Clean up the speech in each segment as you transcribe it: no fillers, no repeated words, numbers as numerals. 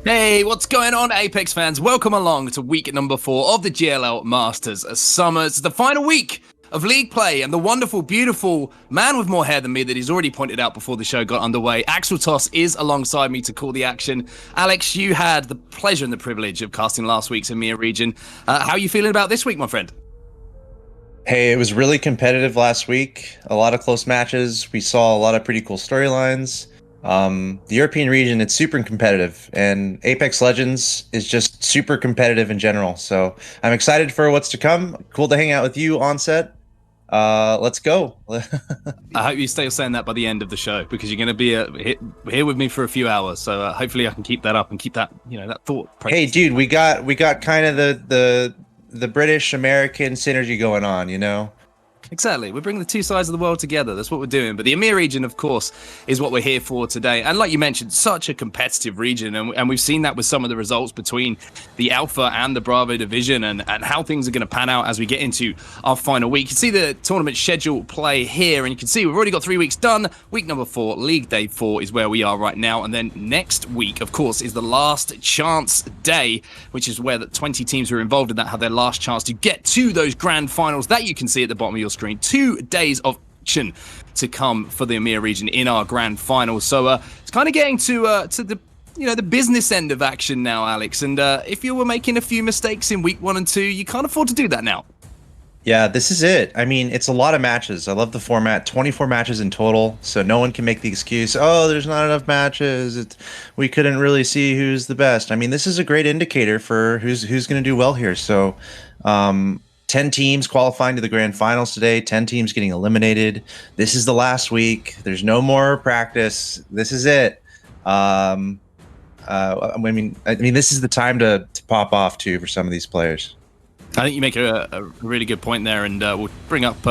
Hey, what's going on, Apex fans? Welcome along to week number 4 of the GLL Masters Summers, the final week of league play, and the wonderful, beautiful man with more hair than me that he's already pointed out before the show got underway. Axel Toss is alongside me to call the action. Alex, you had the pleasure and the privilege of casting last week's EMEA region. How are you feeling about this week, my friend? Hey, it was really competitive last week. A lot of close matches. We saw a lot of pretty cool storylines. The European region, it's super competitive, and Apex Legends is just super competitive in general. So I'm excited for what's to come. Cool to hang out with you on set. Let's go. I hope you stay saying that by the end of the show, because you're going to be here with me for a few hours. So hopefully I can keep that up and keep that, that thought. Hey, dude, we got kind of the British American synergy going on, you know? Exactly. We're bringing the two sides of the world together. That's what we're doing. But the EMEA region, of course, is what we're here for today. And like you mentioned, such a competitive region. And we've seen that with some of the results between the Alpha and the Bravo division, and how things are going to pan out as we get into our final week. You can see the tournament schedule play here, and you can see we've already got 3 weeks done. Week number 4, League Day 4 is where we are right now. And then next week, of course, is the last chance day, which is where the 20 teams who are involved in that have their last chance to get to those grand finals that you can see at the bottom of your screen. 2 days of action to come for the EMEA region in our grand final. So it's kind of getting to the the business end of action now, Alex. And if you were making a few mistakes in week 1 and 2, you can't afford to do that now. Yeah, this is it. I mean, it's a lot of matches. I love the format. 24 matches in total, so no one can make the excuse, oh, there's not enough matches. We couldn't really see who's the best. I mean, this is a great indicator for who's going to do well here. So 10 teams qualifying to the grand finals today, 10 teams getting eliminated. This is the last week. There's no more practice. This is it. I mean, this is the time to pop off too for some of these players. I think you make a really good point there, and we'll bring up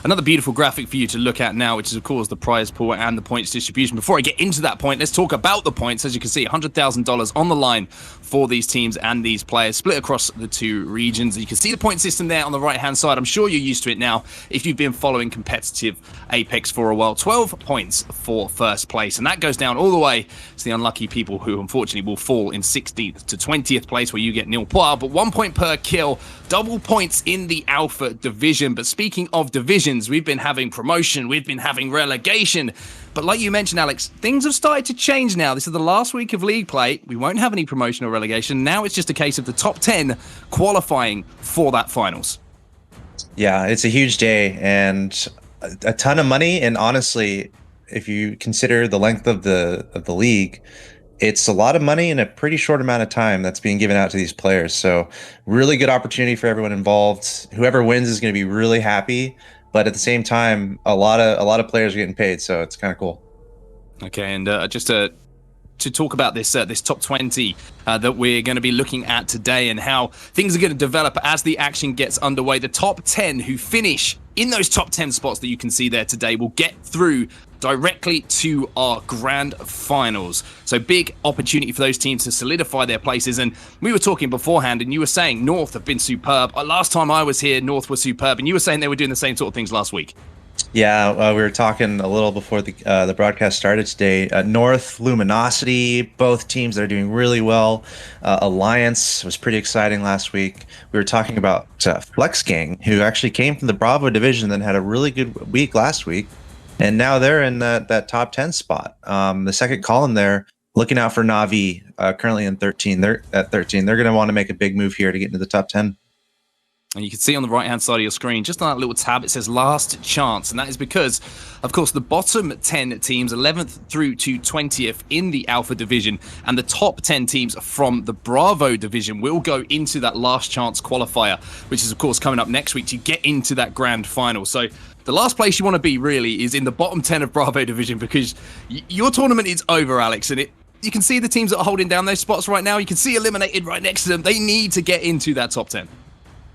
another beautiful graphic for you to look at now, which is, of course, the prize pool and the points distribution. Before I get into that point, let's talk about the points. As you can see, $100,000 on the line for these teams and these players, split across the 2 regions. You can see the point system there on the right-hand side. I'm sure you're used to it now if you've been following competitive Apex for a while. 12 points for first place, and that goes down all the way to the unlucky people who, unfortunately, will fall in 16th to 20th place, where you get nil points, but 1 point per kill. Double points in the Alpha division. But speaking of divisions, we've been having promotion, we've been having relegation. But like you mentioned, Alex, things have started to change now. This is the last week of league play. We won't have any promotion or relegation. Now it's just a case of the top 10 qualifying for that finals. Yeah, it's a huge day and a ton of money. And honestly, if you consider the length of the league, it's a lot of money in a pretty short amount of time that's being given out to these players. So really good opportunity for everyone involved. Whoever wins is going to be really happy, but at the same time, a lot of players are getting paid, so it's kind of cool. Okay, and just to talk about this this top 20 that we're going to be looking at today, and how things are going to develop as the action gets underway. The top 10 who finish in those top 10 spots that you can see there today will get through directly to our grand finals. So big opportunity for those teams to solidify their places. And we were talking beforehand, and you were saying North have been superb. Last time I was here, North was superb, and you were saying they were doing the same sort of things last week. Yeah, we were talking a little before the broadcast started today. North, Luminosity, both teams that are doing really well. Alliance was pretty exciting last week. We were talking about Flex Gang, who actually came from the Bravo division and had a really good week last week. And now they're in that top 10 spot. The second column there, looking out for Navi, currently in 13. They're at 13. They're going to want to make a big move here to get into the top 10. And you can see on the right-hand side of your screen, just on that little tab, it says last chance. And that is because, of course, the bottom 10 teams, 11th through to 20th in the Alpha division, and the top 10 teams from the Bravo division will go into that last chance qualifier, which is, of course, coming up next week to get into that grand final. So the last place you want to be, really, is in the bottom 10 of Bravo division, because your tournament is over, Alex, and you can see the teams that are holding down those spots right now. You can see eliminated right next to them. They need to get into that top 10.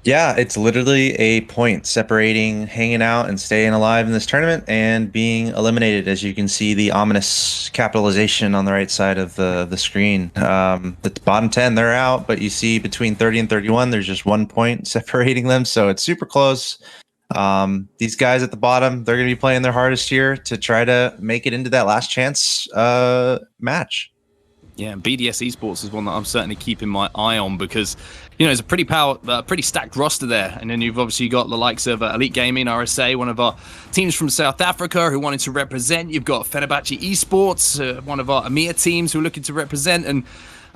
Yeah, it's literally a point separating hanging out and staying alive in this tournament and being eliminated. As you can see, the ominous capitalization on the right side of the screen. The bottom 10, they're out, but you see between 30 and 31, there's just 1 point separating them. So it's super close. These guys at the bottom, they're going to be playing their hardest here to try to make it into that last chance match. Yeah, and BDS Esports is one that I'm certainly keeping my eye on because, you know, it's a pretty stacked roster there. And then you've obviously got the likes of Elite Gaming, RSA, one of our teams from South Africa who wanted to represent. You've got Fenerbahce Esports, one of our EMEA teams who are looking to represent. And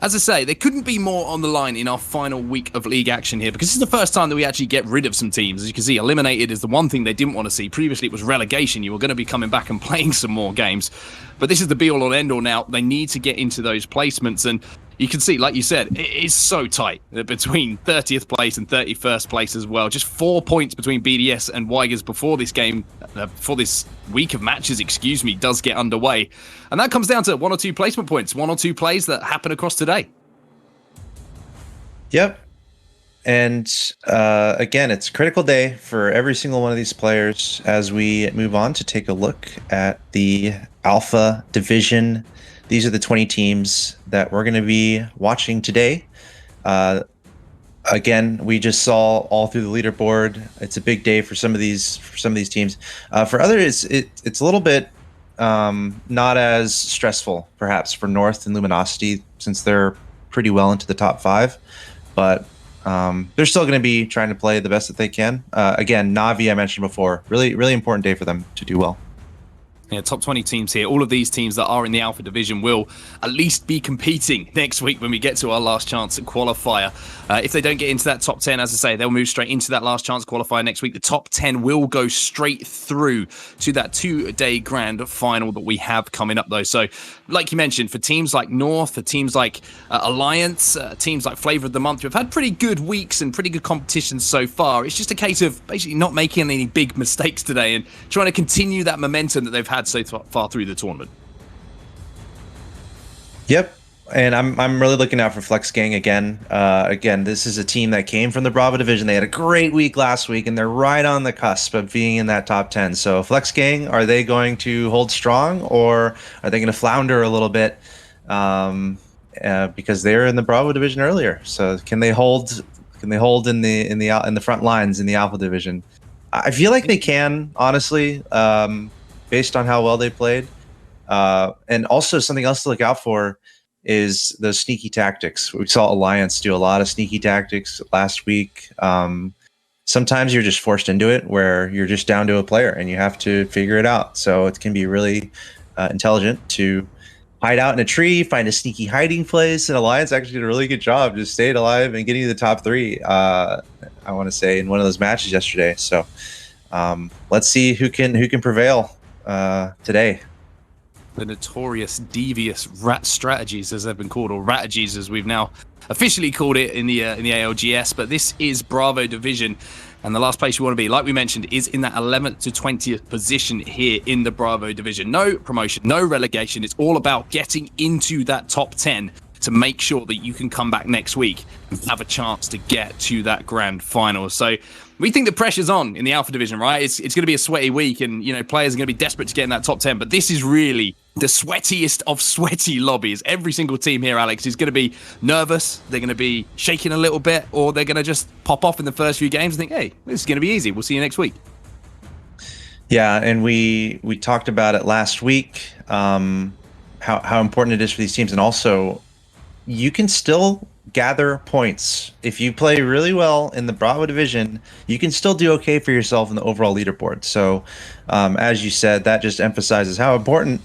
as I say, there couldn't be more on the line in our final week of league action here because this is the first time that we actually get rid of some teams. As you can see, eliminated is the one thing they didn't want to see. Previously, it was relegation. You were going to be coming back and playing some more games. But this is the be-all and end-all now. They need to get into those placements. And you can see, like you said, it is so tight between 30th place and 31st place as well. Just 4 points between BDS and Weigers before this game, before this week of matches, does get underway. And that comes down to 1 or 2 placement points, 1 or 2 plays that happen across today. Yep. And again, it's a critical day for every single one of these players as we move on to take a look at the Alpha Division. These are the 20 teams that we're going to be watching today. Again, we just saw all through the leaderboard. It's a big day for some of these teams. For others, it's a little bit not as stressful, perhaps, for North and Luminosity since they're pretty well into the top 5. But they're still going to be trying to play the best that they can. Again, Navi, I mentioned before, really important day for them to do well. Yeah, top 20 teams here. All of these teams that are in the Alpha Division will at least be competing next week when we get to our last chance at qualifier. If they don't get into that top 10, as I say, they'll move straight into that last chance qualifier next week. The top 10 will go straight through to that 2-day grand final that we have coming up, though. So, like you mentioned, for teams like North, for teams like Alliance, teams like Flavor of the Month, we've had pretty good weeks and pretty good competitions so far. It's just a case of basically not making any big mistakes today and trying to continue that momentum that they've had so far through the tournament. Yep. And I'm really looking out for Flex Gang again. Again, this is a team that came from the Bravo Division. They had a great week last week, and they're right on the cusp of being in that top 10. So Flex Gang, are they going to hold strong, or are they going to flounder a little bit? Because they're in the Bravo Division earlier. So can they hold? Can they hold in the front lines in the Alpha Division? I feel like they can, honestly, based on how well they played. And also something else to look out for is those sneaky tactics. We saw Alliance do a lot of sneaky tactics last week. Sometimes you're just forced into it where you're just down to a player and you have to figure it out. So it can be really intelligent to hide out in a tree, find a sneaky hiding place. And Alliance actually did a really good job just staying alive and getting to the top 3, I want to say, in one of those matches yesterday. So let's see who can prevail today. The notorious devious rat strategies, as they've been called, or ratagies as we've now officially called it in the ALGS. But this is Bravo Division, and the last place you want to be, like we mentioned, is in that 11th to 20th position here in the Bravo Division. No promotion, no relegation. It's all about getting into that top 10 to make sure that you can come back next week and have a chance to get to that grand final. So we think the pressure's on in the Alpha Division, right? It's going to be a sweaty week, and players are going to be desperate to get in that top 10. But this is really the sweatiest of sweaty lobbies. Every single team here, Alex, is going to be nervous. They're going to be shaking a little bit, or they're going to just pop off in the first few games and think, hey, this is going to be easy. We'll see you next week. Yeah, and we talked about it last week, how important it is for these teams, and also you can still gather points. If you play really well in the Bravo Division, you can still do okay for yourself in the overall leaderboard. So as you said, that just emphasizes how important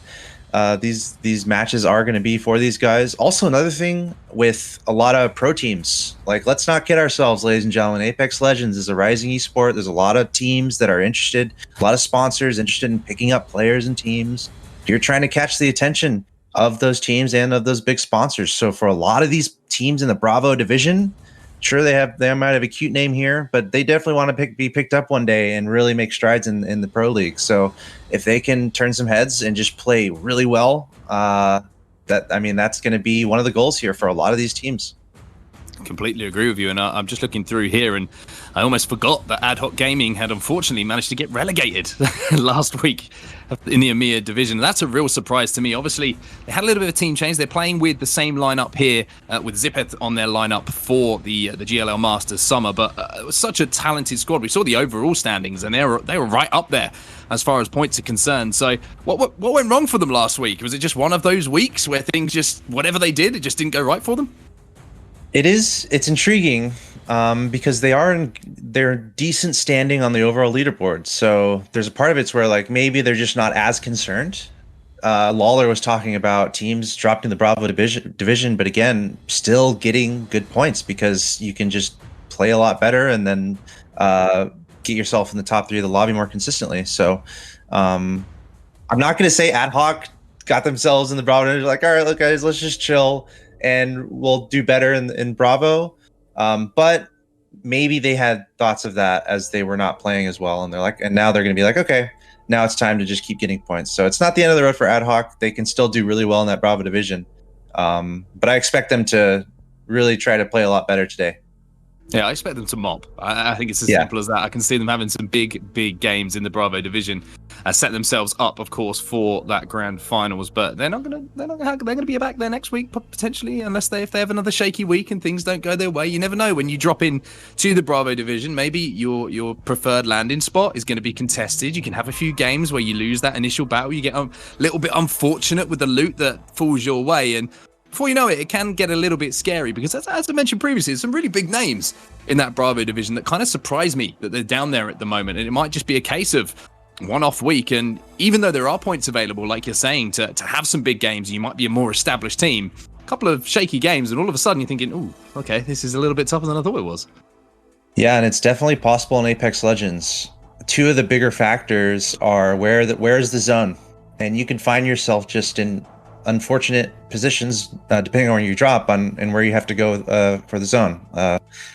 these matches are going to be for these guys. Also, another thing with a lot of pro teams, like, let's not kid ourselves, ladies and gentlemen, Apex Legends is a rising esport. There's a lot of teams that are interested, a lot of sponsors interested in picking up players and teams. You're trying to catch the attention of those teams and of those big sponsors. So for a lot of these teams in the Bravo Division, sure, they might have a cute name here, but they definitely want to be picked up one day and really make strides in the pro league. So if they can turn some heads and just play really well, that's going to be one of the goals here for a lot of these teams. Completely agree with you, and I'm just looking through here, and I almost forgot that Ad Hoc Gaming had unfortunately managed to get relegated last week in the EMEA division. That's a real surprise to me. Obviously, they had a little bit of a team change. They're playing with the same lineup here with Zipeth on their lineup for the GLL Masters Summer, but it was such a talented squad. We saw the overall standings, and they were right up there as far as points are concerned. So what went wrong for them last week? Was it just one of those weeks where things just, whatever they did, it just didn't go right for them? It's intriguing because they're decent standing on the overall leaderboard. So there's a part of it's where like maybe they're just not as concerned. Lawler was talking about teams dropped in the Bravo division, but again, still getting good points because you can just play a lot better and then get yourself in the top 3 of the lobby more consistently. So I'm not going to say ad hoc got themselves in the Bravo division, like, all right, look guys, let's just chill and we'll do better in Bravo. But maybe they had thoughts of that as they were not playing as well. And now they're going to be like, okay, now it's time to just keep getting points. So it's not the end of the road for ad hoc. They can still do really well in that Bravo division. But I expect them to really try to play a lot better today. Yeah, I expect them to mop. I think it's as simple as that. I can see them having some big games in the Bravo division, set themselves up, of course, for that grand finals. But they're gonna be back there next week potentially, unless if they have another shaky week and things don't go their way. You never know when you drop in to the Bravo division. Maybe your preferred landing spot is going to be contested. You can have a few games where you lose that initial battle. You get a little bit unfortunate with the loot that falls your way, and before you know it, it can get a little bit scary because, as I mentioned previously, there's some really big names in that Bravo division that kind of surprise me that they're down there at the moment. And it might just be a case of one-off week. And even though there are points available, like you're saying, to have some big games, you might be a more established team. A couple of shaky games, and all of a sudden you're thinking, oh, okay, this is a little bit tougher than I thought it was. Yeah, and it's definitely possible in Apex Legends. 2 of the bigger factors are where is the zone? And you can find yourself just in unfortunate positions depending on where you drop and where you have to go for the zone,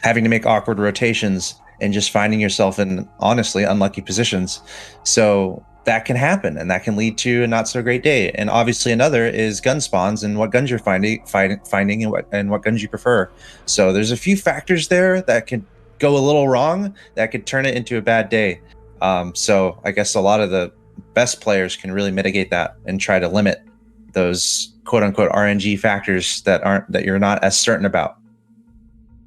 having to make awkward rotations and just finding yourself in honestly unlucky positions. So that can happen and that can lead to a not so great day. And obviously another is gun spawns and what guns you're finding and what guns you prefer. So there's a few factors there that could go a little wrong that could turn it into a bad day. So I guess a lot of the best players can really mitigate that and try to limit those quote unquote RNG factors that you're not as certain about.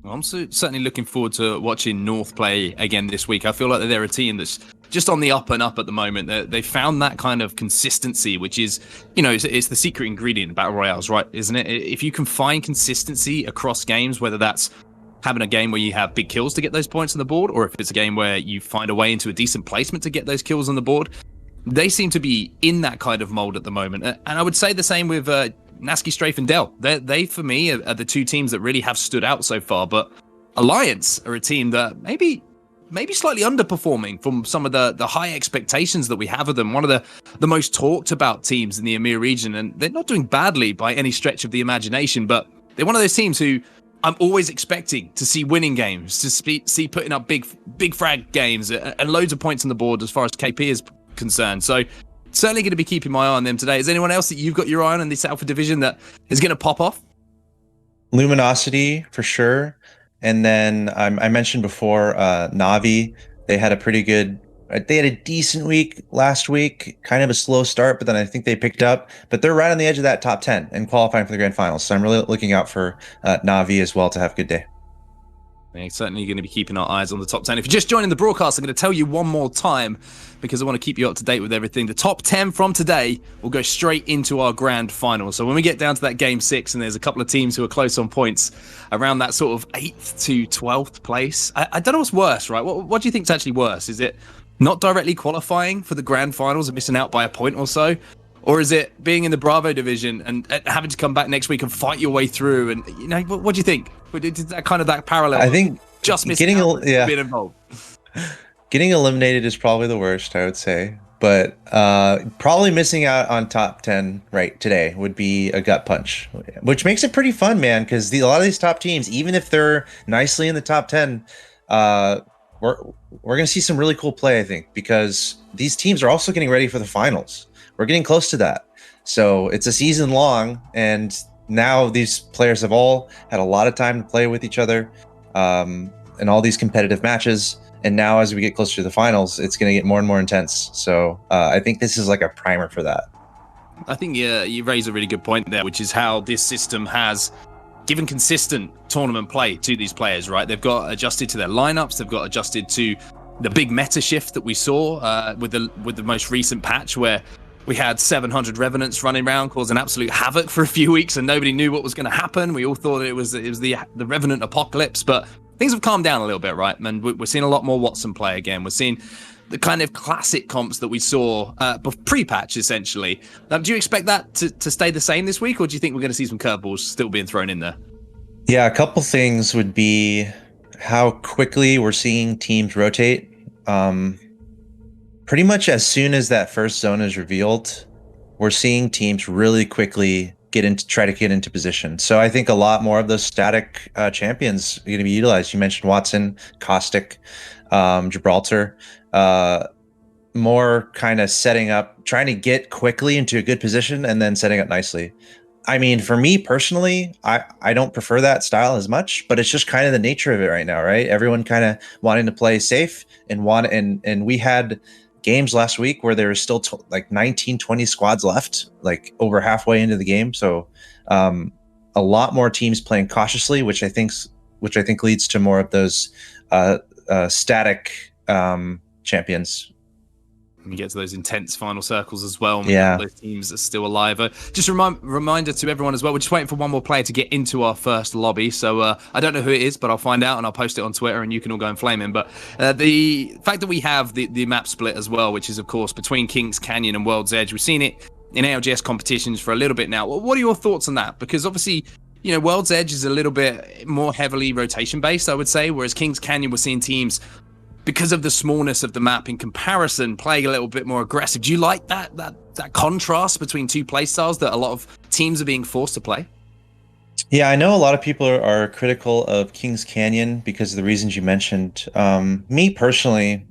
I'm certainly looking forward to watching North play again this week. I feel like they're a team that's just on the up and up at the moment. They found that kind of consistency, which is, it's the secret ingredient in Battle Royales, right? Isn't it? If you can find consistency across games, whether that's having a game where you have big kills to get those points on the board, or if it's a game where you find a way into a decent placement to get those kills on the board, they seem to be in that kind of mold at the moment. And I would say the same with Nasky, Strafe, and Dell. They for me, are the 2 teams that really have stood out so far. But Alliance are a team that maybe slightly underperforming from some of the high expectations that we have of them. One of the most talked about teams in the EMEA region. And they're not doing badly by any stretch of the imagination. But they're one of those teams who I'm always expecting to see winning games, to see putting up big frag games and loads of points on the board as far as KP is concerned. So certainly going to be keeping my eye on them today. Is anyone else that you've got your eye on in this Alpha division that is going to pop off? Luminosity for sure. And then I mentioned before Navi. They had a decent week last week, kind of a slow start, but then I think they picked up. But they're right on the edge of that top 10 and qualifying for the grand finals. So I'm really looking out for Navi as well to have a good day. We're certainly going to be keeping our eyes on the top 10. If you're just joining the broadcast, I'm going to tell you one more time because I want to keep you up to date with everything. The top 10 from today will go straight into our grand final. So when we get down to that game 6 and there's a couple of teams who are close on points around that sort of 8th to 12th place, I don't know what's worse, right? What do you think is actually worse? Is it not directly qualifying for the grand finals and missing out by a point or so? Or is it being in the Bravo division and having to come back next week and fight your way through? And what do you think? Is that kind of that parallel? I think just missing out being involved. Getting eliminated is probably the worst, I would say. But probably missing out on top 10 right today would be a gut punch, which makes it pretty fun, man. Because a lot of these top teams, even if they're nicely in the top 10, we're going to see some really cool play, I think, because these teams are also getting ready for the finals. We're getting close to that. So it's a season long, and now these players have all had a lot of time to play with each other in all these competitive matches. And now as we get closer to the finals, it's going to get more and more intense. So I think this is like a primer for that. I think you raise a really good point there, which is how this system has given consistent tournament play to these players, right? They've got adjusted to their lineups. They've got adjusted to the big meta shift that we saw with the most recent patch, where we had 700 revenants running around causing absolute havoc for a few weeks, and nobody knew what was going to happen. We all thought it was the revenant apocalypse, but things have calmed down a little bit, right? And we're seeing a lot more Watson play again. We're seeing the kind of classic comps that we saw pre-patch, essentially. Do you expect that to stay the same this week, or do you think we're going to see some curveballs still being thrown in there? Yeah, a couple things would be how quickly we're seeing teams rotate. Pretty much as soon as that first zone is revealed, we're seeing teams really quickly try to get into position. So I think a lot more of those static champions are going to be utilized. You mentioned Watson, Caustic, Gibraltar, more kind of setting up, trying to get quickly into a good position and then setting up nicely. I mean, for me personally, I don't prefer that style as much, but it's just kind of the nature of it right now, right? Everyone kind of wanting to play safe and we had games last week where there was still like 19, 20 squads left, like over halfway into the game. So a lot more teams playing cautiously, which I think leads to more of those static champions. You get to those intense final circles as well. Yeah, those teams are still alive. Just a reminder to everyone as well. We're just waiting for one more player to get into our first lobby. So I don't know who it is, but I'll find out and I'll post it on Twitter, and you can all go and flame him. But the fact that we have the map split as well, which is of course between Kings Canyon and World's Edge, we've seen it in ALGS competitions for a little bit now. What are your thoughts on that? Because obviously, you know, World's Edge is a little bit more heavily rotation based, I would say, whereas Kings Canyon, we're seeing teams, because of the smallness of the map in comparison, playing a little bit more aggressive. Do you like that contrast between two play styles that a lot of teams are being forced to play? Yeah, I know a lot of people are critical of Kings Canyon because of the reasons you mentioned. Me personally,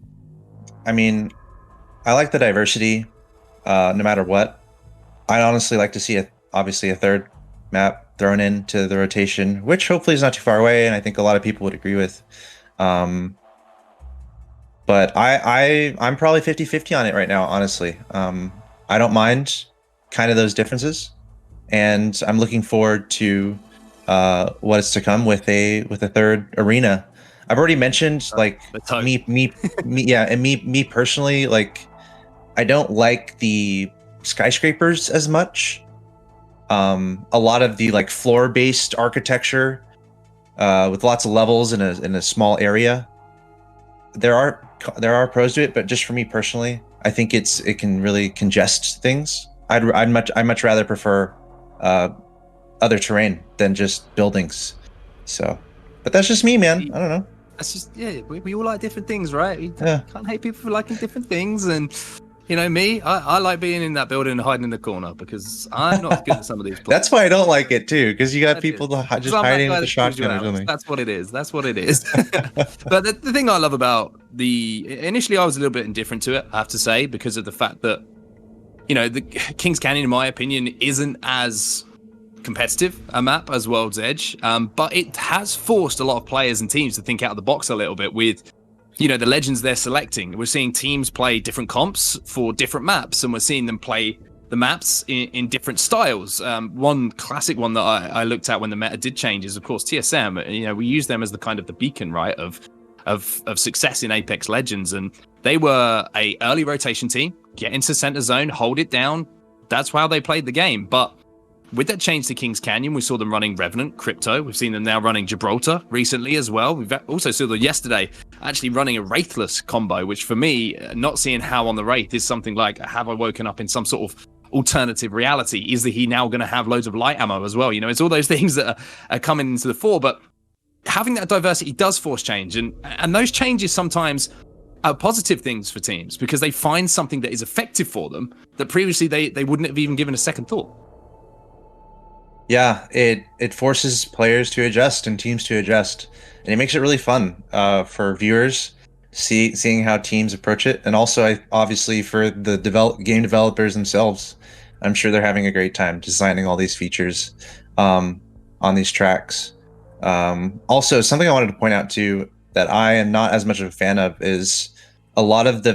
I mean, I like the diversity no matter what. I'd honestly like to see obviously a third map thrown into the rotation, which hopefully is not too far away, and I think a lot of people would agree with. But I'm probably 50-50 on it right now, honestly. I don't mind kind of those differences, and I'm looking forward to what is to come with a third arena. I've already mentioned like me personally, like I don't like the skyscrapers as much. A lot of the like floor-based architecture with lots of levels in a small area. There are pros to it, but just for me personally, I think it can really congest things. I'd much rather prefer other terrain than just buildings. So, but that's just me, man. I don't know. That's just, yeah, we all like different things, right? You can't hate people for liking different things. And you know me, I like being in that building and hiding in the corner because I'm not good at some of these plays. That's why I don't like it too, because you got people just hiding with the shotgun or something. That's what it is. That's what it is. But the thing I love about initially I was a little bit indifferent to it, I have to say, because of the fact that, you know, the Kings Canyon, in my opinion, isn't as competitive a map as World's Edge, but it has forced a lot of players and teams to think out of the box a little bit with, you know, the legends they're selecting. We're seeing teams play different comps for different maps, and we're seeing them play the maps in different styles. One classic one that I looked at when the meta did change is, of course, TSM. You know, we use them as the kind of the beacon, right, of success in Apex Legends, and they were a early rotation team, get into center zone, hold it down. That's how they played the game. But with that change to Kings Canyon, we saw them running Revenant, Crypto. We've seen them now running Gibraltar recently as well. We've also saw them yesterday actually running a Wraithless combo, which for me, not seeing how on the Wraith is something like, have I woken up in some sort of alternative reality? Is he now going to have loads of light ammo as well? You know, it's all those things that are coming into the fore, but having that diversity does force change. And those changes sometimes are positive things for teams because they find something that is effective for them that previously they wouldn't have even given a second thought. Yeah, it forces players to adjust and teams to adjust, and it makes it really fun for viewers seeing how teams approach it, and also obviously for the game developers themselves. I'm sure they're having a great time designing all these features on these tracks. Also, something I wanted to point out too that I am not as much of a fan of is a lot of the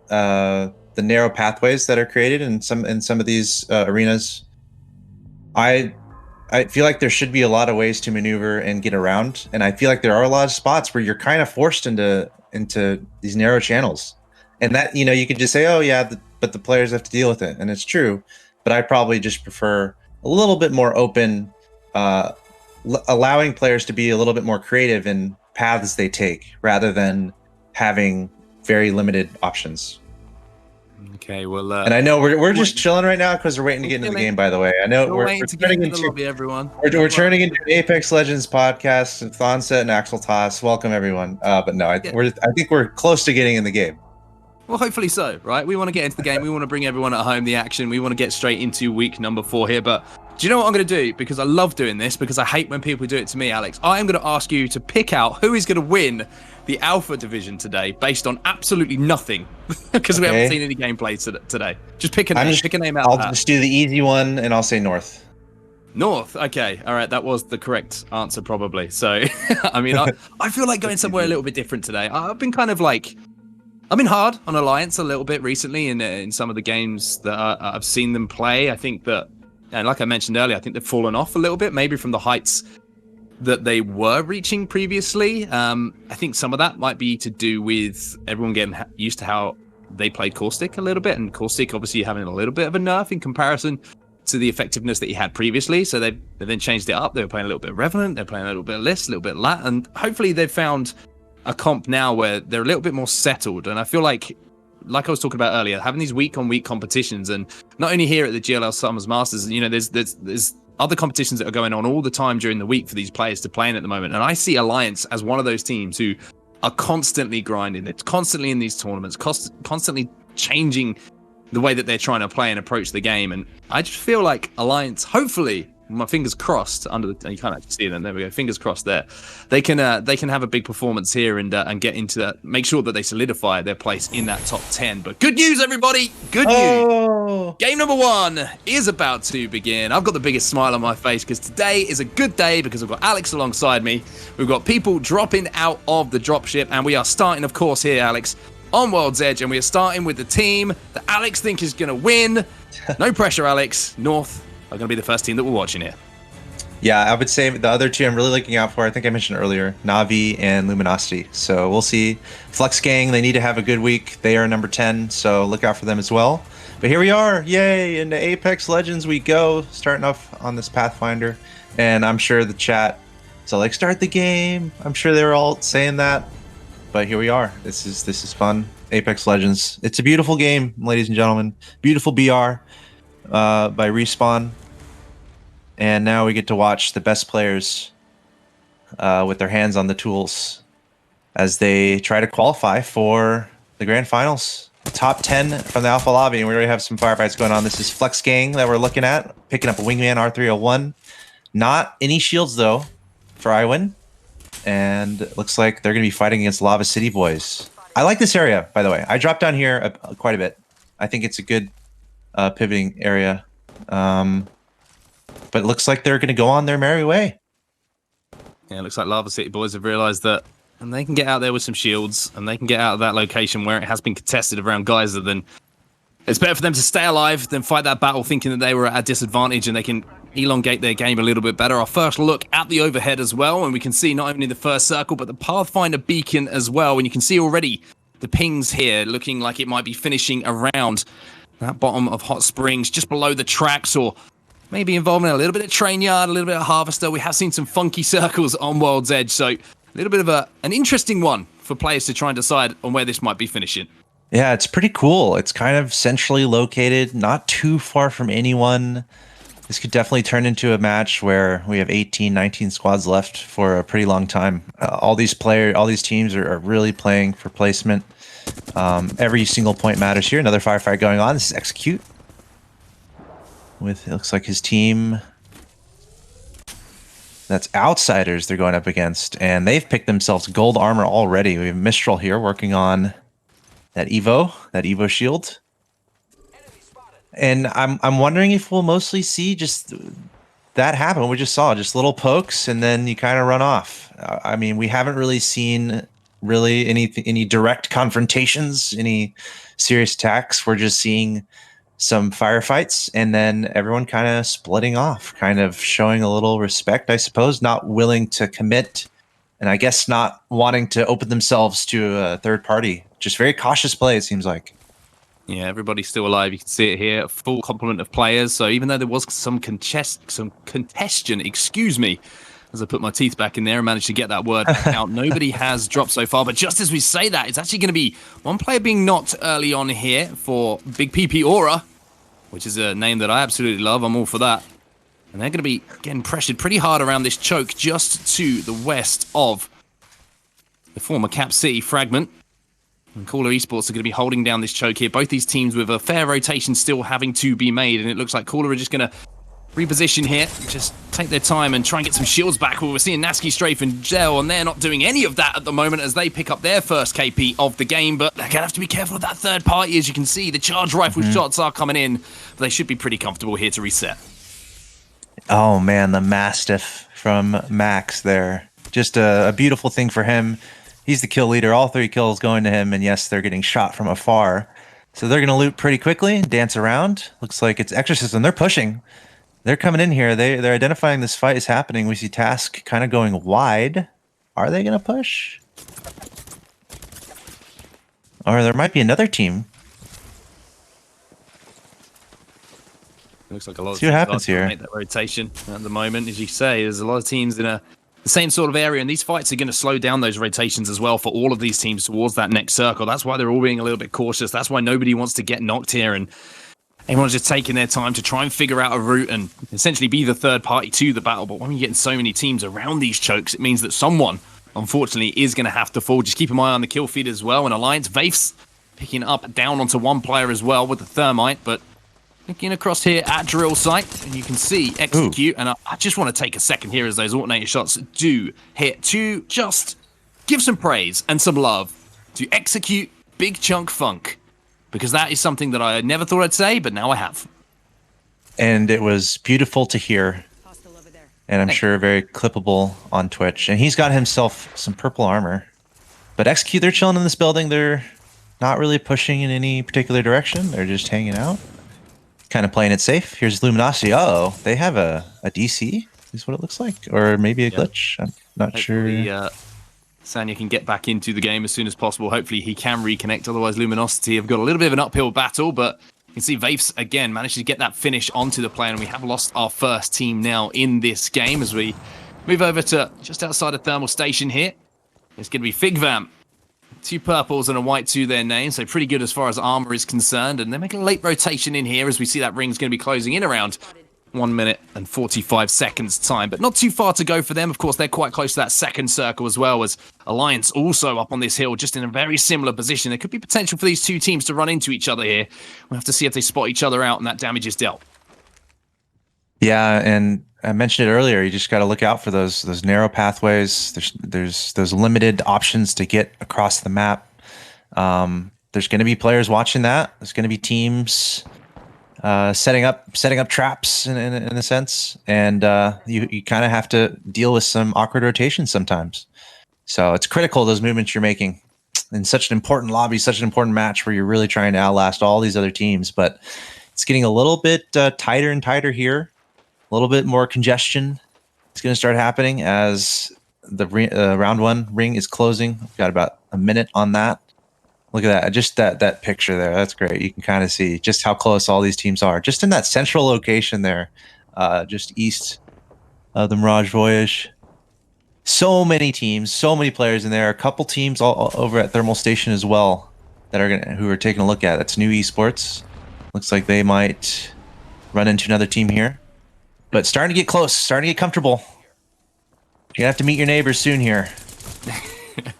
the narrow pathways that are created in some of these arenas. I feel like there should be a lot of ways to maneuver and get around, and I feel like there are a lot of spots where you're kind of forced into into these narrow channels. And that, you could just say, oh yeah, but the players have to deal with it, and it's true. But I probably just prefer a little bit more open, allowing players to be a little bit more creative in paths they take, rather than having very limited options. Okay, well, and I know we're just chilling right now because we're waiting to get into the game. By the way, I know we're turning into the lobby, everyone. We're turning into an Apex Legends podcast with Thonset and Axel Toss. Welcome everyone. But no, I think we're close to getting in the game. Well, hopefully so, right? We want to get into the game. We want to bring everyone at home the action. We want to get straight into week number 4 here. But do you know what I'm going to do? Because I love doing this, because I hate when people do it to me, Alex. I am going to ask you to pick out who is going to win the Alpha Division today based on absolutely nothing, because we haven't seen any gameplay today. Just pick a name. Pick a name out. I'll just do the easy one, and I'll say North. North. Okay. All right. That was the correct answer, probably. So, I mean, I feel like going somewhere a little bit different today. I've been kind of like... I've been hard on Alliance a little bit recently in some of the games that I've seen them play. I think that, and like I mentioned earlier, I think they've fallen off a little bit, maybe from the heights that they were reaching previously. I think some of that might be to do with everyone getting used to how they played Caustic a little bit, and Caustic obviously having a little bit of a nerf in comparison to the effectiveness that he had previously. So they then changed it up. They were playing a little bit of Revenant, they're playing a little bit of List, a little bit of Lat, and hopefully they've found a comp now where they're a little bit more settled. And I feel like I was talking about earlier, having these week-on-week competitions, and not only here at the GLL Summers Masters, there's other competitions that are going on all the time during the week for these players to play in at the moment. And I see Alliance as one of those teams who are constantly grinding. They're constantly in these tournaments, constantly changing the way that they're trying to play and approach the game. And I just feel like Alliance, hopefully, my fingers crossed, you can't actually see them. There we go. Fingers crossed there. They can have a big performance here and get into that. Make sure that they solidify their place in that top 10. But good news, everybody. Good news. Game number 1 is about to begin. I've got the biggest smile on my face because today is a good day, because I've got Alex alongside me. We've got people dropping out of the dropship, and we are starting, of course, here, Alex, on World's Edge, and we are starting with the team that Alex thinks is going to win. No pressure, Alex. North are going to be the first team that we're watching here. Yeah, I would say the other two I'm really looking out for, I think I mentioned earlier, Na'Vi and Luminosity. So we'll see. Flex Gang, they need to have a good week. They are number 10, so look out for them as well. But here we are. Yay, into Apex Legends we go, starting off on this Pathfinder. And I'm sure the chat, so like, start the game. I'm sure they were all saying that. But here we are. This is fun. Apex Legends. It's a beautiful game, ladies and gentlemen. Beautiful BR. By Respawn, and now we get to watch the best players with their hands on the tools as they try to qualify for the grand finals. Top 10 from the Alpha Lobby, and we already have some firefights going on. This is Flex Gang that we're looking at, picking up a Wingman R301. Not any shields though for Iwin, and it looks like they're going to be fighting against Lava City Boys. I like this area, by the way. I dropped down here quite a bit. I think it's a good pivoting area, but it looks like they're going to go on their merry way. Yeah, it looks like Lava City Boys have realized that, and they can get out there with some shields, and they can get out of that location where it has been contested around Geyser. Then it's better for them to stay alive than fight that battle thinking that they were at a disadvantage, and they can elongate their game a little bit better. Our first look at the overhead as well, and we can see not only the first circle but the Pathfinder beacon as well, and you can see already the pings here looking like it might be finishing around that bottom of Hot Springs, just below the tracks, or maybe involving a little bit of Train Yard, a little bit of Harvester. We have seen some funky circles on World's Edge, so a little bit of an interesting one for players to try and decide on where this might be finishing. Yeah, it's pretty cool. It's kind of centrally located, not too far from anyone. This could definitely turn into a match where we have 18, 19 squads left for a pretty long time. All these teams are really playing for placement. Every single point matters here. Another firefight going on. This is Execute. It looks like his team. That's Outsiders they're going up against. And they've picked themselves gold armor already. We have Mistral here working on that Evo shield. And I'm wondering if we'll mostly see just that happen. We just saw just little pokes and then you kind of run off. I mean, we haven't really seen any direct confrontations, any serious attacks. We're just seeing some firefights and then everyone kind of splitting off, kind of showing a little respect, I suppose, not willing to commit and I guess not wanting to open themselves to a third party. Just very cautious play, it seems like. Yeah, everybody's still alive. You can see it here, a full complement of players. So even though there was some congestion, excuse me, as I put my teeth back in there and managed to get that word back out, nobody has dropped so far. But just as we say that, it's actually going to be one player being knocked early on here for Big PP Aura, which is a name that I absolutely love. I'm all for that. And they're going to be getting pressured pretty hard around this choke just to the west of the former Cap City fragment. And Cooler Esports are going to be holding down this choke here. Both these teams with a fair rotation still having to be made. And it looks like Cooler are just going to reposition here. Just take their time and try and get some shields back. Well, we're seeing Nasky, Strafe, and Gel, and they're not doing any of that at the moment as they pick up their first KP of the game. But they're going to have to be careful of that third party. As you can see, the charge rifle shots are coming in. But they should be pretty comfortable here to reset. Oh, man, the Mastiff from Max there. Just a beautiful thing for him. He's the kill leader. All 3 kills going to him. And yes, they're getting shot from afar. So they're going to loot pretty quickly, dance around. Looks like it's Exorcism. They're pushing. They're coming in here. They're identifying this fight is happening. We see Task kind of going wide. Are they going to push? Or there might be another team. Looks like a lot of see what happens here. Make that rotation at the moment, as you say. There's a lot of teams in the same sort of area, and these fights are going to slow down those rotations as well for all of these teams towards that next circle. That's why they're all being a little bit cautious. That's why nobody wants to get knocked here, and everyone's just taking their time to try and figure out a route and essentially be the third party to the battle. But when you're getting so many teams around these chokes, it means that someone, unfortunately, is going to have to fall. Just keep an eye on the kill feed as well. And Alliance, Vaif's picking up down onto one player as well with the Thermite, but looking across here at drill site, and you can see Execute. Ooh. And I just want to take a second here as those alternator shots do hit to just give some praise and some love to Execute Big Chunk Funk, because that is something that I never thought I'd say, but now I have. And it was beautiful to hear, and I'm sure very clippable on Twitch. And he's got himself some purple armor. But Execute, they're chilling in this building. They're not really pushing in any particular direction. They're just hanging out. Kind of playing it safe. Here's Luminosity. Uh-oh, they have a DC, is what it looks like. Or maybe a glitch. I'm not sure. Sanya can get back into the game as soon as possible. Hopefully he can reconnect. Otherwise, Luminosity have got a little bit of an uphill battle, but you can see Vaif's, again, managed to get that finish onto the play, and we have lost our first team now in this game as we move over to just outside of Thermal Station here. It's going to be Figvam. 2 purples and a white to their name, so pretty good as far as armor is concerned. And they're making a late rotation in here as we see that ring's going to be closing in around 1 minute and 45 seconds time, but not too far to go for them. Of course, they're quite close to that second circle as well, as Alliance also up on this hill, just in a very similar position. There could be potential for these 2 teams to run into each other here. We'll have to see if they spot each other out and that damage is dealt. Yeah, and I mentioned it earlier, you just got to look out for those narrow pathways. There's those limited options to get across the map. There's going to be players watching that. There's going to be teams setting up traps in a sense, and you kind of have to deal with some awkward rotations sometimes. So it's critical, those movements you're making in such an important lobby, such an important match where you're really trying to outlast all these other teams. But it's getting a little bit tighter and tighter here. A little bit more congestion. It's going to start happening as the round 1 ring is closing. We've got about a minute on that. Look at that. Just that picture there. That's great. You can kind of see just how close all these teams are. Just in that central location there, just east of the Mirage Voyage. So many teams, so many players in there. A couple teams all over at Thermal Station as well that are who are taking a look at it. That's New Esports. Looks like they might run into another team here. But starting to get close, starting to get comfortable. You're going to have to meet your neighbors soon here. And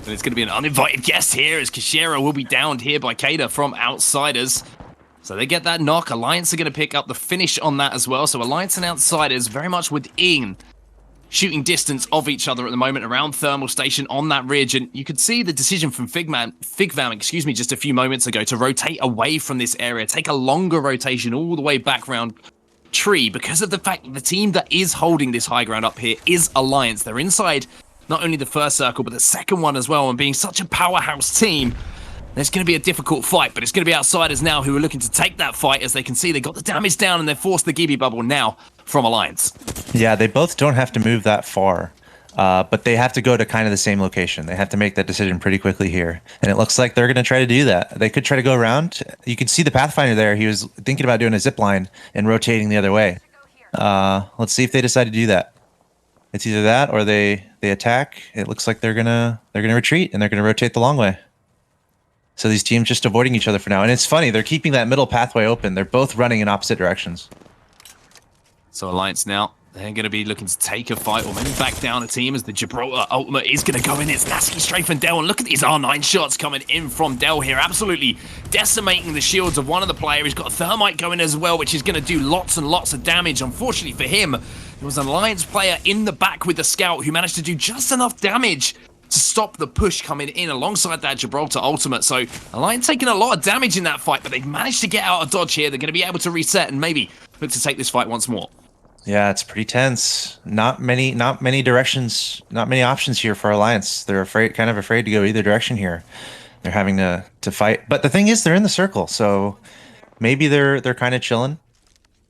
it's going to be an uninvited guest here as Kashira will be downed here by Kada from Outsiders. So they get that knock. Alliance are going to pick up the finish on that as well. So Alliance and Outsiders very much within shooting distance of each other at the moment around Thermal Station on that ridge. And you could see the decision from Figvam, just a few moments ago to rotate away from this area, take a longer rotation all the way back around Tree, because of the fact that the team that is holding this high ground up here is Alliance. They're inside not only the first circle, but the second one as well. And being such a powerhouse team, there's going to be a difficult fight, but it's going to be Outsiders now who are looking to take that fight. As they can see, they got the damage down and they've forced the Gibby bubble now from Alliance. Yeah, they both don't have to move that far. But they have to go to kind of the same location. They have to make that decision pretty quickly here. And it looks like they're going to try to do that. They could try to go around. You can see the Pathfinder there. He was thinking about doing a zip line and rotating the other way. Let's see if they decide to do that. It's either that or they attack. It looks like they're gonna retreat and they're gonna rotate the long way. So these teams just avoiding each other for now. And it's funny, they're keeping that middle pathway open. They're both running in opposite directions. So Alliance now, they're going to be looking to take a fight or maybe back down a team as the Gibraltar ultimate is going to go in. It's Nasky straight from Dell, and look at these R9 shots coming in from Dell here, absolutely decimating the shields of one of the players. He's got a Thermite going as well, which is going to do lots and lots of damage. Unfortunately for him, there was an Alliance player in the back with the Scout who managed to do just enough damage to stop the push coming in alongside that Gibraltar ultimate. So Alliance taking a lot of damage in that fight, but they've managed to get out of dodge here. They're going to be able to reset and maybe look to take this fight once more. Yeah, it's pretty tense. Not many directions, not many options here for Alliance. They're kind of afraid to go either direction here. They're having to fight. But the thing is, they're in the circle, so maybe they're kind of chilling.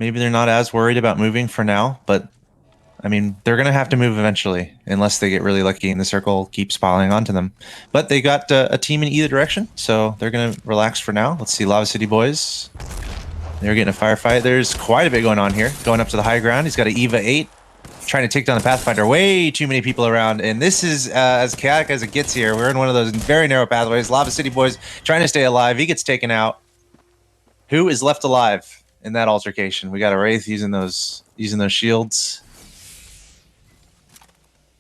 Maybe they're not as worried about moving for now, but I mean, they're going to have to move eventually unless they get really lucky and the circle keeps piling onto them. But they got a team in either direction, so they're going to relax for now. Let's see, Lava City boys. They're getting a firefight. There's quite a bit going on here. Going up to the high ground. He's got an EVA 8. Trying to take down the Pathfinder. Way too many people around. And this is as chaotic as it gets here. We're in one of those very narrow pathways. Lava City boys trying to stay alive. He gets taken out. Who is left alive in that altercation? We got a Wraith using those shields.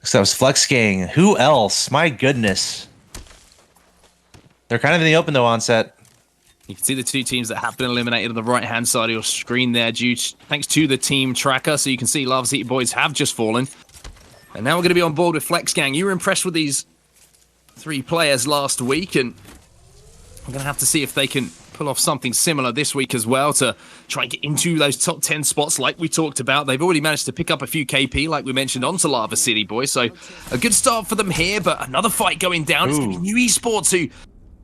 So that was Flex Gang. Who else? My goodness. They're kind of in the open though, Onset. You can see the two teams that have been eliminated on the right-hand side of your screen there, thanks to the team tracker. So you can see Lava City boys have just fallen. And now we're going to be on board with Flex Gang. You were impressed with these 3 players last week, and we're going to have to see if they can pull off something similar this week as well to try and get into those top 10 spots like we talked about. They've already managed to pick up a few KP, like we mentioned, onto Lava City boys. So a good start for them here, but another fight going down. It's going to be New Esports who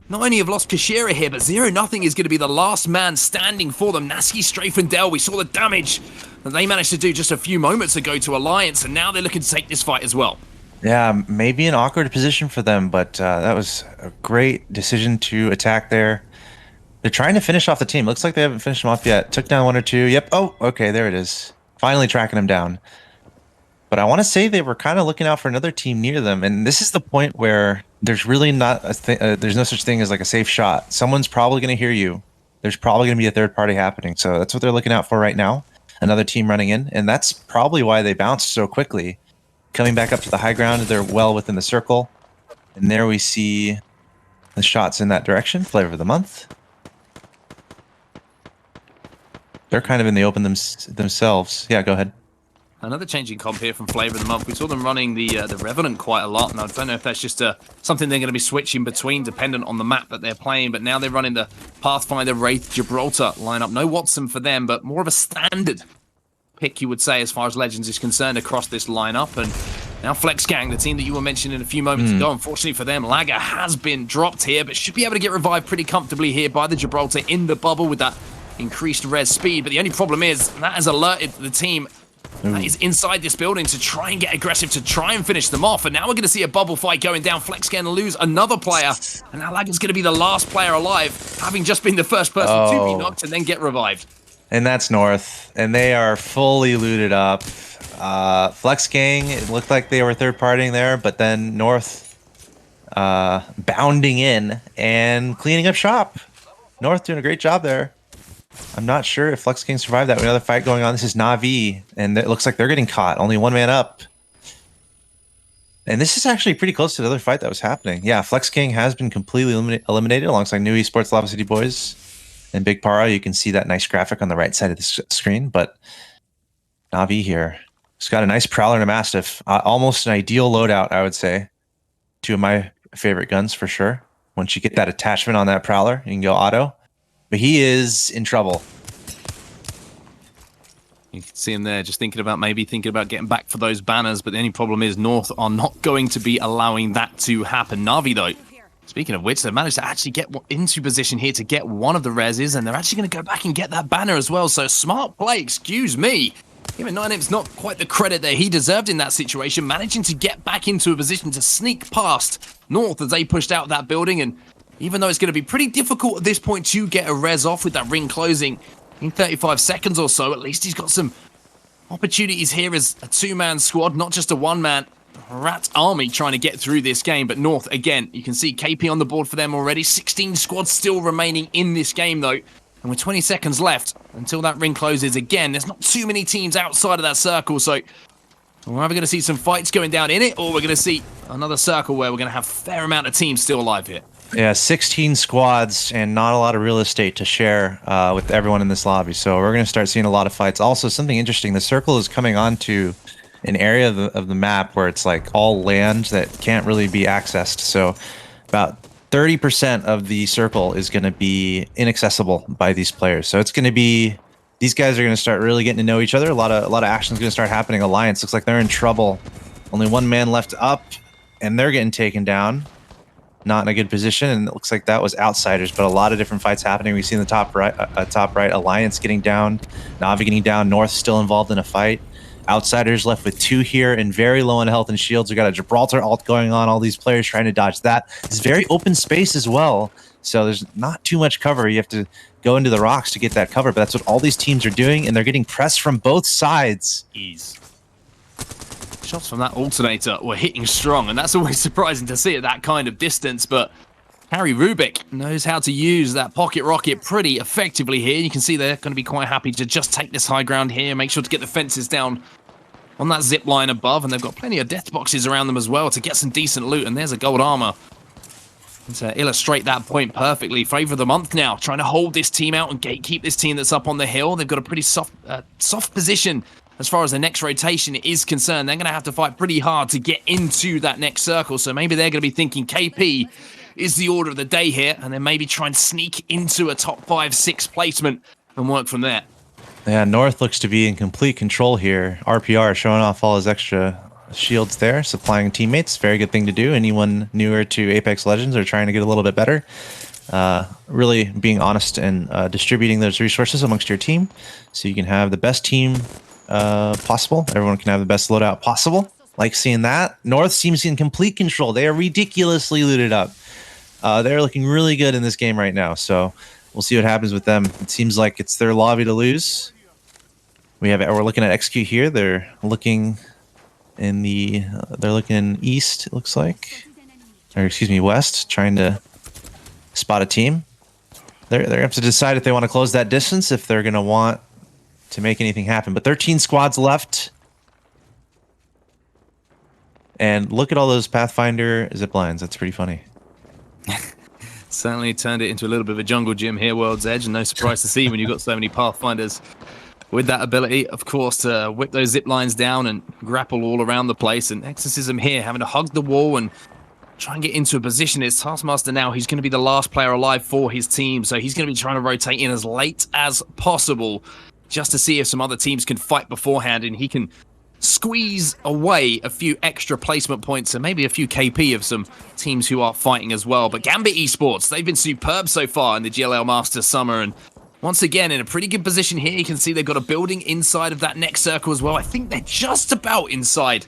not only have lost Kashira here, but 0-0 is going to be the last man standing for them. Nasky Strafendell, we saw the damage that they managed to do just a few moments ago to Alliance, and now they're looking to take this fight as well. Yeah, maybe an awkward position for them, but that was a great decision to attack there. They're trying to finish off the team. Looks like they haven't finished them off yet. Took down 1 or 2. Yep. Oh, okay, there it is. Finally tracking them down. But I want to say they were kind of looking out for another team near them, and this is the point where there's really not there's no such thing as like a safe shot. Someone's probably going to hear you. There's probably going to be a third party happening, so that's what they're looking out for right now. Another team running in, and that's probably why they bounced so quickly. Coming back up to the high ground, they're well within the circle, and there we see the shots in that direction. Flavor of the month. They're kind of in the open themselves. Yeah, go ahead. Another changing comp here from Flavor of the Month. We saw them running the Revenant quite a lot, and I don't know if that's just something they're going to be switching between dependent on the map that they're playing, but now they're running the Pathfinder, Wraith, Gibraltar lineup. No Watson for them, but more of a standard pick, you would say, as far as Legends is concerned across this lineup. And now Flex Gang, the team that you were mentioning a few moments ago, unfortunately for them, Lagger has been dropped here, but should be able to get revived pretty comfortably here by the Gibraltar in the bubble with that increased res speed. But the only problem is that has alerted the team that is inside this building to try and get aggressive, to try and finish them off. And now we're going to see a bubble fight going down. Flex going to lose another player. And now Lagger's going to be the last player alive, having just been the first person to be knocked and then get revived. And that's North. And they are fully looted up. Flex Gang, it looked like they were third-partying there, but then North bounding in and cleaning up shop. North doing a great job there. I'm not sure if Flex Gang survived that. Another fight going on. This is Na'Vi, and it looks like they're getting caught. Only 1 man up. And this is actually pretty close to the other fight that was happening. Yeah, Flex Gang has been completely eliminated alongside New Esports, Lava City Boys, and Big Para. You can see that nice graphic on the right side of the screen. But Na'Vi here. He's got a nice Prowler and a Mastiff. Almost an ideal loadout, I would say. 2 of my favorite guns for sure. Once you get that attachment on that Prowler, you can go auto. But he is in trouble. You can see him there just thinking about getting back for those banners, but the only problem is North are not going to be allowing that to happen. Na'Vi, though, speaking of which, they managed to actually get into position here to get one of the reses, and they're actually going to go back and get that banner as well. So smart play, excuse me. Giving 9imps not quite the credit that he deserved in that situation, managing to get back into a position to sneak past North as they pushed out that building. And even though it's going to be pretty difficult at this point to get a res off with that ring closing in 35 seconds or so, at least he's got some opportunities here as a two-man squad, not just a one-man rat army trying to get through this game. But North, again, you can see KP on the board for them already. 16 squads still remaining in this game, though. And with 20 seconds left until that ring closes again, there's not too many teams outside of that circle. So we're either going to see some fights going down in it, or we're going to see another circle where we're going to have a fair amount of teams still alive here. Yeah, 16 squads and not a lot of real estate to share with everyone in this lobby. So we're going to start seeing a lot of fights. Also, something interesting, the circle is coming onto an area of the map where it's like all land that can't really be accessed. So about 30% of the circle is going to be inaccessible by these players. So it's going to be, these guys are going to start really getting to know each other. A lot of action is going to start happening. Alliance looks like they're in trouble. Only one man left up, and they're getting taken down. Not in a good position, and it looks like that was Outsiders, but a lot of different fights happening. We see in the top right, Alliance getting down, Na'Vi getting down, North still involved in a fight. Outsiders left with 2 here and very low on health and shields. We got a Gibraltar ult going on. All these players trying to dodge that. It's very open space as well, so there's not too much cover. You have to go into the rocks to get that cover, but that's what all these teams are doing, and they're getting pressed from both sides. Ease. Shots from that alternator were hitting strong, and that's always surprising to see at that kind of distance, but Harry Rubik knows how to use that pocket rocket pretty effectively here. You can see they're going to be quite happy to just take this high ground here, make sure to get the fences down on that zip line above, and they've got plenty of death boxes around them as well to get some decent loot, and there's a gold armor to illustrate that point perfectly. Favor of the month now, trying to hold this team out and gatekeep this team that's up on the hill. They've got a pretty soft position as far as the next rotation is concerned. They're going to have to fight pretty hard to get into that next circle, so maybe they're going to be thinking KP is the order of the day here, and then maybe try and sneak into a top 5-6 placement and work from there. Yeah, North looks to be in complete control here. RPR showing off all his extra shields there, supplying teammates. Very good thing to do. Anyone newer to Apex Legends or trying to get a little bit better. Really being honest and distributing those resources amongst your team so you can have the best team possible. Everyone can have the best loadout possible. Like seeing that. North seems in complete control. They are ridiculously looted up. They're looking really good in this game right now, so we'll see what happens with them. It seems like it's their lobby to lose. We're looking at XQ here. They're looking in the they're looking east, it looks like, or excuse me, west, trying to spot a team. They're gonna have to decide if they want to close that distance, if they're gonna want to make anything happen. But 13 squads left. And look at all those Pathfinder zip lines. That's pretty funny. Certainly turned it into a little bit of a jungle gym here, World's Edge, and no surprise to see when you've got so many Pathfinders with that ability, of course, to whip those zip lines down and grapple all around the place. And Exorcism here having to hug the wall and try and get into a position. It's Taskmaster now. He's going to be the last player alive for his team, so he's going to be trying to rotate in as late as possible just to see if some other teams can fight beforehand, and he can squeeze away a few extra placement points and maybe a few KP of some teams who are fighting as well. But Gambit Esports, they've been superb so far in the GLL Masters Summer, and once again in a pretty good position here. You can see they've got a building inside of that next circle as well. I think they're just about inside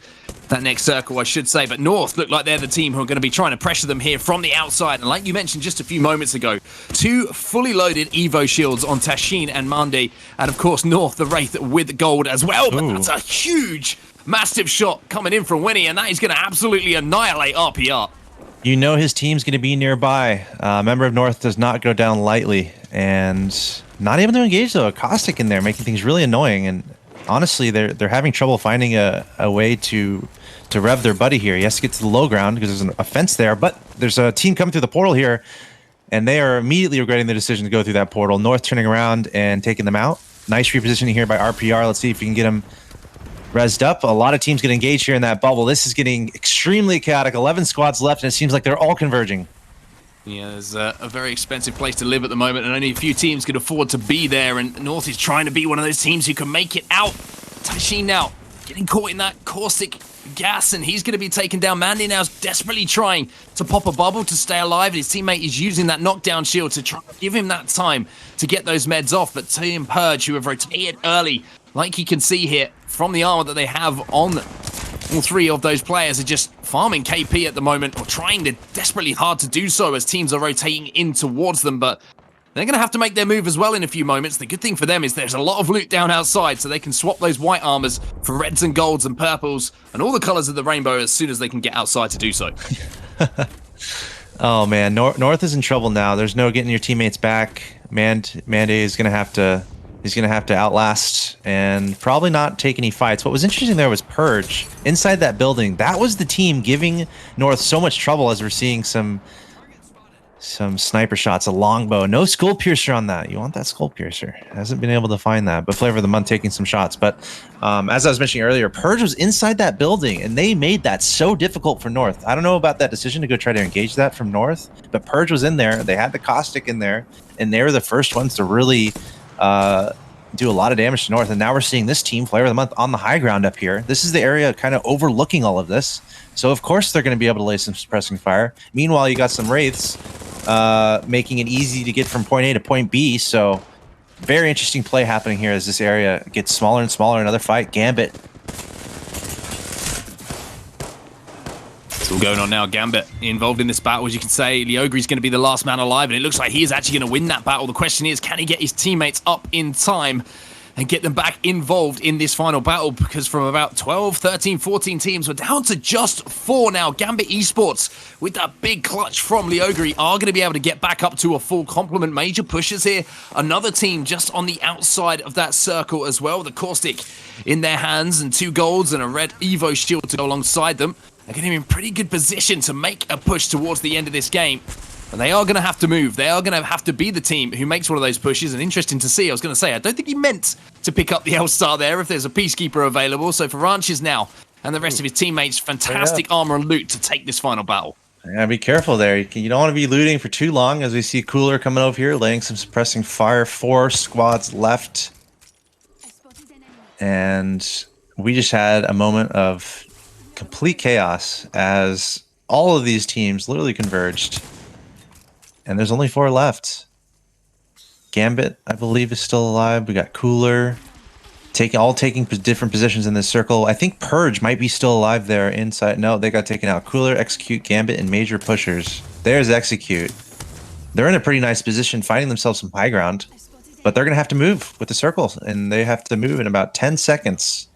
that next circle, I should say. But North look like they're the team who are going to be trying to pressure them here from the outside. And like you mentioned just a few moments ago, 2 fully loaded Evo shields on Tashin and Mande. And of course, North, the Wraith with gold as well. But that's a huge, massive shot coming in from Winnie. And that is going to absolutely annihilate RPR. You know his team's going to be nearby. A member of North does not go down lightly. And not able to engage, though. A Caustic in there, making things really annoying. And honestly, they're having trouble finding a way to rev their buddy here. He has to get to the low ground because there's a fence there. But there's a team coming through the portal here. And they are immediately regretting the decision to go through that portal. North turning around and taking them out. Nice repositioning here by RPR. Let's see if we can get him rezzed up. A lot of teams get engaged here in that bubble. This is getting extremely chaotic. 11 squads left, and it seems like they're all converging. Yeah, there's a very expensive place to live at the moment, and only a few teams can afford to be there, and North is trying to be one of those teams who can make it out. Tashin now getting caught in that caustic gas, and he's going to be taken down. Mandy now's desperately trying to pop a bubble to stay alive, and his teammate is using that knockdown shield to try to give him that time to get those meds off. But Team Purge, who have rotated early, like you can see here from the armor that they have on all three of those players, are just farming KP at the moment, or trying to desperately hard to do so as teams are rotating in towards them. But they're going to have to make their move as well in a few moments. The good thing for them is there's a lot of loot down outside, so they can swap those white armors for reds and golds and purples and all the colors of the rainbow as soon as they can get outside to do so. Oh man, North is in trouble now. There's no getting your teammates back. Mandy is going to have to... He's going to have to outlast and probably not take any fights. What was interesting there was Purge inside that building. That was the team giving North so much trouble, as we're seeing some sniper shots, a longbow. No skull piercer on that. You want that skull piercer. Hasn't been able to find that, but Flavor of the Month taking some shots. But as I was mentioning earlier, Purge was inside that building, and they made that so difficult for North. I don't know about that decision to go try to engage that from North, but Purge was in there. They had the caustic in there, and they were the first ones to really do a lot of damage to North. And now we're seeing this team, Flavor of the Month, on the high ground up here. This is the area kind of overlooking all of this. So of course they're going to be able to lay some suppressing fire. Meanwhile, you got some Wraiths making it easy to get from point A to point B. So very interesting play happening here as this area gets smaller and smaller. Another fight. Gambit. It's all going on now. Gambit involved in this battle, as you can say. Leogri's going to be the last man alive, and it looks like he is actually going to win that battle. The question is, can he get his teammates up in time and get them back involved in this final battle? Because from about 12, 13, 14 teams, we're down to just 4 now. Gambit Esports, with that big clutch from Leogri, are going to be able to get back up to a full complement. Major pushes here. Another team just on the outside of that circle as well. The caustic in their hands and 2 golds and a red Evo shield to go alongside them. They're going to be in pretty good position to make a push towards the end of this game. But they are going to have to move. They are going to have to be the team who makes one of those pushes. And interesting to see, I was going to say, I don't think he meant to pick up the L-Star there if there's a Peacekeeper available. So for Ranches now and the rest of his teammates, fantastic armor and loot to take this final battle. Yeah, be careful there. You don't want to be looting for too long, as we see Cooler coming over here, laying some suppressing fire. 4 squads left. And we just had a moment of complete chaos as all of these teams literally converged. And there's only 4 left. Gambit, I believe, is still alive. We got Cooler taking different positions in this circle. I think Purge might be still alive there inside. No, they got taken out. Cooler, Execute, Gambit, and Major Pushers. There's Execute. They're in a pretty nice position, finding themselves some high ground. But they're going to have to move with the circle, and they have to move in about 10 seconds.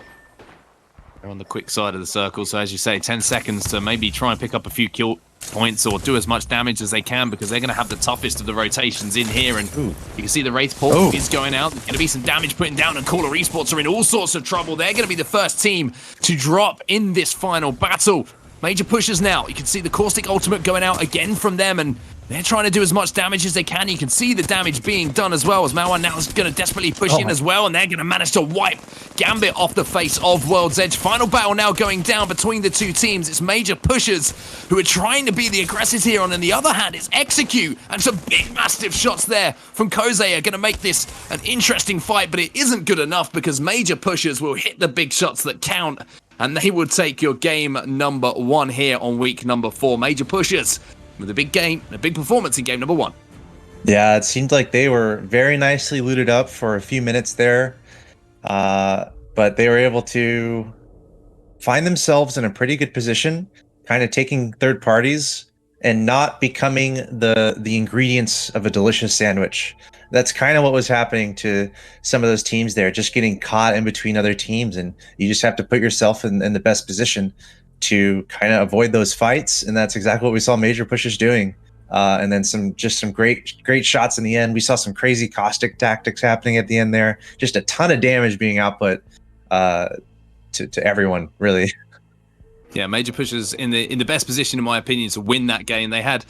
They're on the quick side of the circle, so as you say, 10 seconds to maybe try and pick up a few kill points or do as much damage as they can, because they're going to have the toughest of the rotations in here. And you can see the Wraith port is going out. There's going to be some damage putting down, and Caller Esports are in all sorts of trouble. They're going to be the first team to drop in this final battle. Major pushes now. You can see the Caustic Ultimate going out again from them, and they're trying to do as much damage as they can. You can see the damage being done as well, as Mauan now is going to desperately push in as well, and they're going to manage to wipe Gambit off the face of World's Edge. Final battle now going down between the 2 teams. It's Major Pushers who are trying to be the aggressors here, and on the other hand, it's Execute, and some big, massive shots there from Koze are going to make this an interesting fight, but it isn't good enough because Major Pushers will hit the big shots that count, and they will take your game number 1 here on week number 4. Major Pushers with a big game, a big performance in game number 1. Yeah, it seemed like they were very nicely looted up for a few minutes there. But they were able to find themselves in a pretty good position, kind of taking third parties and not becoming the ingredients of a delicious sandwich. That's kind of what was happening to some of those teams there, just getting caught in between other teams. And you just have to put yourself in the best position to kind of avoid those fights, and that's exactly what we saw Major Pushers doing. And then some great shots in the end. We saw some crazy caustic tactics happening at the end there. Just a ton of damage being output to everyone, really. Yeah, Major Pushers in the best position, in my opinion, to win that game. They had,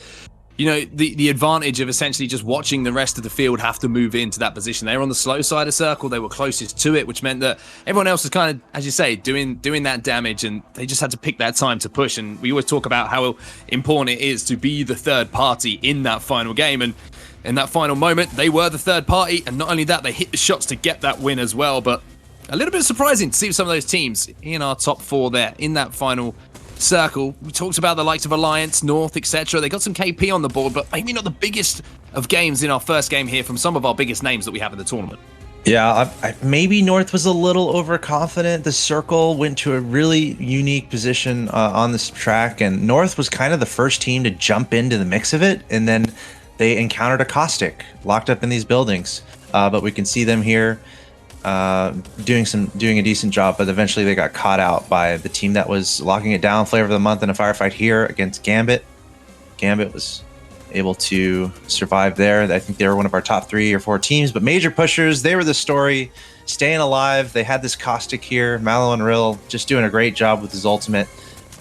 you know, the advantage of essentially just watching the rest of the field have to move into that position. They were on the slow side of circle. They were closest to it, which meant that everyone else was kind of, as you say, doing that damage, and they just had to pick that time to push. And we always talk about how important it is to be the third party in that final game. And in that final moment, they were the third party. And not only that, they hit the shots to get that win as well. But A little bit surprising to see some of those teams in our top 4 there in that final circle. We talked about the likes of Alliance, North, etc. They got some KP on the board, but maybe not the biggest of games in our first game here from some of our biggest names that we have in the tournament. Yeah, maybe North was a little overconfident. The circle went to a really unique position on this track, and North was kind of the first team to jump into the mix of it, and then they encountered a Caustic locked up in these buildings. But we can see them here doing a decent job, but eventually they got caught out by the team that was locking it down. Flavor of the month in a firefight here against Gambit. Gambit was able to survive there. I think they were one of our top 3 or 4 teams, but Major Pushers, they were the story, staying alive. They had this Caustic here. Malo and Rill just doing a great job with his ultimate,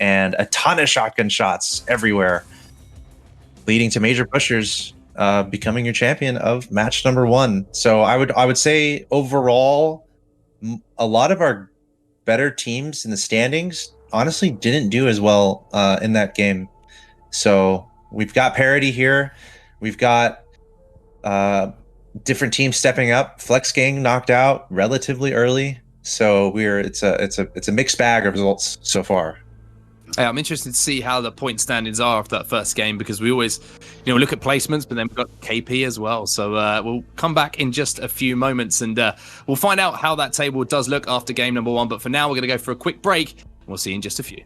and a ton of shotgun shots everywhere, leading to Major Pushers becoming your champion of match number 1. So I would say overall, a lot of our better teams in the standings honestly didn't do as well in that game. So we've got parity here. We've got different teams stepping up. Flex Gang knocked out relatively early. So it's a mixed bag of results so far. Yeah, I'm interested to see how the point standings are after that first game, because we always, look at placements, but then we've got KP as well. So we'll come back in just a few moments, and we'll find out how that table does look after game number 1. But for now, we're going to go for a quick break. We'll see you in just a few.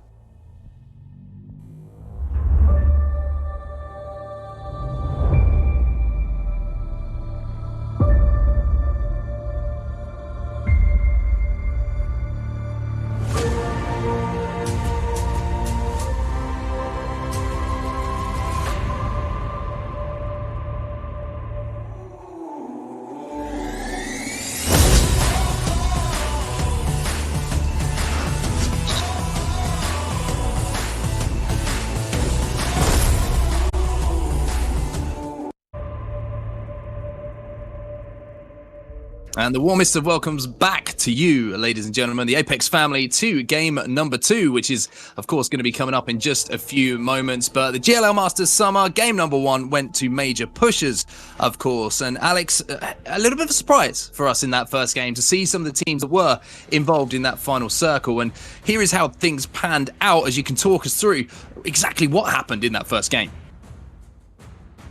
And the warmest of welcomes back to you, ladies and gentlemen, the Apex family, to game number 2, which is, of course, going to be coming up in just a few moments. But the GLL Masters Summer, game number 1, went to Major Pushers, of course. And Alex, a little bit of a surprise for us in that first game to see some of the teams that were involved in that final circle. And here is how things panned out, as you can talk us through exactly what happened in that first game.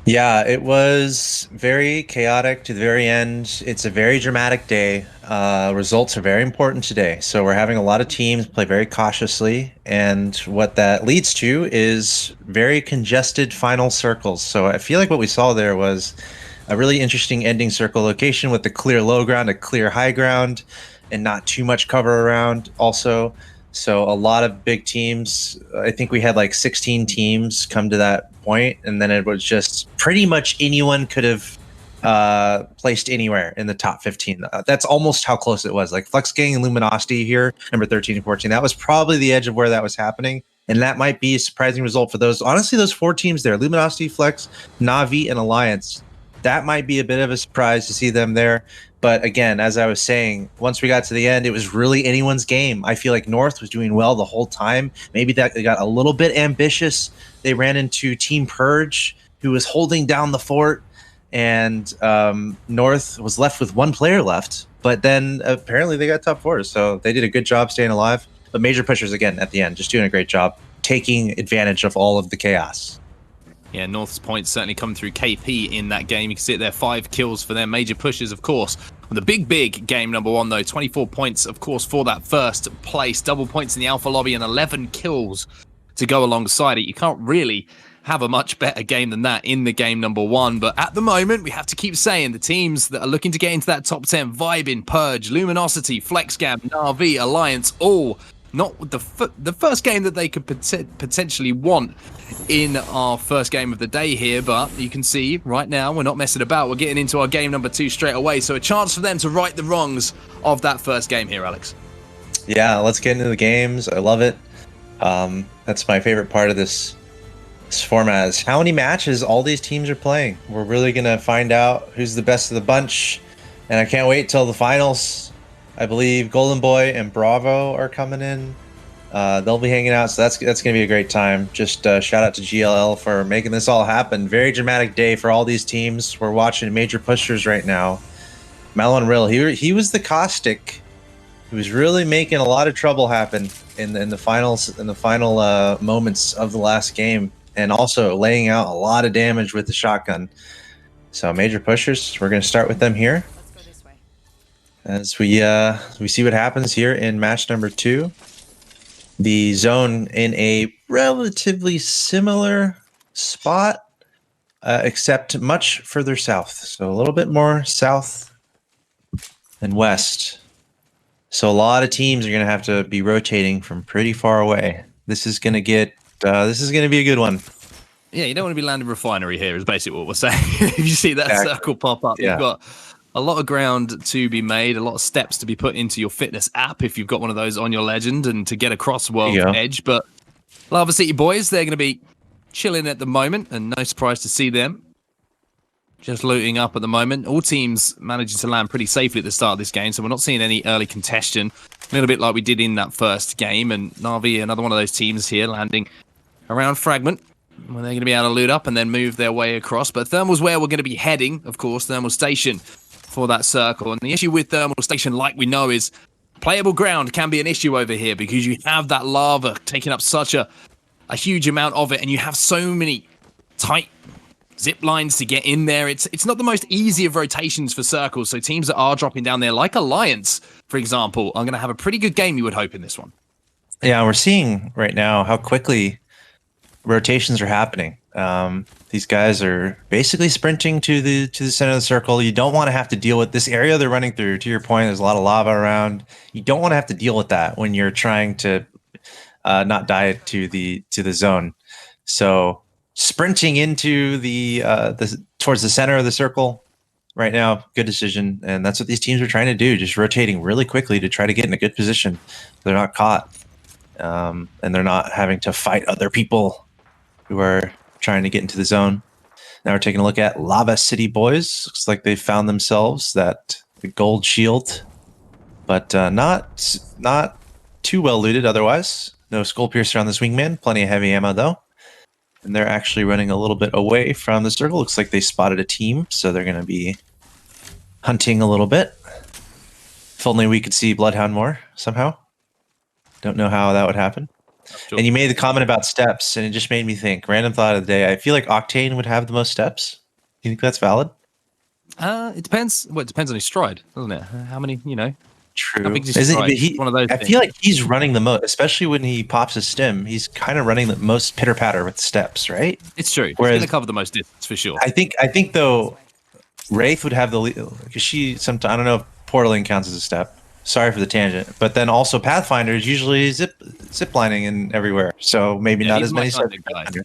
Yeah, it was very chaotic to the very end. It's a very dramatic day. Results are very important today. So we're having a lot of teams play very cautiously. And what that leads to is very congested final circles. So I feel like what we saw there was a really interesting ending circle location with a clear low ground, a clear high ground, and not too much cover around also. So a lot of big teams, I think we had like 16 teams come to that point, and then it was just pretty much anyone could have placed anywhere in the top 15. That's almost how close it was. Like Flex Gang and Luminosity here, number 13 and 14. That was probably the edge of where that was happening. And that might be a surprising result for those. Honestly, those 4 teams there, Luminosity, Flex, Na'Vi, and Alliance, that might be a bit of a surprise to see them there. But again, as I was saying, once we got to the end, it was really anyone's game. I feel like North was doing well the whole time. Maybe that they got a little bit ambitious. They ran into Team Purge, who was holding down the fort, and North was left with 1 player left. But then apparently they got top 4, so they did a good job staying alive. But Major Pushers, again, at the end, just doing a great job, taking advantage of all of the chaos. Yeah, North's points certainly come through KP in that game. You can see it there, 5 kills for them. Major Pushers, of course. The big game number 1, though, 24 points, of course, for that first place. Double points in the Alpha Lobby and 11 kills to go alongside it. You can't really have a much better game than that in the game number 1. But at the moment, we have to keep saying the teams that are looking to get into that top 10, Vibin, Purge, Luminosity, FlexGam, Na'Vi, Alliance, all not the first game that they could potentially want in our first game of the day here. But you can see right now we're not messing about. We're getting into our game number 2 straight away. So a chance for them to right the wrongs of that first game here, Alex. Yeah, let's get into the games. I love it. That's my favorite part of this format, is how many matches all these teams are playing. We're really going to find out who's the best of the bunch. And I can't wait till the finals. I believe Golden Boy and Bravo are coming in. They'll be hanging out, so that's going to be a great time. Just shout out to GLL for making this all happen. Very dramatic day for all these teams. We're watching Major Pushers right now. Malon Rill, he was the Caustic He was really making a lot of trouble happen in the finals, in the final moments of the last game, and also laying out a lot of damage with the shotgun. So major pushers, we're going to start with them here. Let's go this way. As we see what happens here in match number 2. The zone in a relatively similar spot, except much further south. So a little bit more south and west. So a lot of teams are going to have to be rotating from pretty far away. This is going to get this is going to be a good one. Yeah, you don't want to be landing refinery here is basically what we're saying. If you see that circle pop up, you've got a lot of ground to be made, a lot of steps to be put into your fitness app if you've got one of those on your legend and to get across World's Edge. But Lava City boys, they're going to be chilling at the moment, and no surprise to see them just looting up at the moment. All teams managing to land pretty safely at the start of this game, so we're not seeing any early contention. A little bit like we did in that first game, and Na'Vi, another one of those teams here, landing around Fragment, when they're going to be able to loot up and then move their way across. But Thermal's where we're going to be heading, of course, Thermal Station for that circle. And the issue with Thermal Station, like we know, is playable ground can be an issue over here because you have that lava taking up such a huge amount of it, and you have so many tight zip lines to get in there. It's not the most easy of rotations for circles, so teams that are dropping down there, like Alliance, for example, are going to have a pretty good game, you would hope, in this one. Yeah, we're seeing right now how quickly rotations are happening. These guys are basically sprinting to the center of the circle. You don't want to have to deal with this area they're running through. To your point, there's a lot of lava around. You don't want to have to deal with that when you're trying to not die to the zone. So sprinting into the towards the center of the circle right now, good decision. And that's what these teams are trying to do, just rotating really quickly to try to get in a good position. They're not caught, and they're not having to fight other people who are trying to get into the zone. Now we're taking a look at Lava City boys. Looks like they found themselves the gold shield, but not too well looted otherwise. No skull piercer on this wingman. Plenty of heavy ammo though. And they're actually running a little bit away from the circle. Looks like they spotted a team, so they're going to be hunting a little bit. If only we could see Bloodhound more somehow. Don't know how that would happen. Sure. And you made the comment about steps, and it just made me think. Random thought of the day. I feel like Octane would have the most steps. Do you think that's valid? It depends. Well, it depends on his stride, doesn't it? How many, True. How big is his stride? One of those I feel like he's running the most, especially when he pops his stim. He's kind of running the most pitter patter with steps, right? It's true. Whereas, he's going to cover the most distance for sure. I think though, Wraith would have the lead because I don't know if portaling counts as a step. Sorry for the tangent, but then also Pathfinder is usually zip lining and everywhere, so maybe not as many steps.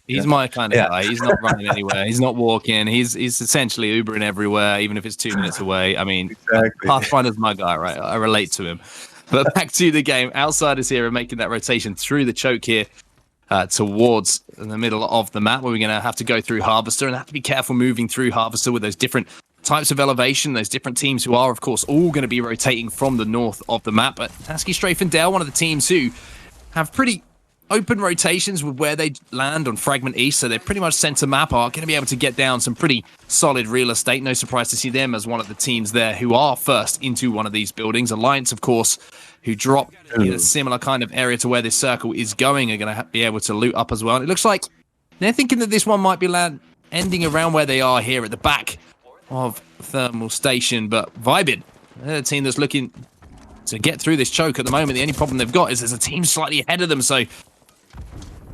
He's my kind of guy. He's not running anywhere. He's not walking. He's essentially Ubering everywhere, even if it's 2 minutes away. I mean, exactly. Pathfinder's my guy, right? I relate to him. But back to the game, Outsiders here are making that rotation through the choke here towards the middle of the map, where we're going to have to go through Harvester and have to be careful moving through Harvester with those different types of elevation, those different teams who are, of course, all going to be rotating from the north of the map. But Husky, Strafe, and Dale, one of the teams who have pretty open rotations with where they land on Fragment East, so they're pretty much center map, are going to be able to get down some pretty solid real estate. No surprise to see them as one of the teams there who are first into one of these buildings. Alliance, of course, who drop in a similar kind of area to where this circle is going, are going to be able to loot up as well. And it looks like they're thinking that this one might be ending around where they are here at the back of Thermal Station, but vibing. They're a team that's looking to get through this choke at the moment. The only problem they've got is there's a team slightly ahead of them, so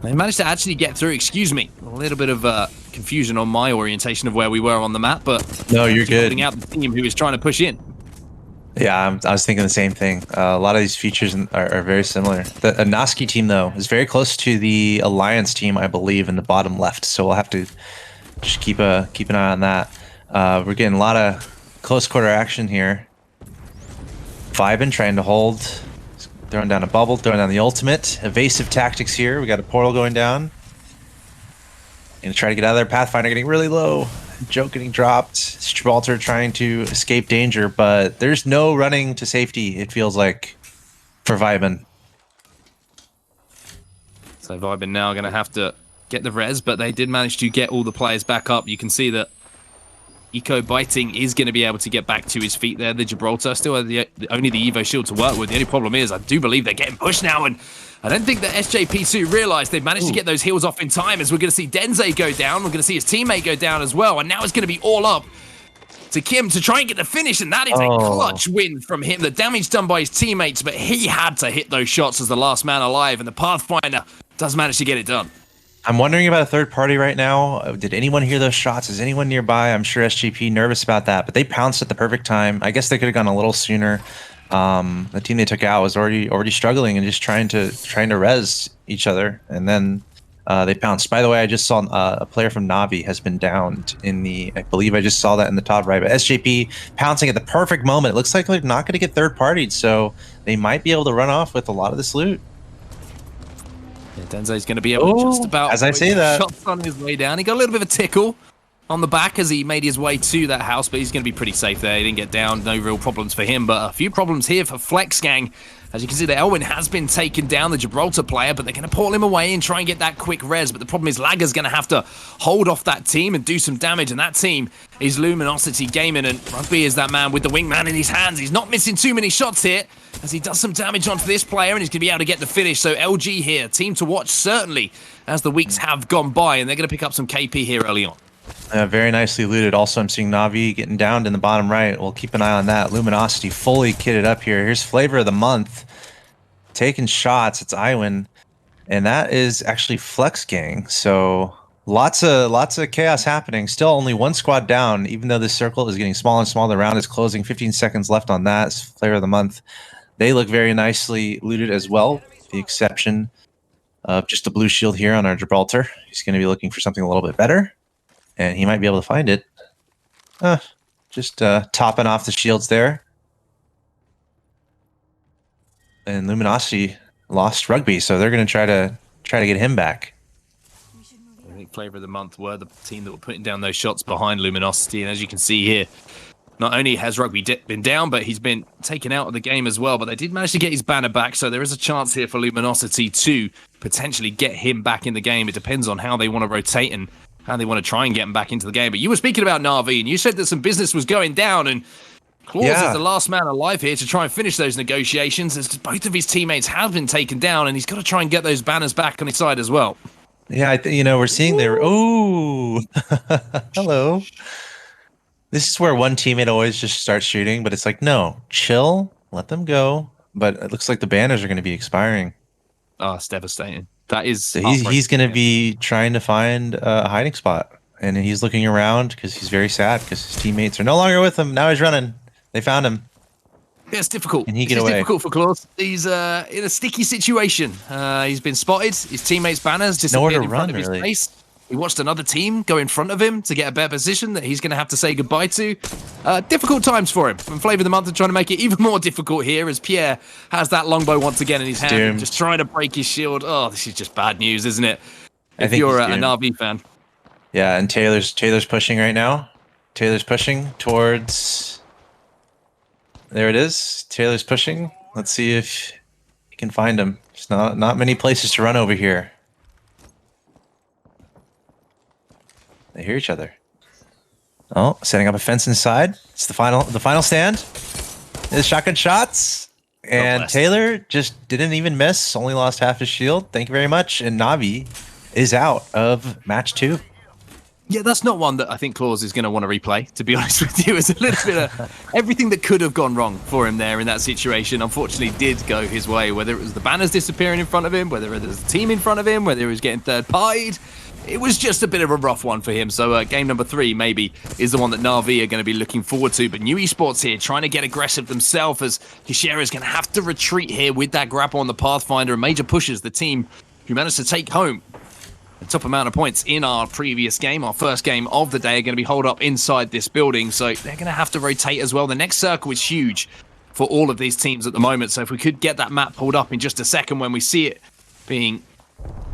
they managed to actually get through. Excuse me, a little bit of confusion on my orientation of where we were on the map, but no, you're good. Holding out the team who is trying to push in. Yeah, I was thinking the same thing. A lot of these features are very similar. The Naski team, though, is very close to the Alliance team, I believe, in the bottom left, so we'll have to just keep an eye on that. We're getting a lot of close quarter action here. Vibin trying to hold, throwing down a bubble, throwing down the ultimate. Evasive tactics here. We got a portal going down. Gonna try to get out of there. Pathfinder getting really low. Joke getting dropped. Gibraltar trying to escape danger, but there's no running to safety, it feels like, for Vibin. So Vibin now going to have to get the res, but they did manage to get all the players back up. You can see that Eco biting is going to be able to get back to his feet there. The Gibraltar still have only the Evo shield to work with. The only problem is I do believe they're getting pushed now, and I don't think that SJP2 realized they've managed to get those heals off in time, as we're going to see Denze go down. We're going to see his teammate go down as well, and now it's going to be all up to Kim to try and get the finish, and that is a clutch win from him. The damage done by his teammates, but he had to hit those shots as the last man alive, and the Pathfinder does manage to get it done. I'm wondering about a third party right now. Did anyone hear those shots? Is anyone nearby? I'm sure SGP nervous about that, but they pounced at the perfect time. I guess they could have gone a little sooner. The team they took out was already struggling and just trying to res each other, and then they pounced. By the way, I just saw a player from Navi has been downed in the. I believe I just saw that in the top right. But SJP pouncing at the perfect moment. It looks like they're not going to get third partied, so they might be able to run off with a lot of this loot. Yeah, Denze's going to be able to just about... As I say that. Shots on his way down. He got a little bit of a tickle on the back as he made his way to that house, but he's going to be pretty safe there. He didn't get down. No real problems for him, but a few problems here for Flex Gang. As you can see, the Elwin has been taken down, the Gibraltar player, but they're going to pull him away and try and get that quick res. But the problem is Lagger's going to have to hold off that team and do some damage, and that team is Luminosity Gaming, and Rugby is that man with the wingman in his hands. He's not missing too many shots here as he does some damage onto this player, and he's going to be able to get the finish. So LG here, team to watch certainly as the weeks have gone by, and they're going to pick up some KP here early on. Very nicely looted. Also, I'm seeing Navi getting downed in the bottom right. We'll keep an eye on that. Luminosity fully kitted up here. Here's Flavor of the Month. Taking shots. It's Iwin. And that is actually Flex Gang. So lots of chaos happening. Still only one squad down, even though this circle is getting smaller and smaller. The round is closing. 15 seconds left on that. It's Flavor of the Month. They look very nicely looted as well. The exception of just the blue shield here on our Gibraltar. He's going to be looking for something a little bit better. And he might be able to find it. Just topping off the shields there. And Luminosity lost Rugby, so they're going to try to get him back. I think Flavor of the Month were the team that were putting down those shots behind Luminosity, and as you can see here, not only has Rugby been down, but he's been taken out of the game as well. But they did manage to get his banner back, so there is a chance here for Luminosity to potentially get him back in the game. It depends on how they want to rotate and how they want to try and get him back into the game. But you were speaking about Na'Vi, and you said that some business was going down, and Claus is the last man alive here to try and finish those negotiations, as both of his teammates have been taken down, and he's got to try and get those banners back on his side as well. Yeah, we're seeing there. Oh, hello. This is where one teammate always just starts shooting, but it's like, no, chill, let them go. But it looks like the banners are going to be expiring. Oh, it's devastating. That is. So he's going to be trying to find a hiding spot, and he's looking around because he's very sad because his teammates are no longer with him. Now he's running. They found him. Yeah, it's difficult. Can he get away? It's difficult for Claus. He's in a sticky situation. He's been spotted. His teammates' banners disappeared in front of his face. He watched another team go in front of him to get a better position that he's going to have to say goodbye to. Difficult times for him. And Flavor of the Month are trying to make it even more difficult here as Pierre has that longbow once again in his hand, just trying to break his shield. Oh, this is just bad news, isn't it? If you're a Na'Vi fan. Yeah, and Taylor's pushing right now. Taylor's pushing towards... There it is. Taylor's pushing. Let's see if he can find him. There's not many places to run over here. They hear each other. Oh, setting up a fence inside. It's the final stand. There's shotgun shots. And Taylor just didn't even miss. Only lost half his shield. Thank you very much. And Na'Vi is out of match 2. Yeah, that's not one that I think Claus is going to want to replay, to be honest with you. It's a little bit of everything that could have gone wrong for him there in that situation, unfortunately, did go his way. Whether it was the banners disappearing in front of him, whether it was the team in front of him, whether he was getting third-partied. It was just a bit of a rough one for him. So game number 3 maybe is the one that Na'Vi are going to be looking forward to. But New Esports here trying to get aggressive themselves as Kishera is going to have to retreat here with that grapple on the Pathfinder. And major pushes the team who managed to take home the top amount of points in our previous game. Our first game of the day are going to be holed up inside this building. So they're going to have to rotate as well. The next circle is huge for all of these teams at the moment. So if we could get that map pulled up in just a second when we see it being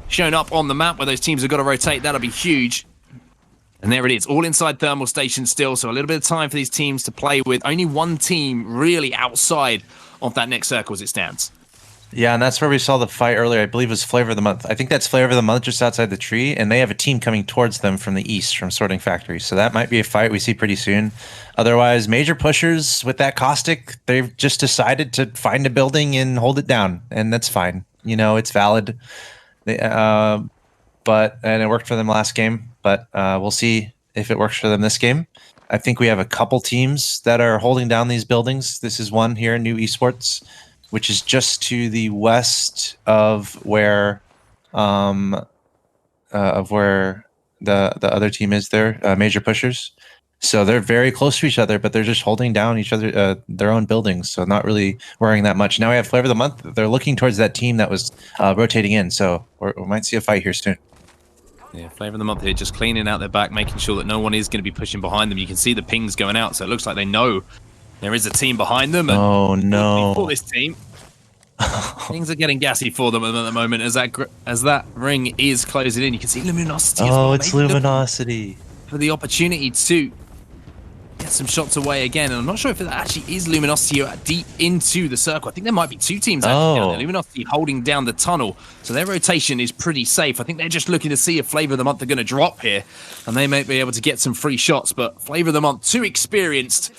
shown up on the map where those teams have got to rotate, that'll be huge. And there it is, all inside thermal station still, so a little bit of time for these teams to play with. Only one team really outside of that next circle as it stands. Yeah, and that's where we saw the fight earlier. I believe it was Flavor of the Month. I think that's Flavor of the Month just outside the tree, and they have a team coming towards them from the east from Sorting Factory. So that might be a fight we see pretty soon. Otherwise, major pushers with that caustic, they've just decided to find a building and hold it down, and that's fine. You know, it's valid. They, and it worked for them last game, but we'll see if it works for them this game. I think we have a couple teams that are holding down these buildings. This is one here, New Esports, which is just to the west of where the other team is there, Major Pushers. So they're very close to each other, but they're just holding down each other, their own buildings. So not really worrying that much. Now we have Flavor of the Month. They're looking towards that team that was rotating in. So we might see a fight here soon. Yeah, Flavor of the Month here, just cleaning out their back, making sure that no one is going to be pushing behind them. You can see the pings going out, so it looks like they know there is a team behind them. And oh no! For this team, things are getting gassy for them at the moment as that ring is closing in. You can see Luminosity. Oh, it's Luminosity for the opportunity to get some shots away again. And I'm not sure if it actually is Luminosity deep into the circle. I think there might be two teams actually down there. Luminosity holding down the tunnel. So their rotation is pretty safe. I think they're just looking to see if Flavor of the Month are going to drop here. And they may be able to get some free shots. But Flavor of the Month, too experienced.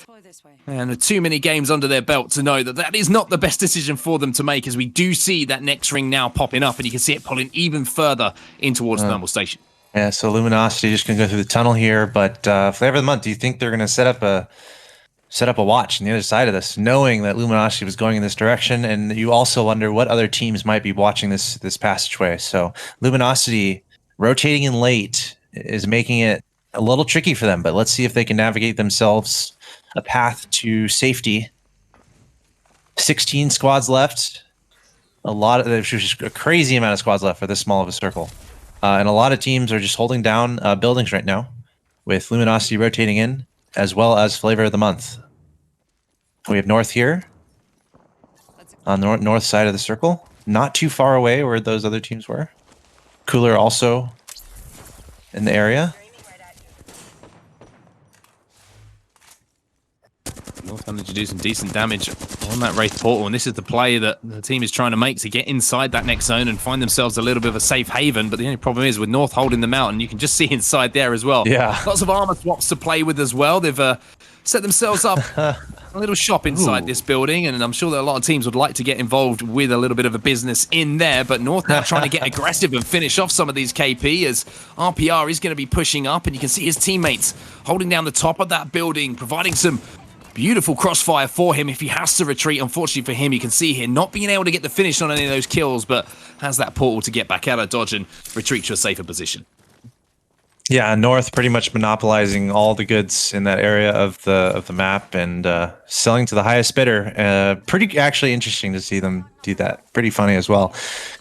And too many games under their belt to know that that is not the best decision for them to make, as we do see that next ring now popping up. And you can see it pulling even further in towards the Thermal Station. Yeah, so Luminosity just gonna go through the tunnel here, but Flavor of the Month, do you think they're gonna set up a watch on the other side of this, knowing that Luminosity was going in this direction? And you also wonder what other teams might be watching this passageway. So Luminosity rotating in late is making it a little tricky for them, but let's see if they can navigate themselves a path to safety. 16 squads left. There's just a crazy amount of squads left for this small of a circle. And a lot of teams are just holding down buildings right now, with Luminosity rotating in, as well as Flavor of the Month. We have North here, on the north side of the circle, not too far away where those other teams were. Cooler also in the area. North managed to do some decent damage on that Wraith portal, and this is the play that the team is trying to make to get inside that next zone and find themselves a little bit of a safe haven. But the only problem is with North holding them out, and you can just see inside there as well. Yeah. Lots of armor swaps to play with as well. They've set themselves up a little shop inside this building, and I'm sure that a lot of teams would like to get involved with a little bit of a business in there. But North now trying to get aggressive and finish off some of these KP, as RPR is going to be pushing up, and you can see his teammates holding down the top of that building, providing some beautiful crossfire for him if he has to retreat. Unfortunately for him, you can see here not being able to get the finish on any of those kills, but has that portal to get back out of dodge and retreat to a safer position. Yeah, North pretty much monopolizing all the goods in that area of the map and selling to the highest bidder. Pretty actually interesting to see them do that. Pretty funny as well.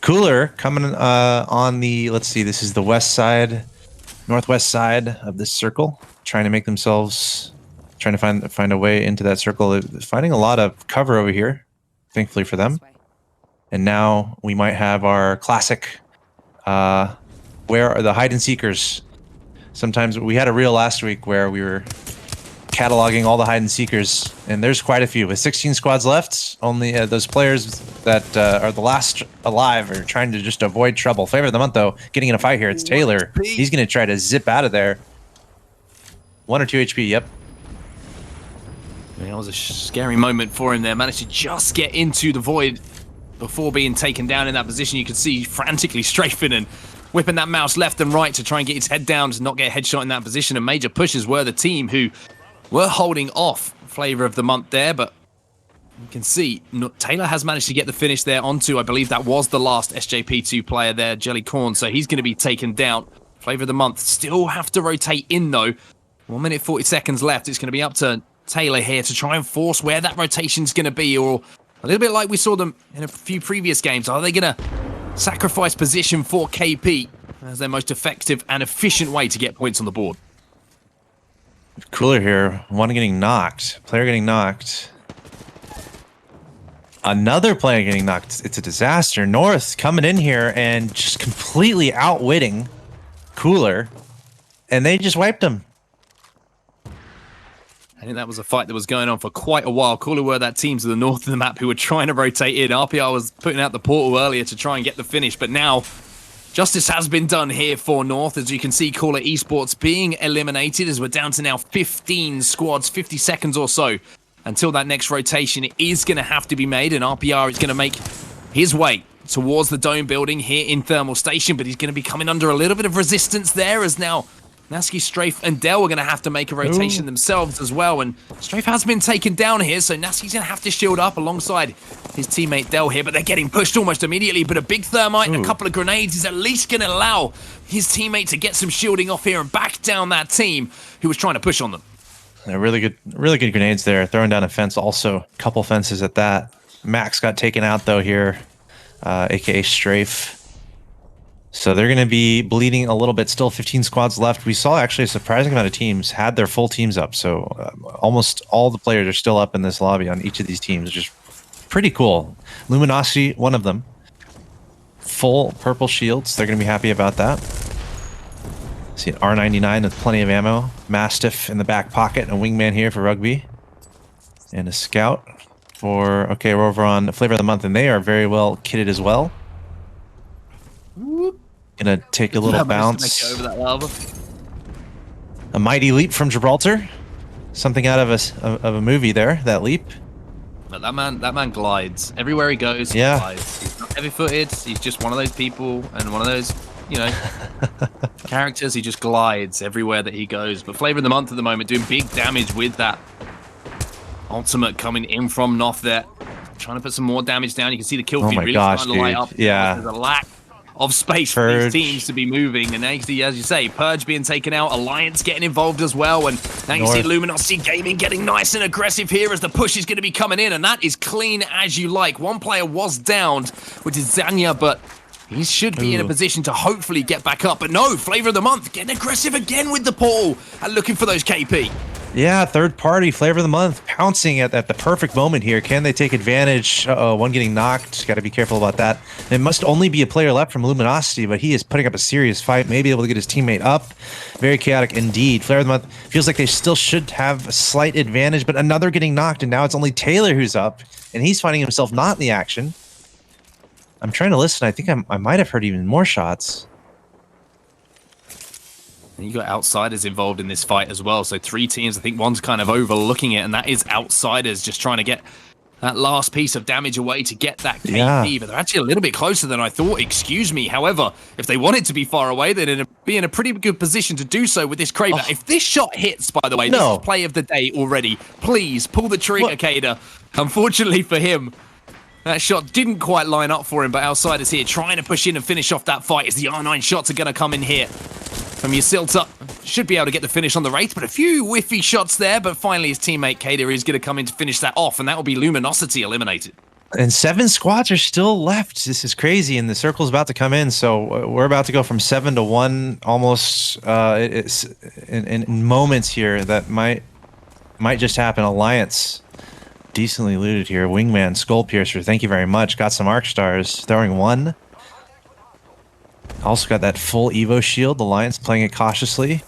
Cooler coming on the, let's see, this is the west side, northwest side of this circle, trying to make themselves, trying to find a way into that circle. Finding a lot of cover over here, thankfully for them. And now we might have our classic, where are the hide and seekers? Sometimes we had a reel last week where we were cataloging all the hide and seekers, and there's quite a few. With 16 squads left, only those players that are the last alive are trying to just avoid trouble. Flavor of the Month, though, getting in a fight here. It's Taylor. He's going to try to zip out of there. 1 or 2 HP, yep. That was a scary moment for him there. Managed to just get into the void before being taken down in that position. You could see frantically strafing and whipping that mouse left and right to try and get his head down to not get a headshot in that position. And Major Pushers were the team who were holding off Flavor of the Month there, but you can see Taylor has managed to get the finish there onto, I believe that was the last SJP2 player there, Jellycorn, so he's going to be taken down. Flavor of the Month still have to rotate in though. 1 minute 40 seconds left. It's going to be up to Taylor here to try and force where that rotation's going to be, or a little bit like we saw them in a few previous games. Are they going to sacrifice position for KP as their most effective and efficient way to get points on the board? Cooler here. One getting knocked. Player getting knocked. Another player getting knocked. It's a disaster. North coming in here and just completely outwitting Cooler, and they just wiped him. think that was a fight that was going on for quite a while. Cooler were that team to the north of the map who were trying to rotate in. RPR was putting out the portal earlier to try and get the finish, but now justice has been done here for North. As you can see, Cooler Esports being eliminated as we're down to now 15 squads, 50 seconds or so until that next rotation is going to have to be made, and RPR is going to make his way towards the dome building here in Thermal Station, but he's going to be coming under a little bit of resistance there as now Nasky, Strafe, and Dell are going to have to make a rotation themselves as well, and Strafe has been taken down here, so Nasky's going to have to shield up alongside his teammate Dell here, but they're getting pushed almost immediately, but a big thermite and a couple of grenades is at least going to allow his teammate to get some shielding off here and back down that team who was trying to push on them. Really good grenades there. Throwing down a fence also. A couple fences at that. Max got taken out though here, aka Strafe. So they're going to be bleeding a little bit. Still 15 squads left. We saw actually a surprising amount of teams had their full teams up. So almost all the players are still up in this lobby on each of these teams, which is pretty cool. Luminosity, one of them. Full purple shields. They're going to be happy about that. See an R99 with plenty of ammo. Mastiff in the back pocket. And a wingman here for Rugby. And a scout for... Okay, we're over on Flavor of the Month, and they are very well kitted as well. Gonna take a little bounce. Over that lava. A mighty leap from Gibraltar. Something out of a movie there, that leap. But that man glides. Everywhere he goes, he glides. He's not heavy-footed. He's just one of those people and one of those, you know, characters. He just glides everywhere that he goes. But Flavor of the Month at the moment doing big damage with that ultimate coming in from Noth there. Trying to put some more damage down. You can see the kill feed really starting to light up. Yeah. There's a lack of space for these teams to be moving, and now you see, as you say, Purge being taken out, Alliance getting involved as well, and now you see Luminosity Gaming getting nice and aggressive here as the push is going to be coming in, and that is clean as you like. One player was downed, which is Zanya, but he should be in a position to hopefully get back up, but no, Flavor of the Month getting aggressive again with the portal and looking for those KP. Yeah, third party, Flavor of the Month, pouncing at the perfect moment here. Can they take advantage? Uh-oh, one getting knocked. Got to be careful about that. It must only be a player left from Luminosity, but he is putting up a serious fight, maybe able to get his teammate up. Very chaotic indeed. Flavor of the Month feels like they still should have a slight advantage, but another getting knocked, and now it's only Taylor who's up, and he's finding himself not in the action. I'm trying to listen. I think I might have heard even more shots. And you got Outsiders involved in this fight as well. So 3 teams, I think one's kind of overlooking it, and that is Outsiders just trying to get that last piece of damage away to get that KP. But they're actually a little bit closer than I thought, excuse me. However, if they wanted to be far away, they'd be in a pretty good position to do so with this Kraber. If this shot hits, by the way, this is play of the day already. Please, pull the trigger, Kader. Unfortunately for him, that shot didn't quite line up for him, but Outsiders here trying to push in and finish off that fight as the R9 shots are going to come in here. From your Silta, should be able to get the finish on the Wraith, but a few whiffy shots there, but finally his teammate Kader is going to come in to finish that off, and that will be Luminosity eliminated. And 7 squads are still left. This is crazy, and the circle's about to come in, so we're about to go from 7 to 1 almost it's in moments here that might just happen. Alliance decently looted here. Wingman, Skull Piercer, thank you very much. Got some Arc Stars, throwing 1. Also got that full Evo shield. The Alliance playing it cautiously.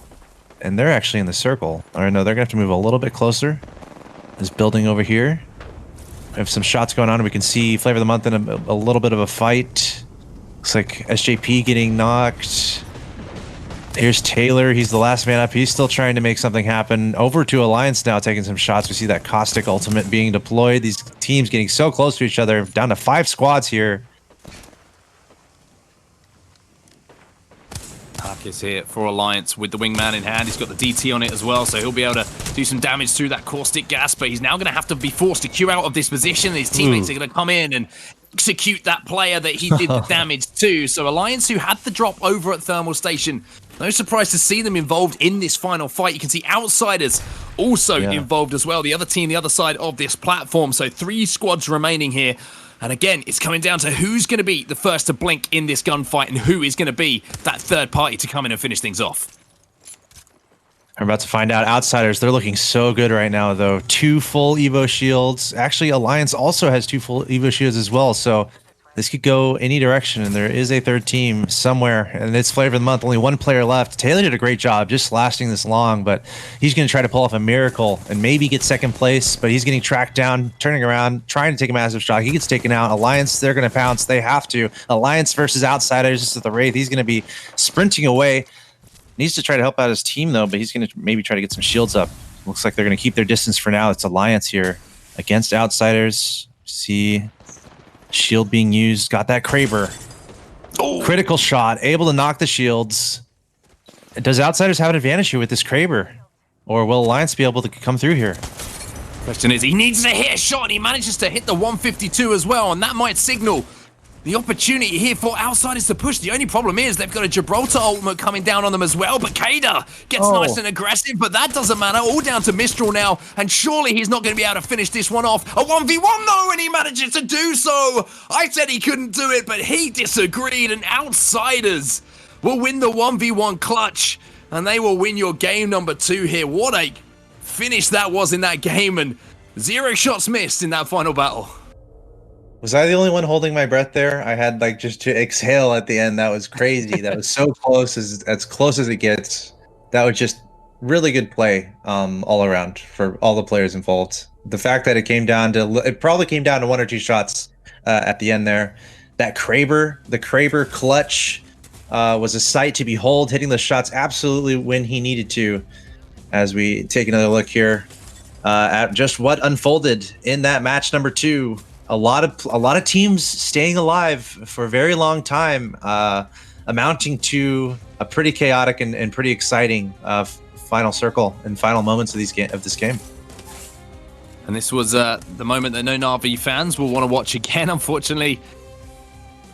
And they're actually in the circle. Or no, they're going to have to move a little bit closer. This building over here. We have some shots going on. We can see Flavor of the Month in a little bit of a fight. Looks like SJP getting knocked. Here's Taylor. He's the last man up. He's still trying to make something happen. Over to Alliance now, taking some shots. We see that Caustic ultimate being deployed. These teams getting so close to each other. Down to 5 squads here. Hak is here for Alliance with the wingman in hand. He's got the DT on it as well, so he'll be able to do some damage through that caustic gas, but he's now going to have to be forced to queue out of this position. His teammates are going to come in and execute that player that he did the damage to. So Alliance, who had the drop over at Thermal Station, no surprise to see them involved in this final fight. You can see Outsiders also involved as well. The other team, the other side of this platform. So 3 squads remaining here. And again, it's coming down to who's going to be the first to blink in this gunfight and who is going to be that third party to come in and finish things off. We're about to find out. Outsiders, they're looking so good right now, though. 2 full Evo shields. Actually, Alliance also has 2 full Evo shields as well. So this could go any direction, and there is a third team somewhere, and it's flavor of the month. Only one player left. Taylor did a great job just lasting this long, but he's going to try to pull off a miracle and maybe get second place, but he's getting tracked down, turning around, trying to take a massive shot. He gets taken out. Alliance, they're going to pounce. They have to. Alliance versus Outsiders. This is the Wraith. He's going to be sprinting away. Needs to try to help out his team, though, but he's going to maybe try to get some shields up. Looks like they're going to keep their distance for now. It's Alliance here against Outsiders. See shield being used. Got that Kraber. Oh. Critical shot. Able to knock the shields. Does Outsiders have an advantage here with this Kraber? Or will Alliance be able to come through here? Question is, he needs to hit a shot, and he manages to hit the 152 as well, and that might signal the opportunity here for Outsiders to push. The only problem is they've got a Gibraltar ultimate coming down on them as well, but Kader gets nice and aggressive, but that doesn't matter. All down to Mistral now, and surely he's not going to be able to finish this one off. A 1v1 though, and he manages to do so. I said he couldn't do it, but he disagreed, and Outsiders will win the 1v1 clutch, and they will win your game number 2 here. What a finish that was in that game, and 0 shots missed in that final battle. Was I the only one holding my breath there? I had like just to exhale at the end. That was crazy. That was so close as it gets. That was just really good play all around for all the players involved. The fact that it probably came down to 1 or 2 shots at the end there. That Kraber, the Kraber clutch was a sight to behold, hitting the shots absolutely when he needed to. As we take another look here at just what unfolded in that match number 2. A lot of teams staying alive for a very long time, amounting to a pretty chaotic and pretty exciting final circle and final moments of this game. And this was the moment that no Na'Vi fans will want to watch again, unfortunately,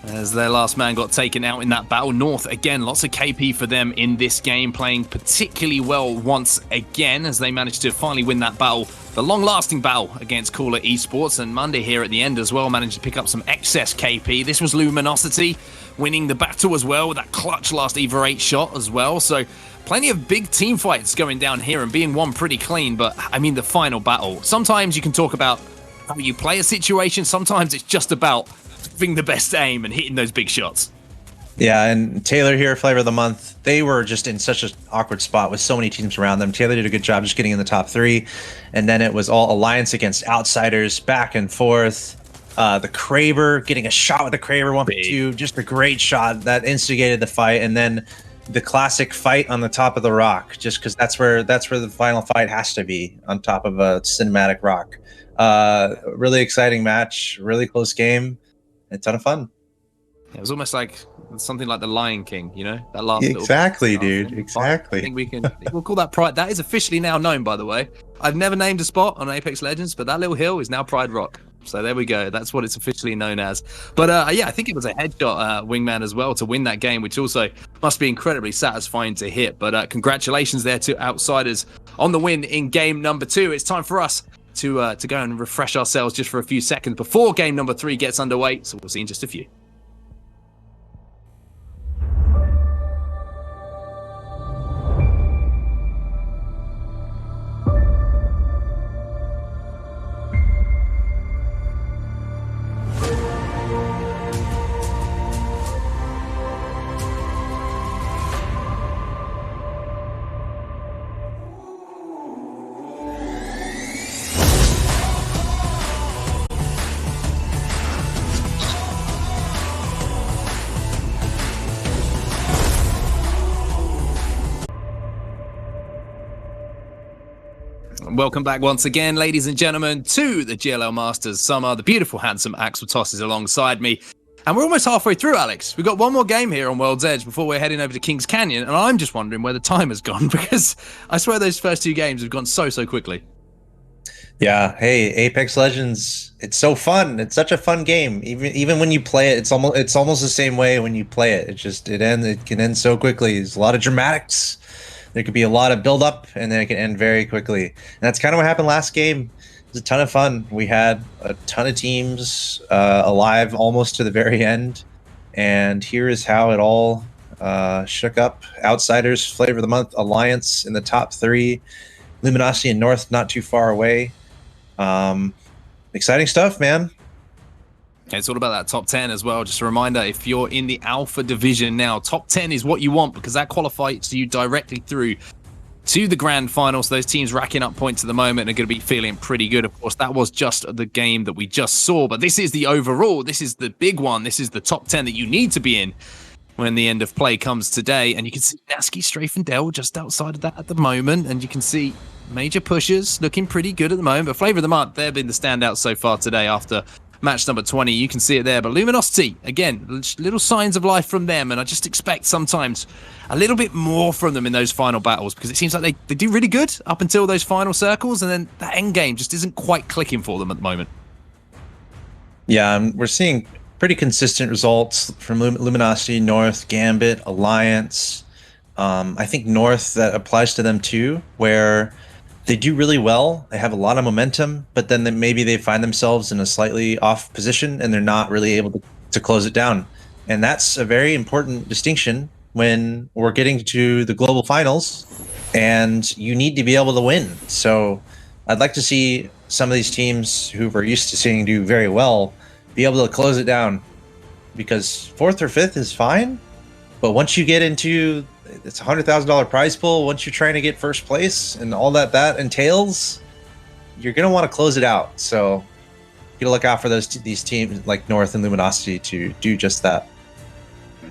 as their last man got taken out in that battle. North, again, lots of KP for them in this game, playing particularly well once again as they managed to finally win that battle. The long-lasting battle against Cooler Esports, and Monday here at the end as well managed to pick up some excess KP. This was Luminosity winning the battle as well with that clutch last EVA 8 shot as well. So plenty of big team fights going down here and being won pretty clean. But I mean, the final battle, sometimes you can talk about how you play a situation. Sometimes it's just about having the best aim and hitting those big shots. Yeah, and Taylor here, flavor of the month. They were just in such an awkward spot with so many teams around them. Taylor did a good job just getting in the top 3, and then it was all Alliance against Outsiders, back and forth. The Kraber, getting a shot with the Kraber 1v2, just a great shot that instigated the fight, and then the classic fight on the top of the rock, just because that's where the final fight has to be, on top of a cinematic rock. Really exciting match, really close game, a ton of fun. It was almost like something like the Lion King, you know, that last exactly, dude. Exactly. I think we'll call that Pride. That is officially now known, by the way. I've never named a spot on Apex Legends, but that little hill is now Pride Rock. So there we go. That's what it's officially known as. But yeah, I think it was a headshot wingman as well to win that game, which also must be incredibly satisfying to hit. But congratulations there to Outsiders on the win in game number 2. It's time for us to go and refresh ourselves just for a few seconds before game number 3 gets underway. So we'll see in just a few. Welcome back once again, ladies and gentlemen, to the GLL Masters Summer. The beautiful, handsome Axel Toss is alongside me. And we're almost halfway through, Alex. We've got one more game here on World's Edge before we're heading over to Kings Canyon. And I'm just wondering where the time has gone, because I swear those first 2 games have gone so quickly. Yeah. Hey, Apex Legends. It's so fun. It's such a fun game. Even when you play it, it's almost the same way when you play it. It can end so quickly. There's a lot of dramatics. There could be a lot of build up, and then it can end very quickly. And that's kind of what happened last game. It was a ton of fun. We had a ton of teams alive almost to the very end. And here is how it all shook up. Outsiders, flavor of the month, Alliance in the top 3. Luminosity and North not too far away. Exciting stuff, man. It's all about that top 10 as well. Just a reminder, if you're in the Alpha division now, top 10 is what you want because that qualifies you directly through to the grand final. So those teams racking up points at the moment are going to be feeling pretty good. Of course, that was just the game that we just saw, but this is the overall. This is the big one. This is the top 10 that you need to be in when the end of play comes today. And you can see Nasky, Strafe, and Dell just outside of that at the moment. And you can see major pushers looking pretty good at the moment. But Flavor of the Month, they've been the standouts so far today after match number 20. You can see it there. But Luminosity, again, little signs of life from them. And I just expect sometimes a little bit more from them in those final battles because it seems like they do really good up until those final circles. And then that end game just isn't quite clicking for them at the moment. Yeah, we're seeing pretty consistent results from Luminosity, North, Gambit, Alliance. I think North, that applies to them too, where they do really well. They have a lot of momentum, but then maybe they find themselves in a slightly off position and they're not really able to close it down. And that's a very important distinction when we're getting to the global finals and you need to be able to win. So I'd like to see some of these teams who we're used to seeing do very well be able to close it down, because 4th or 5th is fine, but once you get into it's $100,000 prize pool, once you're trying to get first place and all that entails, you're gonna want to close it out. So you gotta look out for these teams like North and Luminosity to do just that.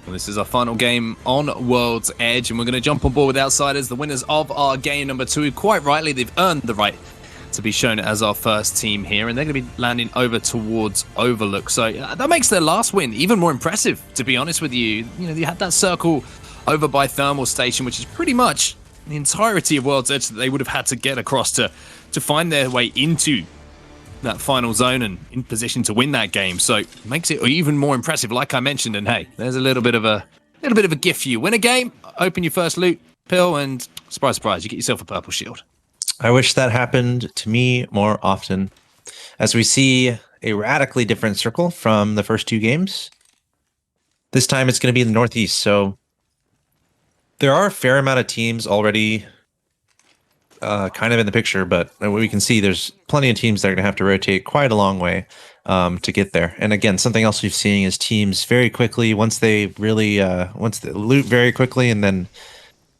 Well, this is our final game on World's Edge, and we're going to jump on board with Outsiders, the winners of our game number 2. Quite rightly, they've earned the right to be shown as our first team here, and they're going to be landing over towards Overlook. So that makes their last win even more impressive, to be honest with you. You know, you had that circle over by Thermal Station, which is pretty much the entirety of World's Edge that they would have had to get across to find their way into that final zone and in position to win that game. So it makes it even more impressive, like I mentioned. And hey, there's a little bit of a gift for you. Win a game, open your first loot pill, and surprise, surprise, you get yourself a purple shield. I wish that happened to me more often. As we see a radically different circle from the first 2 games. This time it's going to be in the Northeast, so there are a fair amount of teams already kind of in the picture, but we can see there's plenty of teams that are going to have to rotate quite a long way to get there. And again, something else we've seen is teams very quickly, once they loot very quickly and then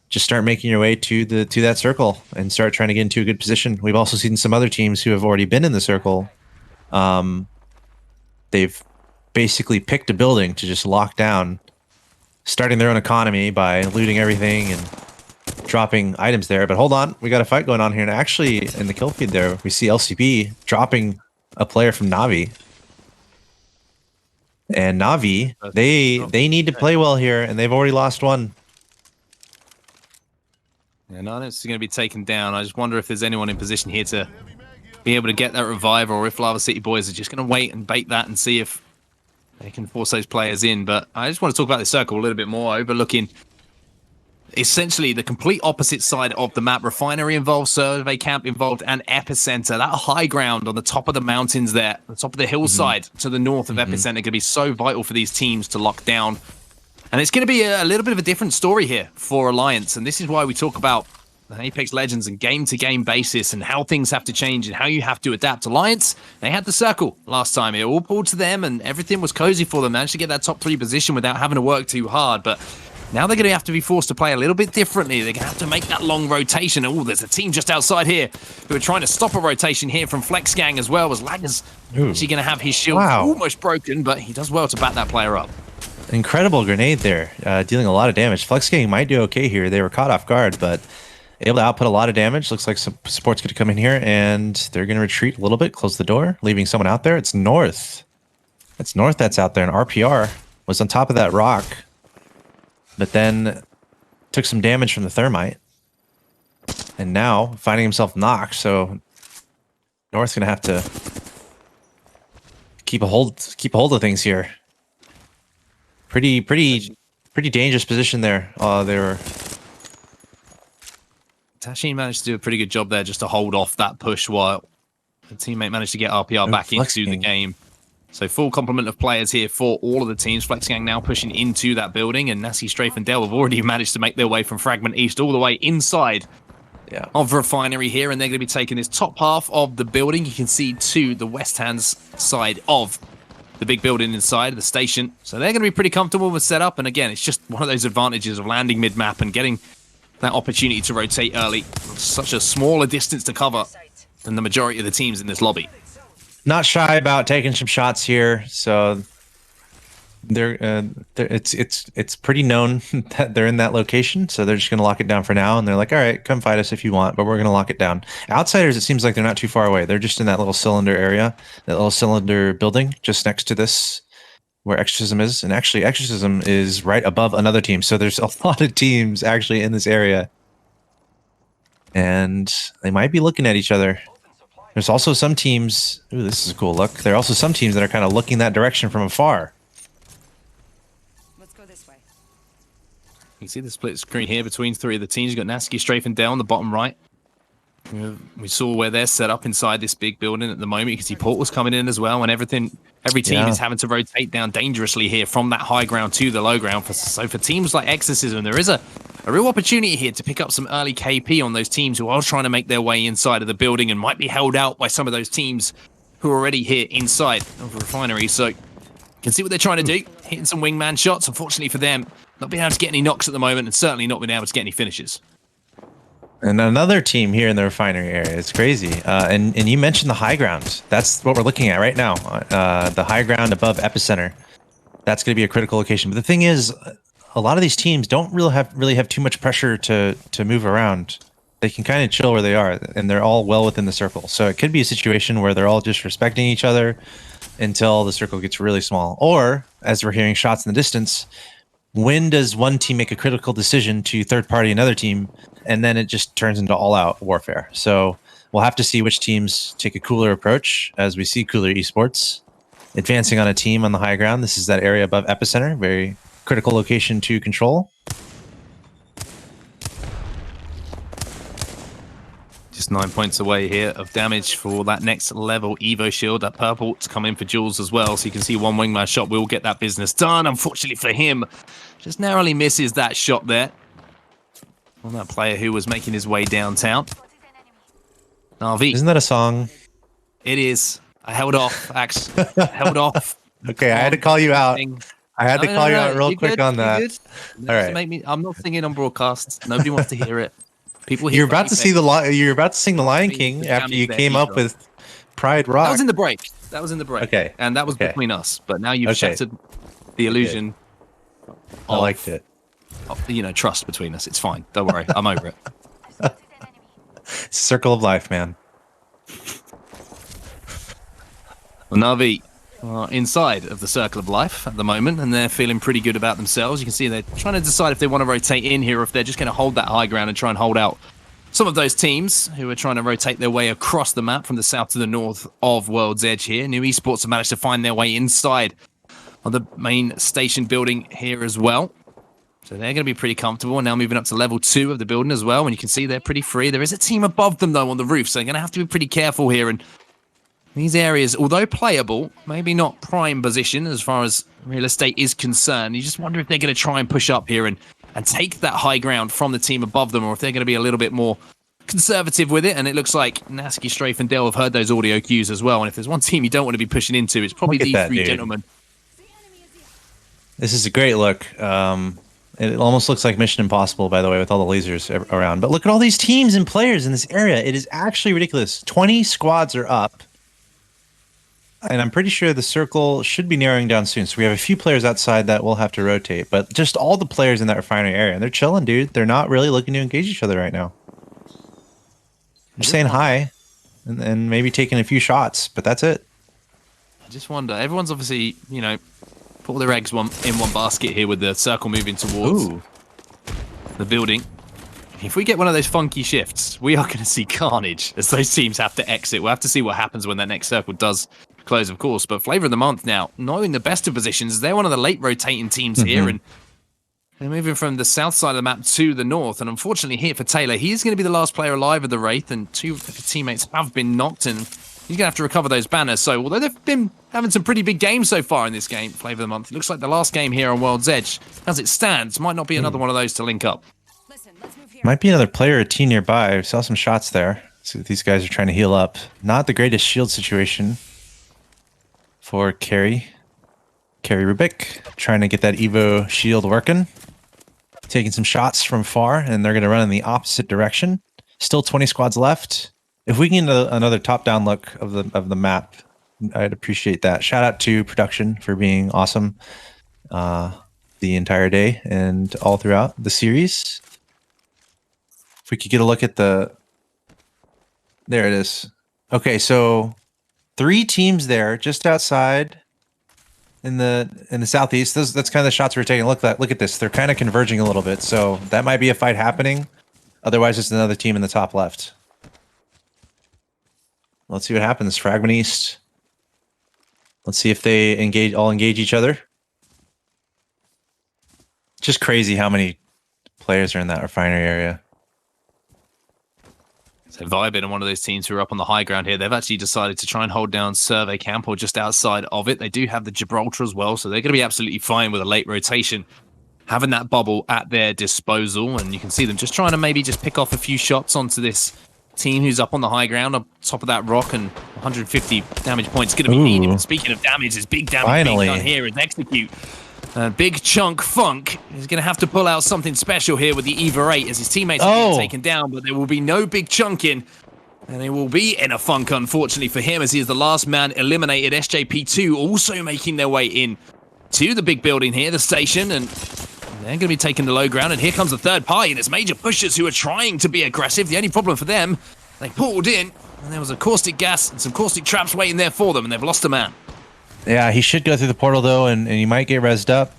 just start making your way to that circle and start trying to get into a good position. We've also seen some other teams who have already been in the circle. They've basically picked a building to just lock down, starting their own economy by looting everything and dropping items there. But hold on, we got a fight going on here. And actually, in the kill feed there, we see LCB dropping a player from Navi. And Navi, they need to play well here, and they've already lost one. Yeah, Nanus is going to be taken down. I just wonder if there's anyone in position here to be able to get that revive, or if Lava City Boys are just going to wait and bait that and see if they can force those players in. But I just want to talk about this circle a little bit more, overlooking essentially the complete opposite side of the map. Refinery involved, survey camp involved, and epicenter. That high ground on the top of the mountains there, the top of the hillside to the north of epicenter, going to be so vital for these teams to lock down. And it's going to be a little bit of a different story here for Alliance. And this is why we talk about Apex Legends and game-to-game basis and how things have to change and how you have to adapt. Alliance, they had the circle last time. It all pulled to them and everything was cozy for them. Managed to get that top 3 position without having to work too hard. But now they're going to have to be forced to play a little bit differently. They're going to have to make that long rotation. Oh, there's a team just outside here who are trying to stop a rotation here from FlexGang as well. As Lagger's actually going to have his shield almost broken, but he does well to back that player up. Incredible grenade there, dealing a lot of damage. FlexGang might do okay here. They were caught off guard, but able to output a lot of damage. Looks like some support's going to come in here, and they're going to retreat a little bit, close the door, leaving someone out there. It's North. It's North that's out there, and RPR was on top of that rock, but then took some damage from the thermite, and now finding himself knocked. So North's going to have to keep a hold of things here. Pretty dangerous position there. They were. Tashin managed to do a pretty good job there just to hold off that push while the teammate managed to get RPR back into the game. So full complement of players here for all of the teams. FlexGang now pushing into that building, and Nasty, Strafe, and Dell have already managed to make their way from Fragment East all the way inside of Refinery here, and they're going to be taking this top half of the building. You can see to the west-hand side of the big building inside the station. So they're going to be pretty comfortable with setup. And again, it's just one of those advantages of landing mid-map and getting that opportunity to rotate early. Such a smaller distance to cover than the majority of the teams in this lobby. Not shy about taking some shots here, so it's pretty known that they're in that location, so they're just going to lock it down for now, and they're like, all right, come fight us if you want, but we're going to lock it down. Outsiders, it seems like they're not too far away. They're just in that little cylinder area, that little cylinder building just next to this where Exorcism is, and actually Exorcism is right above another team, so there's a lot of teams actually in this area, and they might be looking at each other. There's also some teams, ooh, this is a cool look, there are also some teams that are kind of looking that direction from afar. Let's go this way. You can see the split screen here between three of the teams. You've got Nasky strafing down the bottom right. We saw where they're set up inside this big building at the moment. You can see portals coming in as well, and every team is having to rotate down dangerously here from that high ground to the low ground. So for teams like Exorcism, there is a real opportunity here to pick up some early KP on those teams who are trying to make their way inside of the building and might be held out by some of those teams who are already here inside of the refinery. So you can see what they're trying to do, hitting some wingman shots. Unfortunately for them, not being able to get any knocks at the moment, and certainly not being able to get any finishes. And another team here in the refinery area. It's crazy. And you mentioned the high ground. That's what we're looking at right now. The high ground above Epicenter. That's going to be a critical location. But the thing is, a lot of these teams don't really have too much pressure to move around. They can kind of chill where they are, and they're all well within the circle. So it could be a situation where they're all just respecting each other until the circle gets really small. Or, as we're hearing shots in the distance, when does one team make a critical decision to third party another team, and then it just turns into all-out warfare? So we'll have to see which teams take a cooler approach as we see Cooler Esports advancing on a team on the high ground. This is that area above Epicenter, very critical location to control. Just 9 points away here of damage for that next level Evo shield. That purple to come in for Jules as well. So you can see one wingman shot will get that business done. Unfortunately for him, just narrowly misses that shot there on that player who was making his way downtown. Navi. Isn't that a song? It is. I held off, Axe. Held off. Okay, I had to call you out. I had to call you out real quick on that. All right. I'm not singing on broadcasts. Nobody wants to hear it. People hear You're about to see you're about to sing the Lion King after you came up with Pride Rock. That was in the break. Okay. And that was between us. But now you've shattered the illusion. I liked it. Trust between us. It's fine. Don't worry. I'm over it. It's a circle of life, man. Well, Navi are inside of the circle of life at the moment, and they're feeling pretty good about themselves. You can see they're trying to decide if they want to rotate in here or if they're just going to hold that high ground and try and hold out some of those teams who are trying to rotate their way across the map from the south to the north of World's Edge here. New Esports have managed to find their way inside of the main station building here as well. So they're going to be pretty comfortable. Now moving up to level 2 of the building as well. And you can see they're pretty free. There is a team above them, though, on the roof. So they're going to have to be pretty careful here. And these areas, although playable, maybe not prime position as far as real estate is concerned. You just wonder if they're going to try and push up here and take that high ground from the team above them, or if they're going to be a little bit more conservative with it. And it looks like Nasky, Strafe, and Dell have heard those audio cues as well. And if there's one team you don't want to be pushing into, it's probably these three gentlemen. This is a great look. It almost looks like Mission Impossible, by the way, with all the lasers around. But look at all these teams and players in this area. It is actually ridiculous. 20 squads are up. And I'm pretty sure the circle should be narrowing down soon. So we have a few players outside that will have to rotate. But just all the players in that refinery area. And they're chilling, dude. They're not really looking to engage each other right now. They're saying hi. And maybe taking a few shots. But that's it. I just wonder. Everyone's obviously, put all their eggs in one basket here with the circle moving towards the building. If we get one of those funky shifts, we are going to see carnage as those teams have to exit. We'll have to see what happens when that next circle does close, of course. But Flavor of the Month now, not in the best of positions. They're one of the late rotating teams here, and they're moving from the south side of the map to the north. And unfortunately here for Taylor, he's going to be the last player alive of the Wraith, and 2 of his teammates have been knocked, and he's going to have to recover those banners. So although they've been having some pretty big games so far in this game, Flavor of the Month, it looks like the last game here on World's Edge, as it stands, might not be another one of those to link up. Might be another player or team nearby. I saw some shots there. So these guys are trying to heal up. Not the greatest shield situation for Carry. Carry Rubik, trying to get that Evo shield working. Taking some shots from far, and they're going to run in the opposite direction. Still 20 squads left. If we can get another top-down look of the map, I'd appreciate that. Shout out to production for being awesome the entire day and all throughout the series. If we could get a look at the... There it is. Okay, so 3 teams there, just outside in the southeast. That's kind of the shots we're taking. Look at this. They're kind of converging a little bit, so that might be a fight happening. Otherwise, it's another team in the top left. Let's see what happens. Fragment East. Let's see if they all engage each other. Just crazy how many players are in that refinery area. So Vibin and one of those teams who are up on the high ground here, they've actually decided to try and hold down Survey Camp or just outside of it. They do have the Gibraltar as well, so they're going to be absolutely fine with a late rotation, having that bubble at their disposal. And you can see them just trying to maybe just pick off a few shots onto this team who's up on the high ground, on top of that rock, and 150 damage points going to be needed. And speaking of damage, there's big damage being done here as Execute. Big Chunk Funk is going to have to pull out something special here with the Eva 8 as his teammates are being taken down, but there will be no Big Chunk in, and it will be in a Funk, unfortunately, for him, as he is the last man eliminated. SJP2 also making their way in to the big building here, the station, and they're going to be taking the low ground, and here comes the third party, and it's Major Pushers who are trying to be aggressive. The only problem for them, they pulled in, and there was a caustic gas and some caustic traps waiting there for them, and they've lost a man. Yeah, he should go through the portal, though, and he might get rezzed up.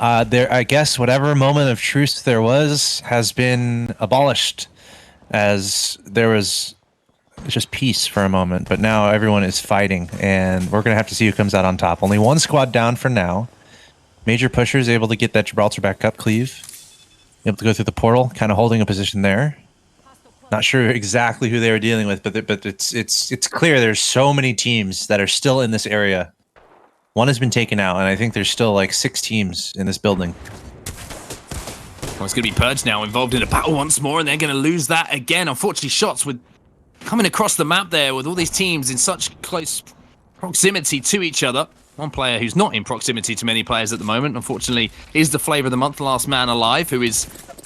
I guess whatever moment of truce there was has been abolished, as there was just peace for a moment. But now everyone is fighting, and we're going to have to see who comes out on top. Only one squad down for now. Major Pusher is able to get that Gibraltar back up, Cleave. Able to go through the portal, kind of holding a position there. Not sure exactly who they were dealing with, but it's clear there's so many teams that are still in this area. One has been taken out, and I think there's still like 6 teams in this building. Well, it's going to be Purge now, involved in a battle once more, and they're going to lose that again. Unfortunately, shots with coming across the map there with all these teams in such close proximity to each other. One player who's not in proximity to many players at the moment, unfortunately, is the flavor of the month, Last Man Alive, who is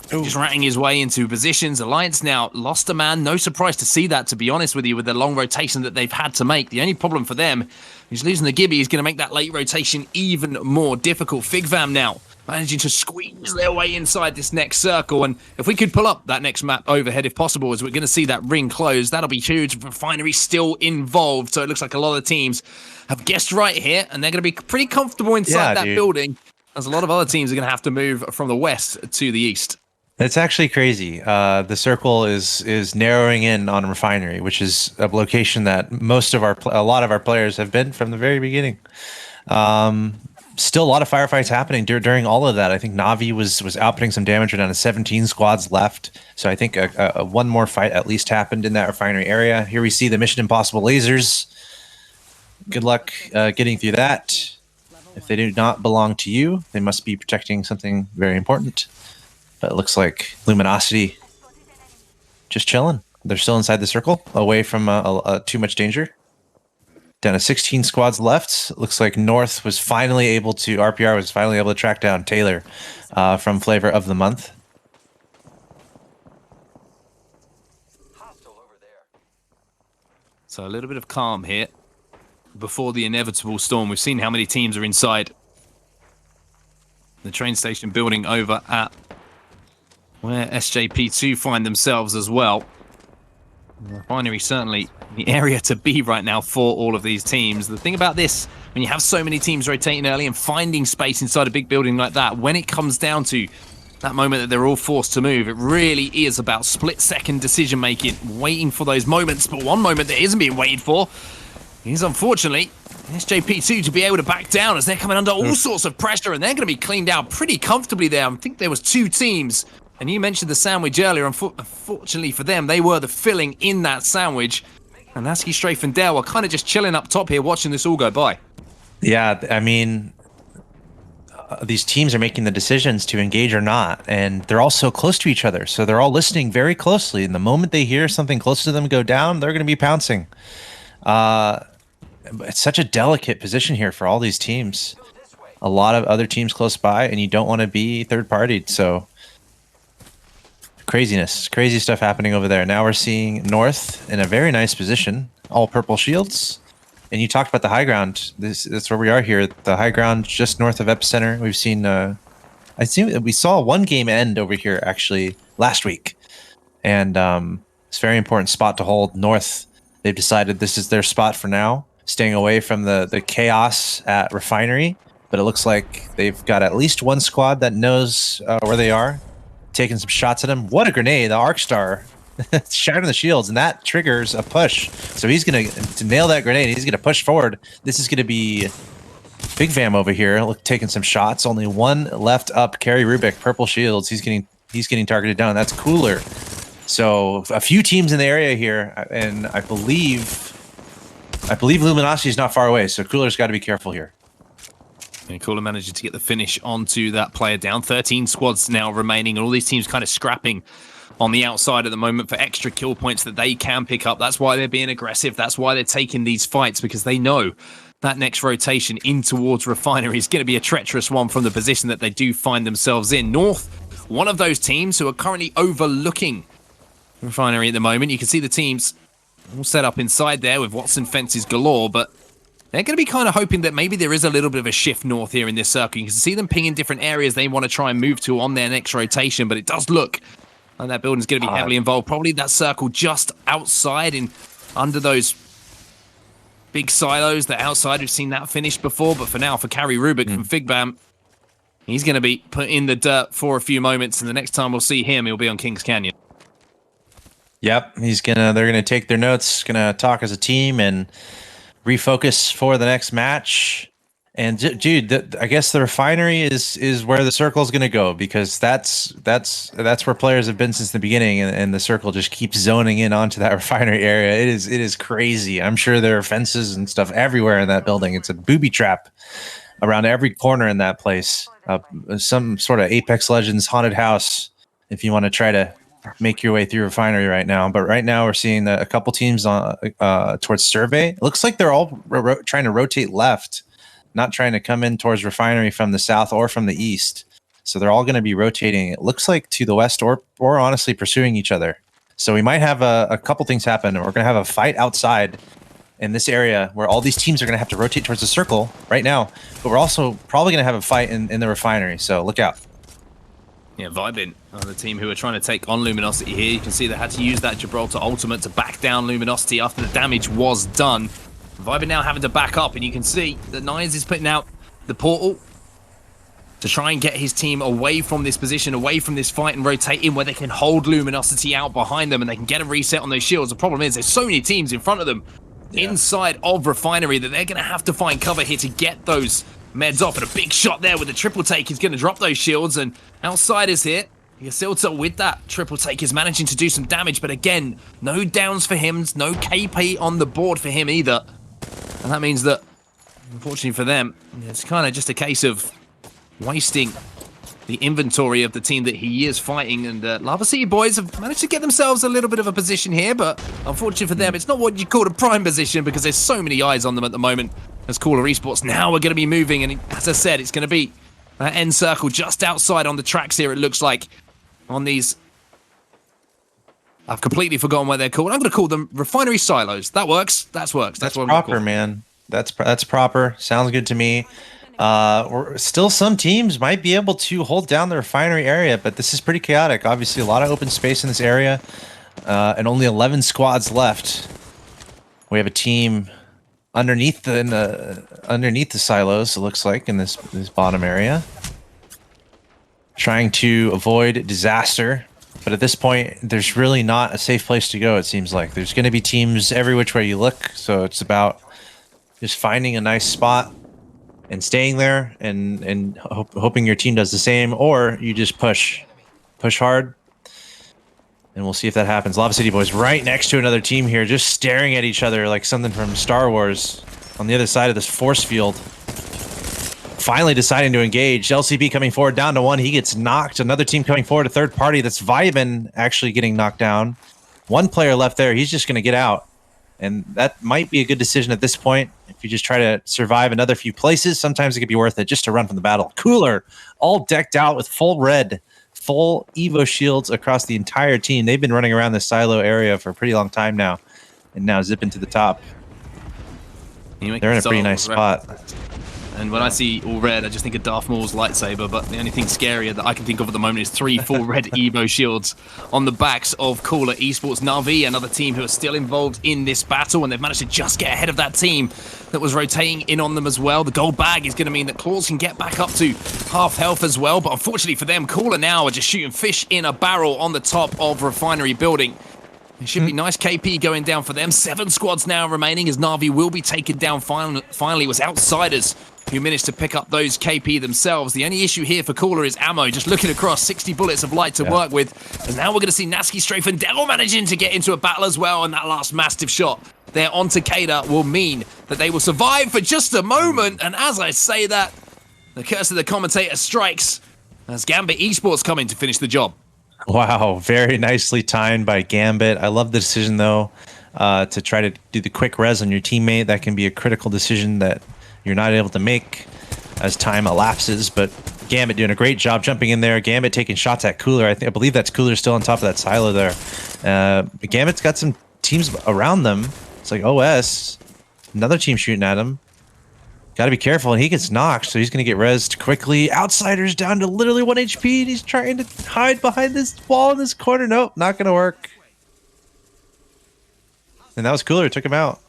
just ratting his way into positions. Alliance now lost a man. No surprise to see that, to be honest with you, with the long rotation that they've had to make. The only problem for them is losing the Gibby is going to make that late rotation even more difficult. Figvam now managing to squeeze their way inside this next circle. And if we could pull up that next map overhead, if possible, as we're going to see that ring close, that'll be huge. Refinery still involved. So it looks like a lot of teams have guessed right here, and they're going to be pretty comfortable inside that building, as a lot of other teams are going to have to move from the west to the east. It's actually crazy. The circle is narrowing in on Refinery, which is a location that a lot of our players have been from the very beginning. Still a lot of firefights happening during all of that. I think Navi was outputting some damage. We're down to 17 squads left. So I think one more fight at least happened in that Refinery area. Here we see the Mission Impossible lasers. Good luck getting through that. If they do not belong to you, they must be protecting something very important. But it looks like Luminosity just chilling. They're still inside the circle, away from too much danger. Down to 16 squads left. Looks like North was finally able to, RPR was finally able to track down Taylor from Flavor of the Month. So a little bit of calm here before the inevitable storm. We've seen how many teams are inside the train station building over at where SJP2 find themselves as well. The Refinery certainly the area to be right now for all of these teams. The thing about this, when you have so many teams rotating early and finding space inside a big building like that, when it comes down to that moment that they're all forced to move, it really is about split-second decision-making, waiting for those moments. But one moment that isn't being waited for is, unfortunately, SJP2 to be able to back down as they're coming under all sorts of pressure, and they're going to be cleaned out pretty comfortably there. I think there was 2 teams. And you mentioned the sandwich earlier. Unfortunately for them, they were the filling in that sandwich. And Lasky, Strafe, and Dale are kind of just chilling up top here, watching this all go by. Yeah, I mean, these teams are making the decisions to engage or not. And they're all so close to each other. So they're all listening very closely. And the moment they hear something close to them go down, they're going to be pouncing. It's such a delicate position here for all these teams. a lot of other teams close by, and you don't want to be third-partied. So craziness, crazy stuff happening over there. Now we're seeing North in a very nice position, all purple shields. And you talked about the high ground. That's where we are here. The high ground just north of Epicenter. We've seen. I think we saw one game end over here actually last week, and it's a very important spot to hold. North, they've decided this is their spot for now, staying away from the chaos at Refinery. But it looks like they've got at least one squad that knows where they are, taking some shots at him. What a grenade! The Arc Star shattering the shields, and that triggers a push. So he's going to nail that grenade. He's going to push forward. This is going to be Big Vam over here, taking some shots. Only one left up. Carry Rubik, purple shields. He's getting targeted down. That's Cooler. So a few teams in the area here, and I believe Luminosity is not far away. So Cooler's got to be careful here. And Cooler managed to get the finish onto that player down. 13 squads now remaining, and all these teams kind of scrapping on the outside at the moment for extra kill points that they can pick up. That's why they're being aggressive. That's why they're taking these fights, because they know that next rotation in towards Refinery is going to be a treacherous one from the position that they do find themselves in. North, one of those teams who are currently overlooking Refinery at the moment. You can see the teams all set up inside there with Watson fences galore, but they're going to be kind of hoping that maybe there is a little bit of a shift north here in this circle. You can see them pinging different areas they want to try and move to on their next rotation, but it does look and that building's going to be heavily involved. Probably that circle just outside in under those big silos. The outside, we've seen that finished before. But for now, for Carry Rubik from Figbam, he's going to be put in the dirt for a few moments. And the next time we'll see him, he'll be on Kings Canyon. Yep, they're gonna take their notes, gonna talk as a team and refocus for the next match. And dude, I guess the Refinery is where the circle is going to go, because that's where players have been since the beginning, and the circle just keeps zoning in onto that Refinery area. It is crazy. I'm sure there are fences and stuff everywhere in that building. It's a booby trap around every corner in that place. Some sort of Apex Legends haunted house if you want to try to make your way through Refinery right now. But right now we're seeing a couple teams on towards Survey. It looks like they're all trying to rotate left, not trying to come in towards Refinery from the south or from the east. So they're all going to be rotating, it looks like, to the west or honestly pursuing each other. So we might have a couple things happen. We're going to have a fight outside in this area where all these teams are going to have to rotate towards the circle right now. But we're also probably going to have a fight in the Refinery. So look out. Yeah, Vibin are the team who are trying to take on Luminosity here. You can see they had to use that Gibraltar ultimate to back down Luminosity after the damage was done. Vibin now having to back up, and you can see that Nines is putting out the portal to try and get his team away from this position, away from this fight, and rotate in where they can hold Luminosity out behind them and they can get a reset on those shields. The problem is there's so many teams in front of them inside of Refinery that they're going to have to find cover here to get those meds off. And a big shot there with the triple take is going to drop those shields, and Outsiders here. Yasilta with that triple take is managing to do some damage, but again, no downs for him, no KP on the board for him either. And that means that, unfortunately for them, it's kind of just a case of wasting the inventory of the team that he is fighting. And Lava City boys have managed to get themselves a little bit of a position here, but unfortunately for them, it's not what you call a prime position because there's so many eyes on them at the moment. As Caller Esports now are going to be moving, and as I said, it's going to be that end circle just outside on the tracks here, it looks like, on these... I've completely forgotten what they're called. I'm going to call them refinery silos. That works. That works. That's what proper, man. That's proper. Sounds good to me. Still, some teams might be able to hold down the refinery area, but this is pretty chaotic. Obviously, a lot of open space in this area, and only 11 squads left. We have a team underneath the silos. It looks like in this bottom area, trying to avoid disaster. But at this point, there's really not a safe place to go, it seems like. There's going to be teams every which way you look, so it's about just finding a nice spot and staying there and hoping your team does the same, or you just push hard, and we'll see if that happens. Lava City boys right next to another team here, just staring at each other like something from Star Wars on the other side of this force field. Finally deciding to engage. LCB coming forward down to one. He gets knocked. Another team coming forward, a third party. That's Vibin actually getting knocked down. One player left there. He's just going to get out. And that might be a good decision at this point. If you just try to survive another few places, sometimes it could be worth it just to run from the battle. Cooler, all decked out with full red, full Evo shields across the entire team. They've been running around the silo area for a pretty long time now, and now zipping to the top. They're in a pretty nice spot. And when I see all red, I just think of Darth Maul's lightsaber, but the only thing scarier that I can think of at the moment is 3 full red Evo shields on the backs of Cooler Esports. Na'Vi, another team who are still involved in this battle, and they've managed to just get ahead of that team that was rotating in on them as well. The gold bag is going to mean that Claws can get back up to half health as well, but unfortunately for them, Cooler now are just shooting fish in a barrel on the top of Refinery Building. It should be nice KP going down for them. 7 squads now remaining as Na'Vi will be taken down. Finally, it was Outsiders who managed to pick up those KP themselves. The only issue here for Cooler is ammo. Just looking across, 60 bullets of light to work with. And now we're going to see Natsuki Strafe and Devil managing to get into a battle as well. And that last massive shot there onto Kada will mean that they will survive for just a moment. And as I say that, the curse of the commentator strikes as Gambit Esports come in to finish the job. Wow, very nicely timed by Gambit. I love the decision, though, to try to do the quick res on your teammate. That can be a critical decision that you're not able to make as time elapses. But Gambit doing a great job jumping in there. Gambit taking shots at Cooler. I believe that's Cooler still on top of that silo there. But Gambit's got some teams around them. It's like OS, another team shooting at him. Got to be careful, and he gets knocked, so he's going to get rezzed quickly. Outsiders down to literally 1 HP, and he's trying to hide behind this wall in this corner. Nope, not going to work. And that was Cooler, took him out.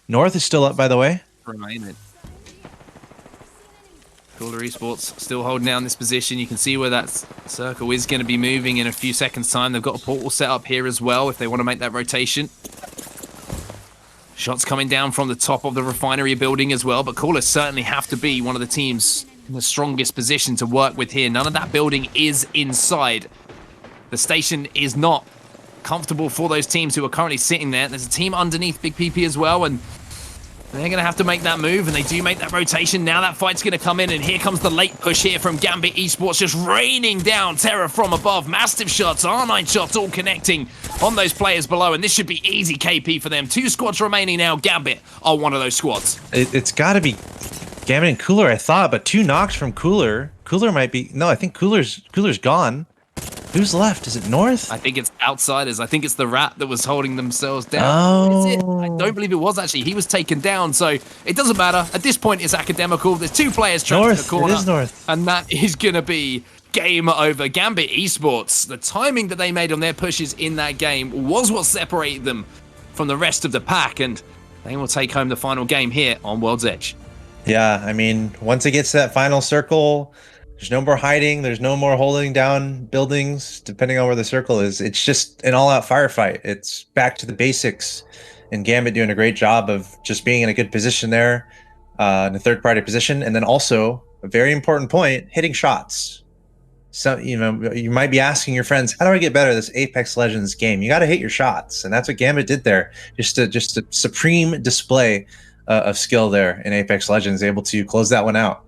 North is still up, by the way. Remain. Cooler Esports still holding down this position. You can see where that circle is going to be moving in a few seconds' time. They've got a portal set up here as well if they want to make that rotation. Shots coming down from the top of the Refinery Building as well, but Cooler certainly have to be one of the teams in the strongest position to work with here. None of that building is inside. The station is not comfortable for those teams who are currently sitting there. There's a team underneath Big PP as well, and they're going to have to make that move, and they do make that rotation. Now that fight's going to come in, and here comes the late push here from Gambit Esports, just raining down terror from above. Massive shots, R9 shots, all connecting on those players below, and this should be easy KP for them. 2 squads remaining now. Gambit are one of those squads. It's got to be Gambit and Cooler, I thought, but 2 knocks from Cooler. Cooler might be... No, I think Cooler's gone. Who's left? Is it North? I think it's Outsiders. I think it's the Rat that was holding themselves down. Oh. Is it? I don't believe it was, actually. He was taken down, so it doesn't matter. At this point, it's academical. There's 2 players trapped in the corner. It is North. And that is going to be game over. Gambit Esports, the timing that they made on their pushes in that game was what separated them from the rest of the pack, and they will take home the final game here on World's Edge. Yeah, I mean, once it gets to that final circle... There's no more hiding. There's no more holding down buildings, depending on where the circle is. It's just an all-out firefight. It's back to the basics. And Gambit doing a great job of just being in a good position there, in a third-party position. And then also, a very important point, hitting shots. So, you know, you might be asking your friends, how do I get better at this Apex Legends game? You got to hit your shots. And that's what Gambit did there. Just a supreme display of skill there in Apex Legends, able to close that one out.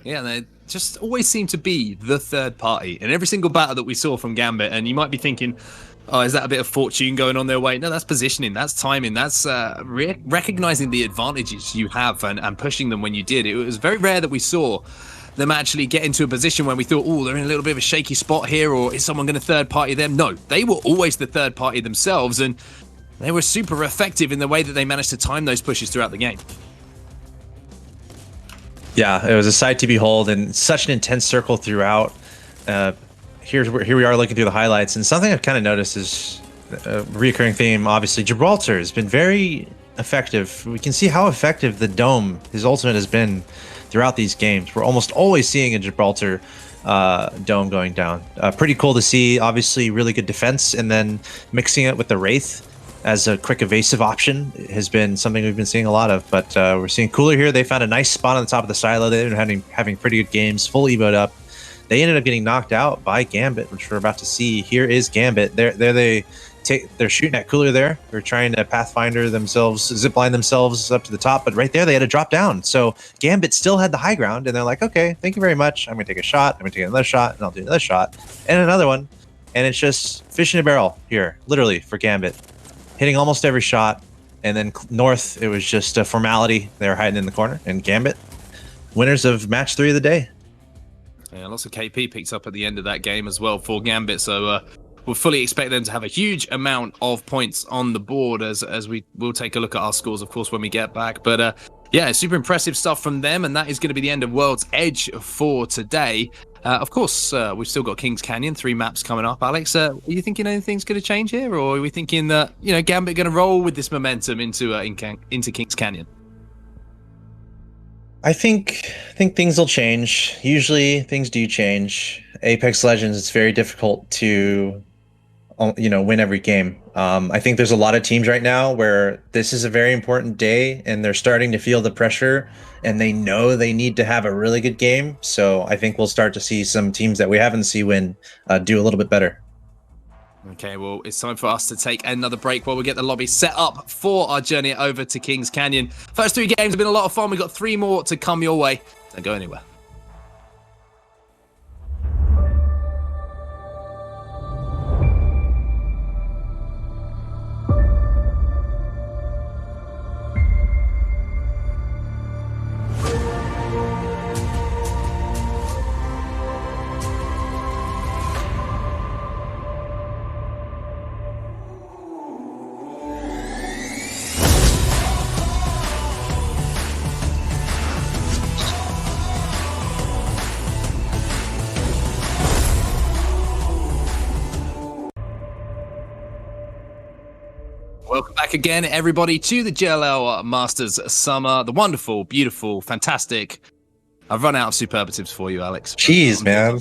Yeah, they just always seem to be the third party in every single battle that we saw from Gambit. And you might be thinking, oh, is that a bit of fortune going on their way? No, that's positioning, that's timing, that's recognizing the advantages you have and pushing them when you did. It was very rare that we saw them actually get into a position where we thought, oh, they're in a little bit of a shaky spot here, or is someone going to third party them? No, they were always the third party themselves, and they were super effective in the way that they managed to time those pushes throughout the game. Yeah, it was a sight to behold, and such an intense circle throughout. Here we are looking through the highlights, and something I've kind of noticed is a recurring theme. Obviously, Gibraltar has been very effective. We can see how effective the Dome, his ultimate, has been throughout these games. We're almost always seeing a Gibraltar Dome going down. Pretty cool to see. Obviously, really good defense, and then mixing it with the Wraith as a quick evasive option has been something we've been seeing a lot of. But we're seeing Cooler here. They found a nice spot on the top of the silo. They've been having pretty good games, full evoed up. They ended up getting knocked out by Gambit, which we're about to see. Here is Gambit. They're shooting at Cooler there. They're trying to Pathfinder themselves, zipline themselves up to the top, but right there they had to drop down. So Gambit still had the high ground, and they're like, okay, thank you very much. I'm going to take a shot. I'm going to take another shot, and I'll do another shot, and another one. And it's just fish in a barrel here, literally, for Gambit. hitting almost every shot. And then North, it was just a formality. They were hiding in the corner. And Gambit, winners of match 3 of the day. Yeah, lots of KP picked up at the end of that game as well for Gambit. So we'll fully expect them to have a huge amount of points on the board as we will take a look at our scores, of course, when we get back. But yeah, super impressive stuff from them. And that is going to be the end of World's Edge for today. Of course, we've still got Kings Canyon, 3 maps coming up. Alex, are you thinking anything's going to change here? Or are we thinking that, Gambit going to roll with this momentum into Kings Canyon? I think things will change. Usually things do change. Apex Legends, it's very difficult to win every game. I think there's a lot of teams right now where this is a very important day and they're starting to feel the pressure and they know they need to have a really good game. So I think we'll start to see some teams that we haven't seen win do a little bit better. Okay, well, it's time for us to take another break while we get the lobby set up for our journey over to Kings Canyon. First 3 games have been a lot of fun. We've got 3 more to come your way. Don't go anywhere. Welcome back again, everybody, to the GLL Masters Summer. The wonderful, beautiful, fantastic. I've run out of superlatives for you, Alex. Jeez, man.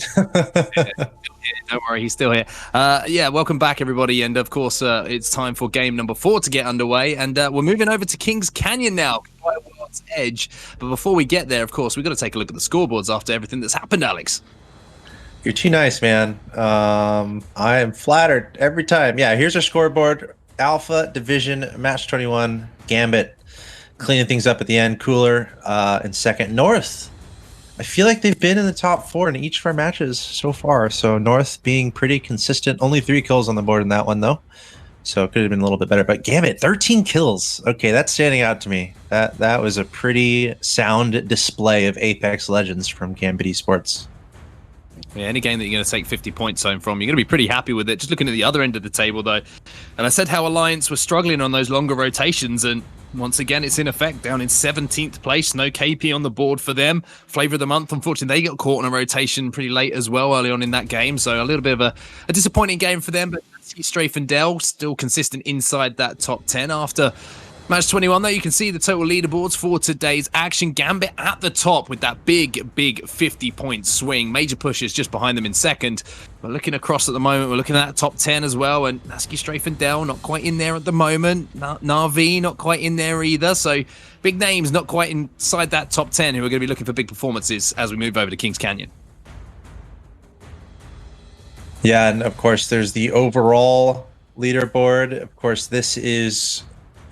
Don't worry, he's still here. Yeah, welcome back, everybody. And of course, it's time for game number 4 to get underway. And we're moving over to Kings Canyon now, quite a World's Edge. But before we get there, of course, we've got to take a look at the scoreboards after everything that's happened, Alex. You're too nice, man. I am flattered every time. Yeah, here's our scoreboard. Alpha Division Match 21, Gambit cleaning things up at the end. Cooler in second. North, I feel like they've been in the top 4 in each of our matches so far. So North being pretty consistent. Only 3 kills on the board in that one, though. So it could have been a little bit better. But Gambit, 13 kills. Okay, that's standing out to me. That was a pretty sound display of Apex Legends from Gambit Esports. Yeah, any game that you're going to take 50 points home from, you're going to be pretty happy with it. Just looking at the other end of the table, though. And I said how Alliance was struggling on those longer rotations, and once again, it's in effect, down in 17th place. No KP on the board for them. Flavor of the month, unfortunately, they got caught on a rotation pretty late as well early on in that game. So a little bit of a disappointing game for them, but Strafe and Dell still consistent inside that top 10 after Match 21, though. You can see the total leaderboards for today's action. Gambit at the top with that big 50-point swing. Major pushes just behind them in second. We're looking across at the moment. We're looking at that top 10 as well. And Nasky, Strafe, and Dell not quite in there at the moment. Navi not quite in there either. So big names not quite inside that top 10 who are going to be looking for big performances as we move over to Kings Canyon. Yeah, and of course, there's the overall leaderboard. Of course, this is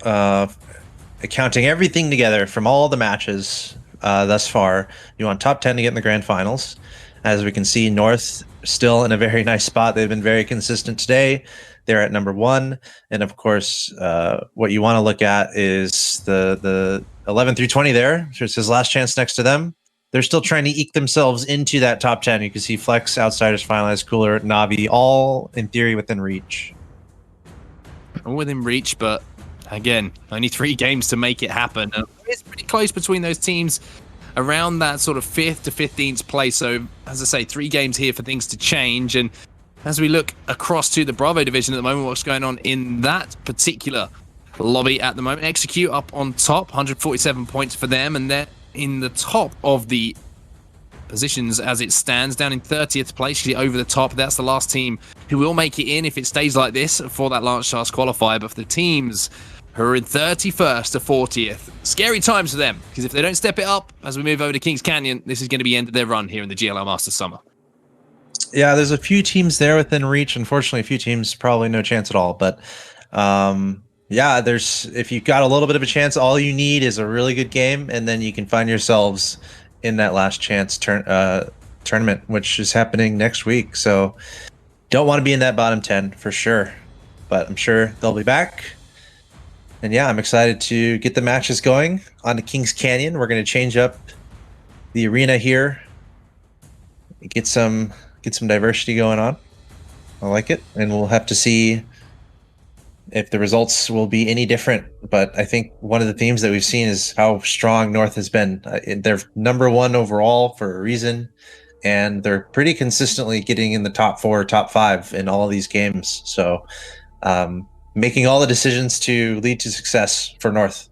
accounting everything together from all the matches thus far. You want top 10 to get in the grand finals. As we can see, North still in a very nice spot. They've been very consistent today. They're at number 1. And of course, what you want to look at is the 11 through 20 there. So it's his last chance next to them. They're still trying to eke themselves into that top 10. You can see Flex, Outsiders, Finalized, Cooler, Navi, all in theory within reach. All within reach, but again, only 3 games to make it happen. It's pretty close between those teams around that sort of 5th to 15th place. So, as I say, 3 games here for things to change. And as we look across to the Bravo division at the moment, what's going on in that particular lobby at the moment? Execute up on top, 147 points for them. And they're in the top of the positions as it stands, down in 30th place, over the top. That's the last team who will make it in if it stays like this for that Lance Charles qualifier. But for the teams who are in 31st to 40th, scary times for them, because if they don't step it up as we move over to Kings Canyon, this is going to be the end of their run here in the GLL Masters Summer. Yeah, there's a few teams there within reach. Unfortunately, a few teams probably no chance at all. But yeah, if you've got a little bit of a chance, all you need is a really good game, and then you can find yourselves in that last chance tournament, which is happening next week. So don't want to be in that bottom 10 for sure, but I'm sure they'll be back. And yeah, I'm excited to get the matches going on the Kings Canyon. We're going to change up the arena here, get some diversity going on. I like it, and we'll have to see if the results will be any different. But I think one of the themes that we've seen is how strong North has been. They're #1 overall for a reason, and they're pretty consistently getting in the top 4, top 5 in all of these games. So making all the decisions to lead to success for North.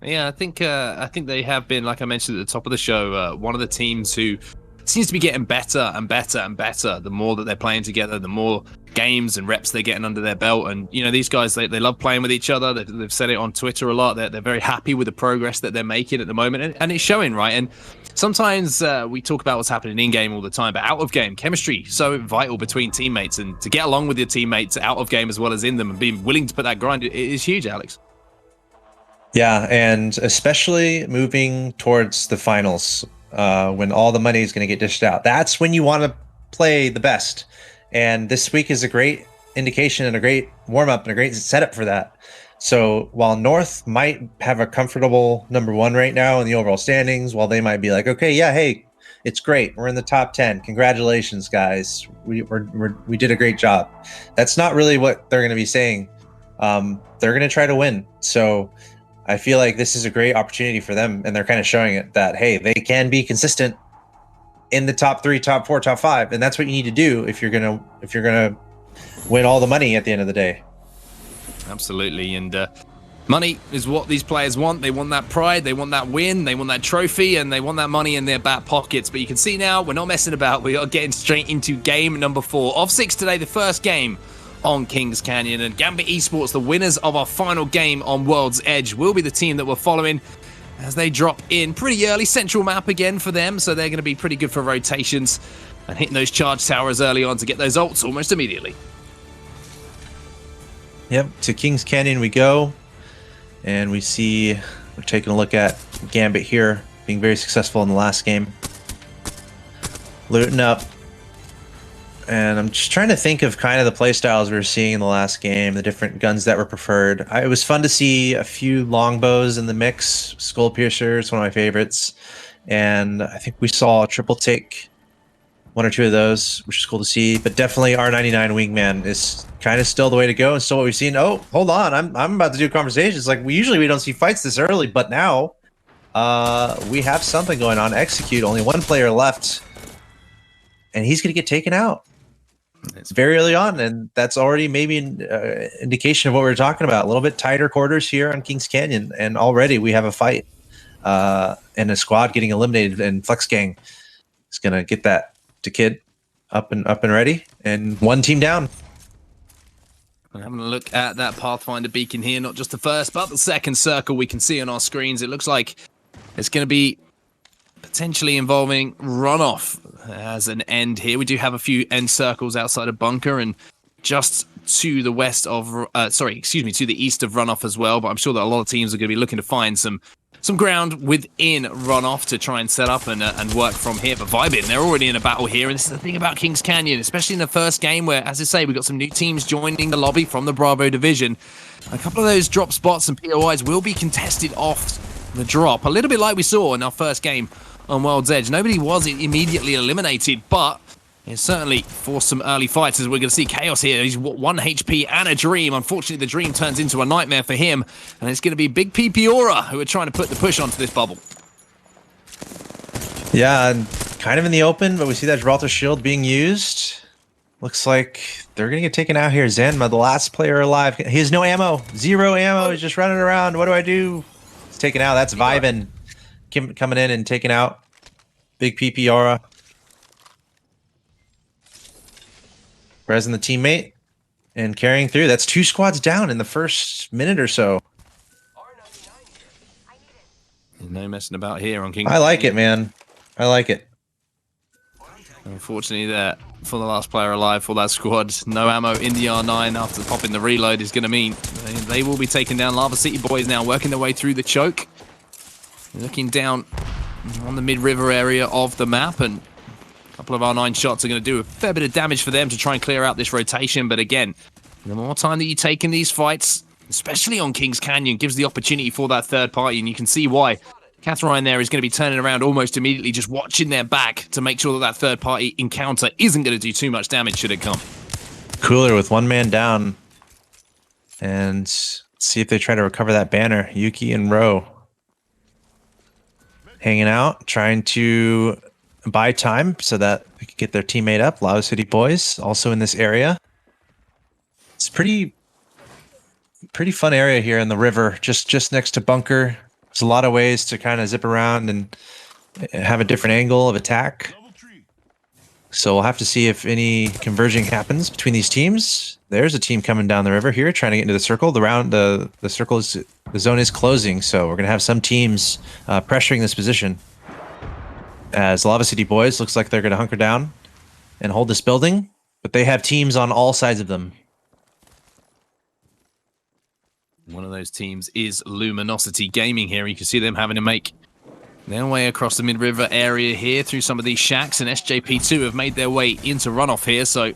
Yeah, I think they have been, like I mentioned at the top of the show, one of the teams who seems to be getting better and better and better the more that they're playing together, the more games and reps they're getting under their belt. And you know, these guys, they love playing with each other. They've said it on Twitter a lot. They're very happy with the progress that they're making at the moment, and it's showing, right? And sometimes we talk about what's happening in game all the time, but out of game, chemistry so vital between teammates, and to get along with your teammates out of game as well as in them, and being willing to put that grind, it is huge, Alex. Yeah, and especially moving towards the finals, when all the money is going to get dished out. That's when you want to play the best. And this week is a great indication and a great warm-up and a great setup for that. So while North might have a comfortable #1 right now in the overall standings, while they might be like, okay, yeah, hey, it's great. We're in the top 10. Congratulations, guys. We did a great job. That's not really what they're going to be saying. They're going to try to win. So I feel like this is a great opportunity for them, and they're kind of showing it that, hey, they can be consistent in the top 3, top 4, top 5, and that's what you need to do if you're gonna win all the money at the end of the day. Absolutely, and money is what these players want. They want that pride, they want that win, they want that trophy, and they want that money in their back pockets. But you can see now, we're not messing about. We are getting straight into game number 4 of 6 today, the first game on Kings Canyon. And Gambit Esports, the winners of our final game on World's Edge, will be the team that we're following as they drop in pretty early. Central map again for them, so they're going to be pretty good for rotations and hitting those charge towers early on to get those ults almost immediately. Yep, to Kings Canyon we go, and we're taking a look at Gambit here, being very successful in the last game. Looting up. And I'm just trying to think of kind of the play styles we were seeing in the last game, the different guns that were preferred. It was fun to see a few longbows in the mix. Skull Piercer is one of my favorites. And I think we saw a triple take, 1 or 2 of those, which is cool to see. But definitely R99 Wingman is kind of still the way to go, and still what we've seen. Oh, hold on. I'm about to do conversations. Like, we don't see fights this early, but now we have something going on. Execute, only 1 player left. And he's going to get taken out. It's very early on, and that's already maybe an indication of what we were talking about. A little bit tighter quarters here on Kings Canyon, and already we have a fight and a squad getting eliminated, and Flex Gang is going to get that to Kid up and ready, and 1 team down. I'm having a look at that Pathfinder beacon here, not just the first, but the second circle we can see on our screens. It looks like it's going to be potentially involving runoff as an end here. We do have a few end circles outside of bunker and just to the west of, to the east of runoff as well. But I'm sure that a lot of teams are going to be looking to find some ground within runoff to try and set up and work from here. But vibing, they're already in a battle here. And this is the thing about Kings Canyon, especially in the first game where, as I say, we've got some new teams joining the lobby from the Bravo division. A couple of those drop spots and POIs will be contested off the drop, a little bit like we saw in our first game on World's Edge. Nobody was immediately eliminated, but it certainly forced some early fights, as we're going to see Chaos here. He's 1 HP and a Dream. Unfortunately, the Dream turns into a nightmare for him, and it's going to be Big P Piora who are trying to put the push onto this bubble. Yeah, and kind of in the open, but we see that Gibraltar Shield being used. Looks like they're going to get taken out here. Zenma, the last player alive. He has no ammo. 0 ammo. He's just running around. What do I do? He's taken out. That's Vibin coming in and taking out Big PP Aura. Res and the teammate and carrying through. That's 2 squads down in the first minute or so. No messing about here on King. I like it, man. I like it. Unfortunately, there for the last player alive for that squad, no ammo in the R9 after popping the reload is going to mean they will be taken down. Lava City boys now working their way through the choke. Looking down on the mid-river area of the map, and a couple of R9 shots are going to do a fair bit of damage for them to try and clear out this rotation. But again, the more time that you take in these fights, especially on Kings Canyon, gives the opportunity for that third party, and you can see why. Catherine there is going to be turning around almost immediately, just watching their back to make sure that that third party encounter isn't going to do too much damage should it come. Cooler with one man down. And see if they try to recover that banner. Yuki and Ro hanging out, trying to buy time so that they can get their teammate up. Lao City Boys also in this area. It's pretty fun area here in the river, just next to bunker. There's a lot of ways to kind of zip around and have a different angle of attack. So we'll have to see if any converging happens between these teams. There's a team coming down the river here, trying to get into the circle. The circle is, the zone is closing, so we're gonna have some teams pressuring this position. As Lava City Boys looks like they're gonna hunker down and hold this building, but they have teams on all sides of them. One of those teams is Luminosity Gaming here. You can see them having to make their way across the mid-river area here through some of these shacks, and SJP2 have made their way into runoff here. So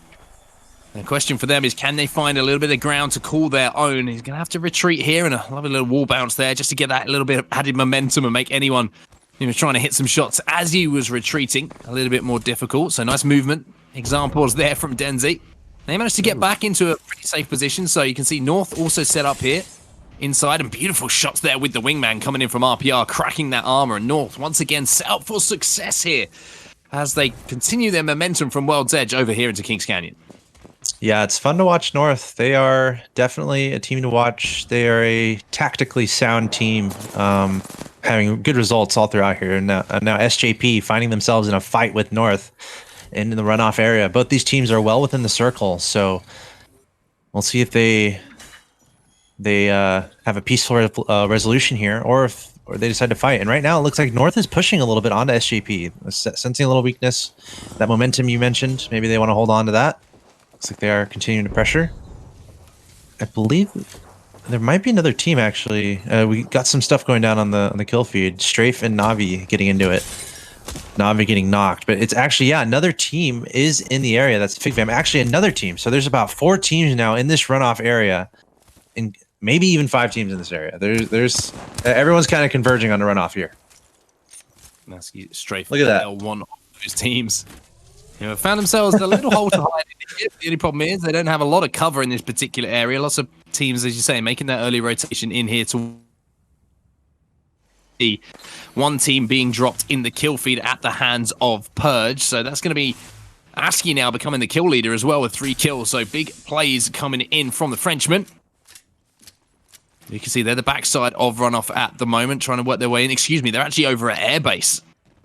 the question for them is, can they find a little bit of ground to call their own? He's going to have to retreat here, and a lovely little wall bounce there just to get that little bit of added momentum and make anyone who was trying to hit some shots as he was retreating a little bit more difficult. So nice movement. Examples there from Denzi. They managed to get back into a pretty safe position, so you can see North also set up here inside, and beautiful shots there with the wingman coming in from RPR, cracking that armor, and North once again set up for success here as they continue their momentum from World's Edge over here into Kings Canyon. Yeah, it's fun to watch North. They are definitely a team to watch. They are a tactically sound team, having good results all throughout here. And now SJP finding themselves in a fight with North in the runoff area. Both these teams are well within the circle, so we'll see if they have a peaceful resolution here, or if they decide to fight. And right now, it looks like North is pushing a little bit onto SJP, sensing a little weakness. That momentum you mentioned, maybe they want to hold on to that. Looks like they are continuing to pressure. I believe there might be another team, actually. We got some stuff going down on the kill feed. Strafe and Navi getting into it. Navi getting knocked. But it's actually, yeah, another team is in the area. That's FigFam. Actually, another team. So there's about 4 teams now in this runoff area. And maybe even 5 teams in this area. There's everyone's kind of converging on the runoff here. That's Strafe. Look at that. One of those teams, found themselves a little hole to hide in. The only problem is they don't have a lot of cover in this particular area. Lots of teams, as you say, making that early rotation in here to one team being dropped in the kill feed at the hands of Purge. So that's going to be ASCII now becoming the kill leader as well with 3 kills. So big plays coming in from the Frenchman. You can see they're the backside of runoff at the moment, trying to work their way in. Excuse me, they're actually over at airbase.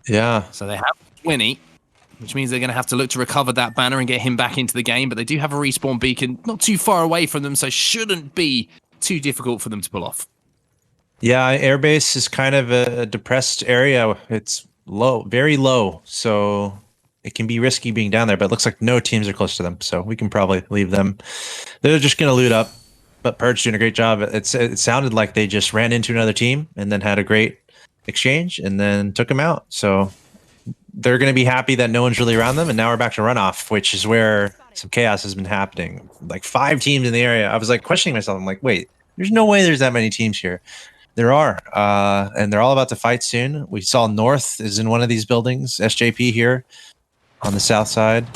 Yeah. So they have 20, which means they're going to have to look to recover that banner and get him back into the game. But they do have a respawn beacon not too far away from them, so shouldn't be too difficult for them to pull off. Yeah, airbase is kind of a depressed area. It's low, very low, so it can be risky being down there. But it looks like no teams are close to them, so we can probably leave them. They're just going to loot up. But Purge doing a great job. It sounded like they just ran into another team and then had a great exchange and then took them out. So they're going to be happy that no one's really around them. And now we're back to runoff, which is where some chaos has been happening. Like 5 teams in the area. I was like questioning myself. I'm like, wait, there's no way there's that many teams here. There are. And they're all about to fight soon. We saw North is in one of these buildings. SJP here on the south side.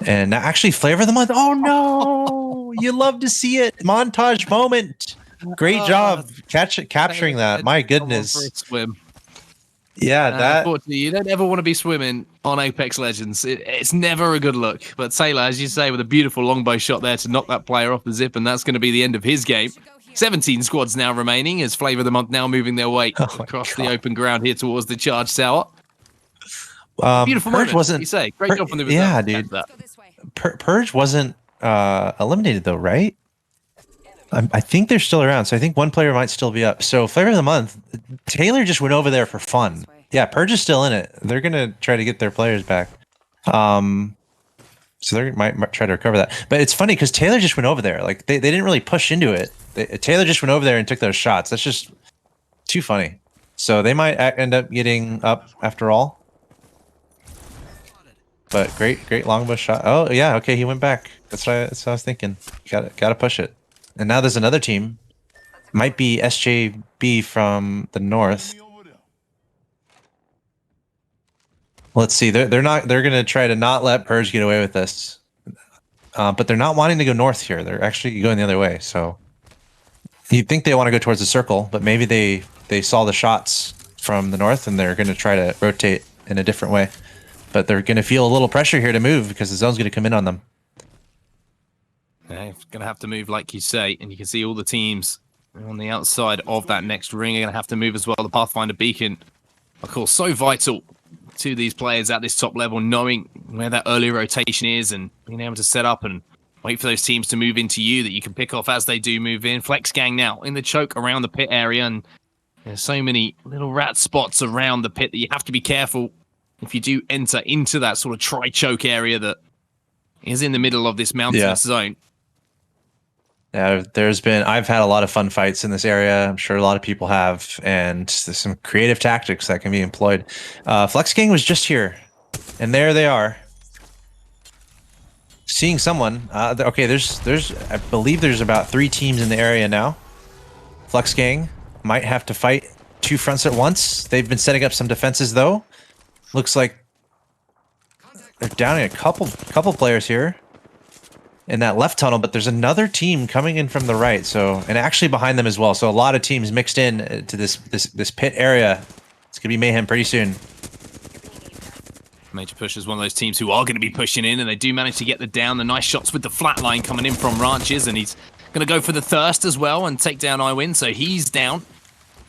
And actually, Flavor of the Month. Oh, no. You love to see it. Montage moment. Great job capturing that. My goodness. Swim. Yeah, that. Unfortunately, you don't ever want to be swimming on Apex Legends. It's never a good look. But Taylor, as you say, with a beautiful longbow shot there to knock that player off the zip, and that's going to be the end of his game. 17 squads now remaining as Flavor of the Month now moving their way across the open ground here towards the charge tower. Beautiful Purge moment, wasn't. You say. Great job from the yeah, dude. Purge wasn't eliminated though, right? I think they're still around, so I think one player might still be up. So Flavor of the Month, Taylor just went over there for fun. Yeah, Purge is still in it. They're gonna try to get their players back. So they might try to recover that. But it's funny because Taylor just went over there. Like they didn't really push into it. Taylor just went over there and took those shots. That's just too funny. So they might end up getting up after all. But great longbow shot. Oh yeah, okay, he went back. That's what I was thinking. Gotta push it. And now there's another team. Might be SJB from the north. Let's see. They're not. They're gonna try to not let Purge get away with this. But they're not wanting to go north here. They're actually going the other way. So you'd think they want to go towards the circle, but maybe they saw the shots from the north and they're going to try to rotate in a different way. But they're going to feel a little pressure here to move because the zone's going to come in on them. They're going to have to move, like you say, and you can see all the teams on the outside of that next ring are going to have to move as well. The Pathfinder Beacon, of course, so vital to these players at this top level, knowing where that early rotation is and being able to set up and wait for those teams to move into you that you can pick off as they do move in. Flex Gang now in the choke around the pit area, and there's so many little rat spots around the pit that you have to be careful if you do enter into that sort of tri-choke area that is in the middle of this mountainous zone. Yeah, I've had a lot of fun fights in this area. I'm sure a lot of people have, and there's some creative tactics that can be employed. Flex Gang was just here, and there they are. Seeing someone. Okay, there's I believe there's about 3 teams in the area now. Flex Gang might have to fight 2 fronts at once. They've been setting up some defenses though. Looks like they're downing a couple players here in that left tunnel, but there's another team coming in from the right. So, and actually behind them as well. So a lot of teams mixed in to this pit area. It's gonna be mayhem pretty soon. Major Push is one of those teams who are going to be pushing in, and they do manage to get the down. The nice shots with the flat line coming in from Ranches, and he's going to go for the Thirst as well and take down iWin, so he's down.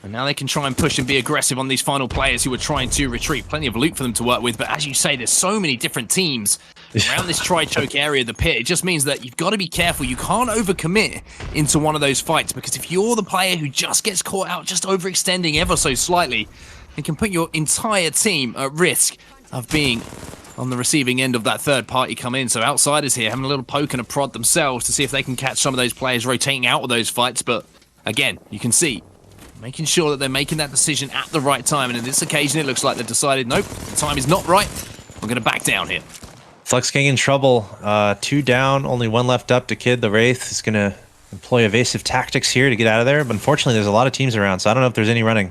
And now they can try and push and be aggressive on these final players who are trying to retreat. Plenty of loot for them to work with, but as you say, there's so many different teams around this tri-choke area of the pit. It just means that you've got to be careful. You can't overcommit into one of those fights, because if you're the player who just gets caught out just overextending ever so slightly, it can put your entire team at risk of being on the receiving end of that third party come in. So Outsiders here having a little poke and a prod themselves to see if they can catch some of those players rotating out of those fights. But again, you can see, making sure that they're making that decision at the right time. And in this occasion, it looks like they've decided, nope, the time is not right. We're going to back down here. Flex Gang in trouble. 2 down, only 1 left up to Kid. The Wraith is going to employ evasive tactics here to get out of there. But unfortunately, there's a lot of teams around, so I don't know if there's any running.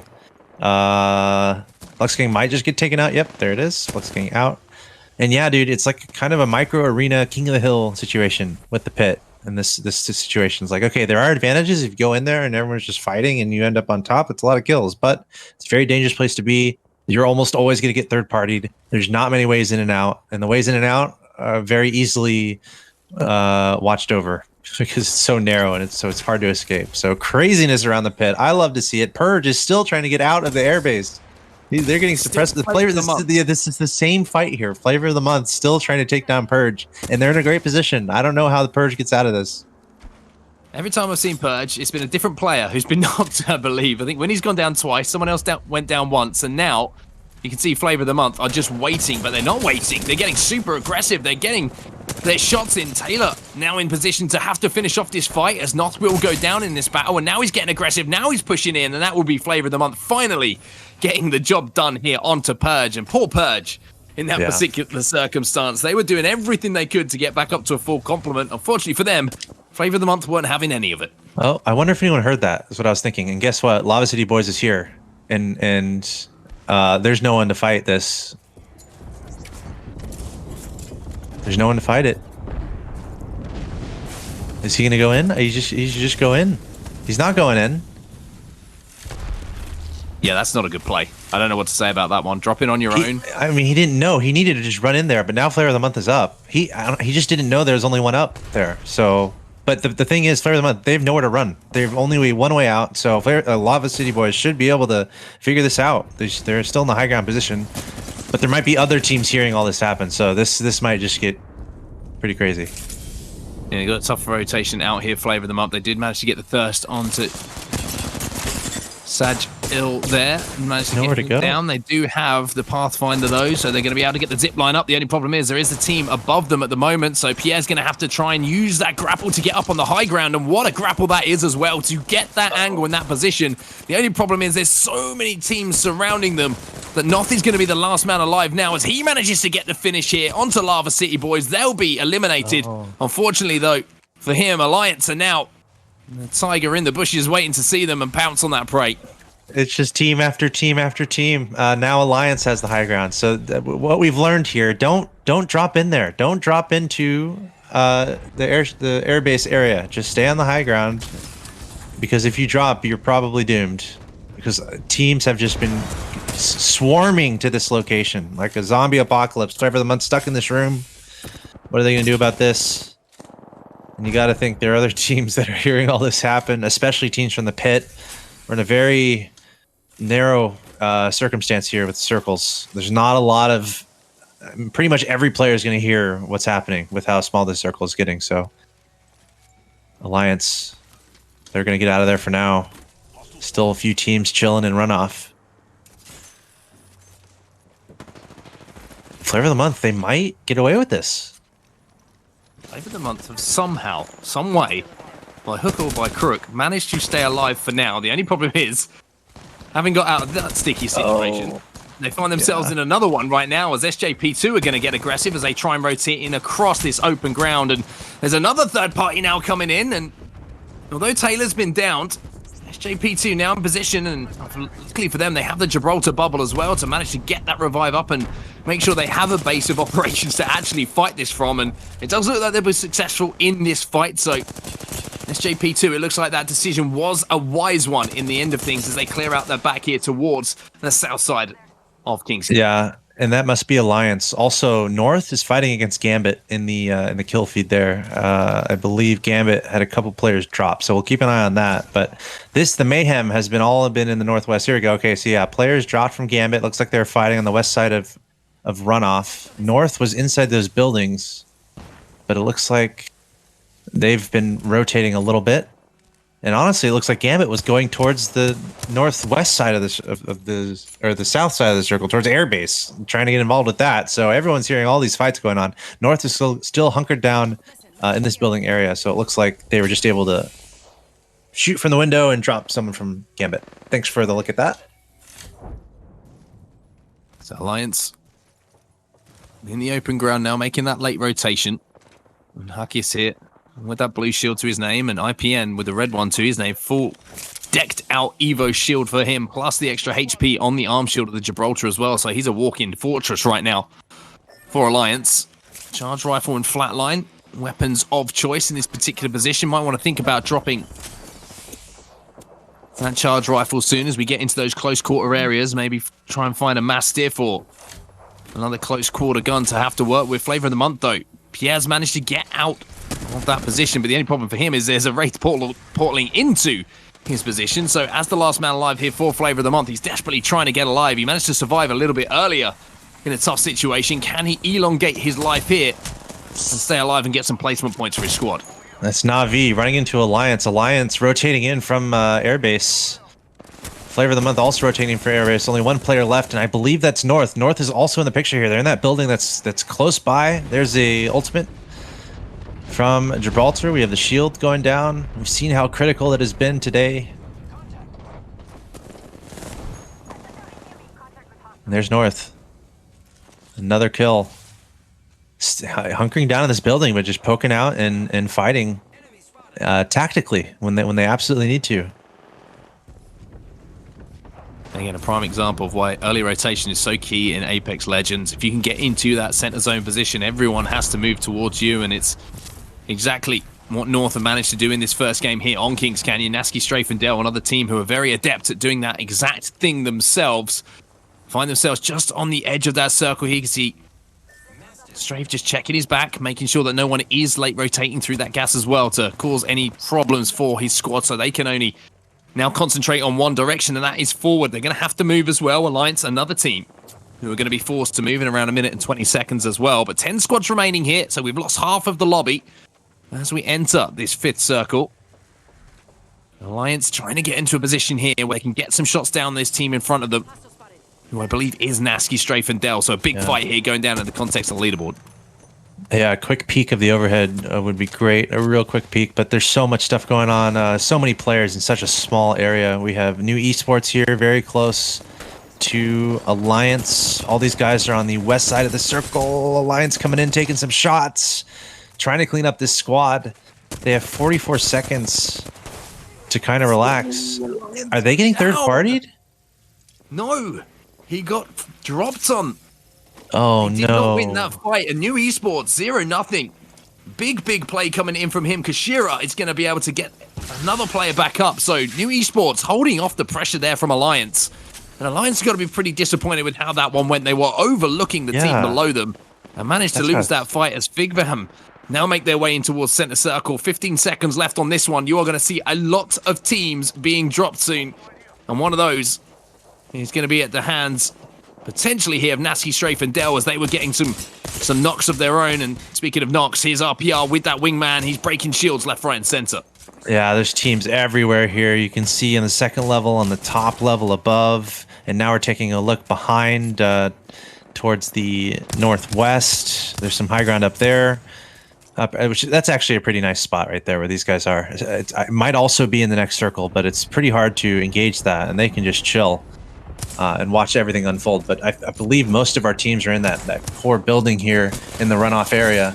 Flex Gang might just get taken out. Yep, there it is. Flex Gang out. And yeah, dude, it's like kind of a micro arena King of the Hill situation with the pit. And this situation is like, okay, there are advantages if you go in there and everyone's just fighting and you end up on top. It's a lot of kills, but it's a very dangerous place to be. You're almost always going to get third partied. There's not many ways in and out, and the ways in and out are very easily watched over because it's so narrow and it's hard to escape. So craziness around the pit. I love to see it. Purge is still trying to get out of the airbase. They're getting suppressed. The flavor. This is the same fight here. Flavor of the month. Still trying to take down Purge, and they're in a great position. I don't know how the Purge gets out of this. Every time I've seen Purge, it's been a different player who's been knocked, I believe. I think when he's gone down twice, someone else went down once, and now you can see Flavor of the Month are just waiting, but they're not waiting. They're getting super aggressive. They're getting their shots in. Taylor now in position to have to finish off this fight as Noth will go down in this battle, and now he's getting aggressive. Now he's pushing in, and that will be Flavor of the Month finally getting the job done here onto Purge. And poor Purge in that particular circumstance. They were doing everything they could to get back up to a full complement. Unfortunately for them, Flavor of the Month weren't having any of it. Oh, I wonder if anyone heard that. That's what I was thinking. And guess what? Lava City Boys is here, and there's no one to fight this. There's no one to fight it. Is he gonna go in? He should just go in. He's not going in. Yeah, that's not a good play. I don't know what to say about that one. Drop in on your own. I mean, he didn't know. He needed to just run in there, but now Flavor of the Month is up. He just didn't know there was only one up there. So, but the thing is, Flavor of the Month, they have nowhere to run. They've only one way out. So Lava City Boys should be able to figure this out. They're still in the high ground position, but there might be other teams hearing all this happen. So this might just get pretty crazy. Yeah, they got a tough rotation out here. Flavor of the Month. They did manage to get the Thirst onto Saj Ill there. Managed to get him down. They do have the Pathfinder though, so they're going to be able to get the zip line up. The only problem is there is a team above them at the moment, so Pierre's going to have to try and use that grapple to get up on the high ground, and what a grapple that is as well to get that angle in that position. The only problem is there's so many teams surrounding them that Noth is going to be the last man alive now as he manages to get the finish here onto Lava City Boys. They'll be eliminated. Unfortunately though, for him, Alliance are now The Tiger in the bushes waiting to see them and pounce on that prey. It's just team after team after team. Now Alliance has the high ground. So what we've learned here: don't drop in there. Don't drop into the airbase area. Just stay on the high ground, because if you drop, you're probably doomed. Because teams have just been swarming to this location like a zombie apocalypse. Flavor of the Month stuck in this room. What are they going to do about this? And you got to think there are other teams that are hearing all this happen, especially teams from the pit. We're in a very narrow circumstance here with circles. There's not a lot of... pretty much every player is going to hear what's happening with how small this circle is getting. So Alliance, they're going to get out of there for now. Still a few teams chilling in runoff. Flavor of the Month, they might get away with this. Flavor of the Month have somehow, some way, by hook or by crook, managed to stay alive for now. The only problem is, having got out of that sticky situation, they find themselves in another one right now, as SJP2 are going to get aggressive as they try and rotate in across this open ground. And there's another third party now coming in, and although Taylor's been downed, SJP2 now in position, and luckily for them, they have the Gibraltar bubble as well to manage to get that revive up and make sure they have a base of operations to actually fight this from. And it does look like they were successful in this fight, so SJP2, it looks like that decision was a wise one in the end of things as they clear out their back here towards the south side of Kings. Yeah, and that must be Alliance. Also, North is fighting against Gambit in the kill feed there. I believe Gambit had a couple players drop, so we'll keep an eye on that. But the mayhem has been in the Northwest. Here we go. Okay, so yeah, players dropped from Gambit. Looks like they're fighting on the west side of runoff. North was inside those buildings, but it looks like they've been rotating a little bit. And honestly, it looks like Gambit was going towards the northwest side of the south side of the circle, towards airbase, trying to get involved with that. So everyone's hearing all these fights going on. North is still hunkered down in this building area, so it looks like they were just able to shoot from the window and drop someone from Gambit. Thanks for the look at that. So Alliance in the open ground now, making that late rotation. And Huckis here with that blue shield to his name, and IPN with the red one to his name. Full decked out Evo shield for him, plus the extra HP on the arm shield of the Gibraltar as well. So he's a walk-in fortress right now for Alliance. Charge rifle and flatline, weapons of choice in this particular position. Might want to think about dropping that charge rifle soon as we get into those close quarter areas. Maybe try and find a Mastiff or another close quarter gun to have to work with. Flavor of the Month, though. Pierre's managed to get out of that position, but the only problem for him is there's a Wraith portaling into his position. So as the last man alive here for Flavor of the Month, he's desperately trying to get alive. He managed to survive a little bit earlier in a tough situation. Can he elongate his life here and stay alive and get some placement points for his squad? That's Na'Vi running into Alliance. Alliance rotating in from airbase. Flavor of the Month also rotating for airbase. Only one player left, and I believe that's North. North is also in the picture here. They're in that building that's close by. There's a ultimate from Gibraltar. We have the shield going down. We've seen how critical it has been today. And there's North. Another kill. Hunkering down in this building, but just poking out and fighting tactically when they absolutely need to. Again, a prime example of why early rotation is so key in Apex Legends. If you can get into that center zone position, everyone has to move towards you, and it's exactly what North have managed to do in this first game here on Kings Canyon. Naski, Strafe, and Dell, another team who are very adept at doing that exact thing themselves, find themselves just on the edge of that circle here. You can see Strafe just checking his back, making sure that no one is late rotating through that gas as well to cause any problems for his squad, so they can only now concentrate on one direction, and that is forward. They're going to have to move as well. Alliance, another team who are going to be forced to move in around 1 minute and 20 seconds as well. But 10 squads remaining here, so we've lost half of the lobby as we enter this 5th circle. Alliance trying to get into a position here where they can get some shots down this team in front of them, who I believe is Naski, Strafe, and Dell. So a big fight here going down in the context of the leaderboard. Yeah, a quick peek of the overhead would be great. A real quick peek, but there's so much stuff going on. So many players in such a small area. We have new esports here, very close to Alliance. All these guys are on the west side of the circle. Alliance coming in, taking some shots, trying to clean up this squad. They have 44 seconds to kind of relax. Are they getting third-partied? No, he got dropped on. Oh, He no. did not win that fight. A new esports, 0-0. Big play coming in from him. Kashira is going to be able to get another player back up. So new esports holding off the pressure there from Alliance. And Alliance got to be pretty disappointed with how that one went. They were overlooking the team below them and managed to lose that fight as Vigvaham now make their way in towards center circle. 15 seconds left on this one. You are going to see a lot of teams being dropped soon. And one of those is going to be at the hands potentially here of Nasty Strafe and Dell as they were getting some knocks of their own. And speaking of knocks, here's RPR with that wingman. He's breaking shields left, right, and center. Yeah, there's teams everywhere here. You can see in the second level, on the top level above, and now we're taking a look behind towards the northwest. There's some high ground up there. That's actually a pretty nice spot right there where these guys are. It might also be in the next circle, but it's pretty hard to engage that, and they can just chill and watch everything unfold. But I believe most of our teams are in that core building here in the runoff area.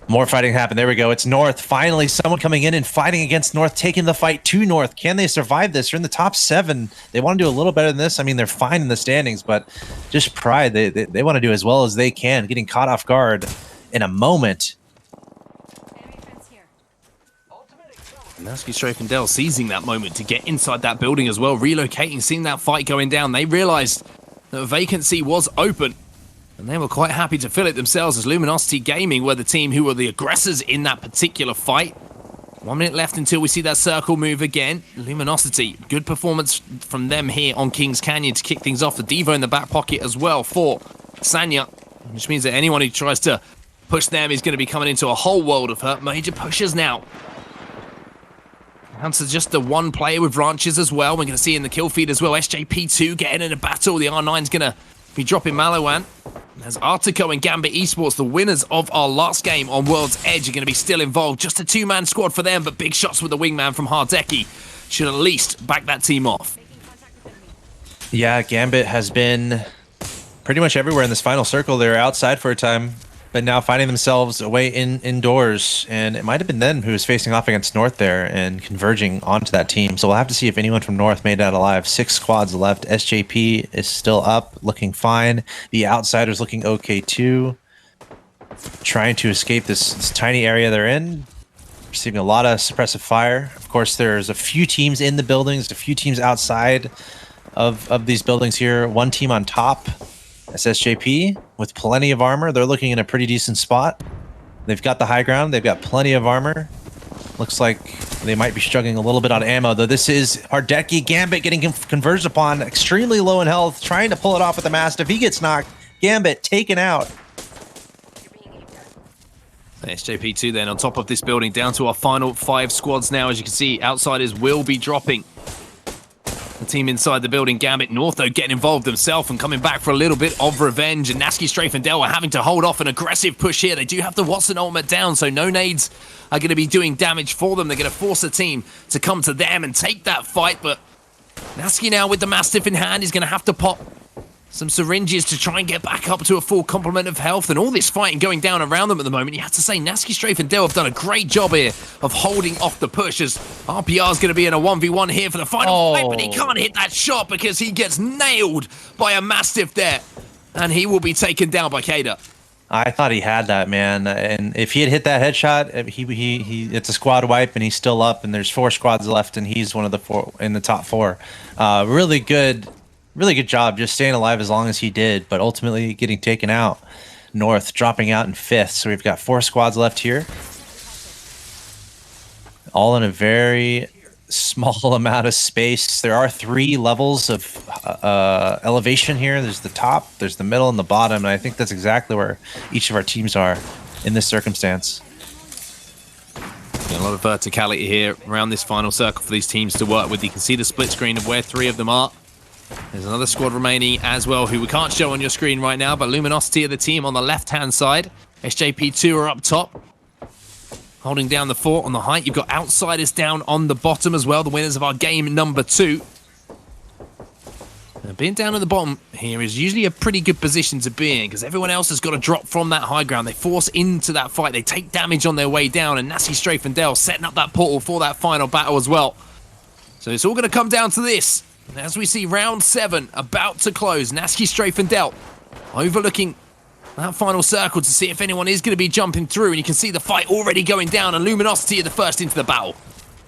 More fighting happened. There we go. It's North. Finally, someone coming in and fighting against North, taking the fight to North. Can they survive this? They're in the top 7. They want to do a little better than this. I mean, they're fine in the standings, but just pride. They want to do as well as they can. Getting caught off guard in a moment. Nasty Strafe and Dell seizing that moment to get inside that building as well, relocating, seeing that fight going down. They realized that a vacancy was open, and they were quite happy to fill it themselves as Luminosity Gaming were the team who were the aggressors in that particular fight. 1 minute left until we see that circle move again. Luminosity, good performance from them here on Kings Canyon to kick things off. The Devo in the back pocket as well for Sanya, which means that anyone who tries to push them is going to be coming into a whole world of hurt. Major pushes now. Down to just the one player with ranches as well. We're going to see in the kill feed as well. SJP2 getting in a battle. The R9's going to be dropping Malawan. As Artico and Gambit Esports, the winners of our last game on World's Edge, are going to be still involved. Just a 2-man squad for them, but big shots with the wingman from Hardeki should at least back that team off. Yeah, Gambit has been pretty much everywhere in this final circle. They were outside for a time, but now finding themselves away indoors. And it might have been them who was facing off against North there and converging onto that team. So we'll have to see if anyone from North made that alive. 6 squads left. SJP is still up, looking fine. The Outsiders looking okay too. Trying to escape this tiny area they're in. Receiving a lot of suppressive fire. Of course, there's a few teams in the buildings, a few teams outside of these buildings here. One team on top. That's SJP with plenty of armor. They're looking in a pretty decent spot. They've got the high ground. They've got plenty of armor. Looks like they might be struggling a little bit on ammo, though. This is Hardeki. Gambit getting converged upon, extremely low in health, trying to pull it off with the Mastiff. He gets knocked. Gambit taken out. SJP2 then on top of this building, down to our final 5 squads now. As you can see, Outsiders will be dropping. The team inside the building, Gambit North, though, getting involved themselves and coming back for a little bit of revenge. And Nasty Strafe and Dell are having to hold off an aggressive push here. They do have the Watson ultimate down, so no nades are going to be doing damage for them. They're going to force the team to come to them and take that fight. But Nasty now with the Mastiff in hand is going to have to pop some syringes to try and get back up to a full complement of health. And all this fighting going down around them at the moment. You have to say, Nasty Strafe and Dell have done a great job here of holding off the push, as RPR is going to be in a 1v1 here for the final fight, but he can't hit that shot because he gets nailed by a Mastiff there. And he will be taken down by Kada. I thought he had that, man. And if he had hit that headshot, it's a squad wipe and he's still up, and there's 4 squads left and he's one of the 4 in the top 4. Really good job just staying alive as long as he did, but ultimately getting taken out. North dropping out in 5th, so we've got 4 squads left here. All in a very small amount of space. There are 3 levels of elevation here. There's the top, there's the middle, and the bottom, and I think that's exactly where each of our teams are in this circumstance. A lot of verticality here around this final circle for these teams to work with. You can see the split screen of where 3 of them are. There's another squad remaining as well, who we can't show on your screen right now, but Luminosity are the team on the left-hand side. SJP2 are up top, holding down the fort on the height. You've got Outsiders down on the bottom as well, the winners of our game number 2. Now, being down at the bottom here is usually a pretty good position to be in because everyone else has got to drop from that high ground. They force into that fight. They take damage on their way down, and Nasty Strafe and Dell setting up that portal for that final battle as well. So it's all going to come down to this. And as we see round 7 about to close, Nasty Strafe and Dell overlooking that final circle to see if anyone is going to be jumping through, and you can see the fight already going down, and Luminosity are the first into the battle.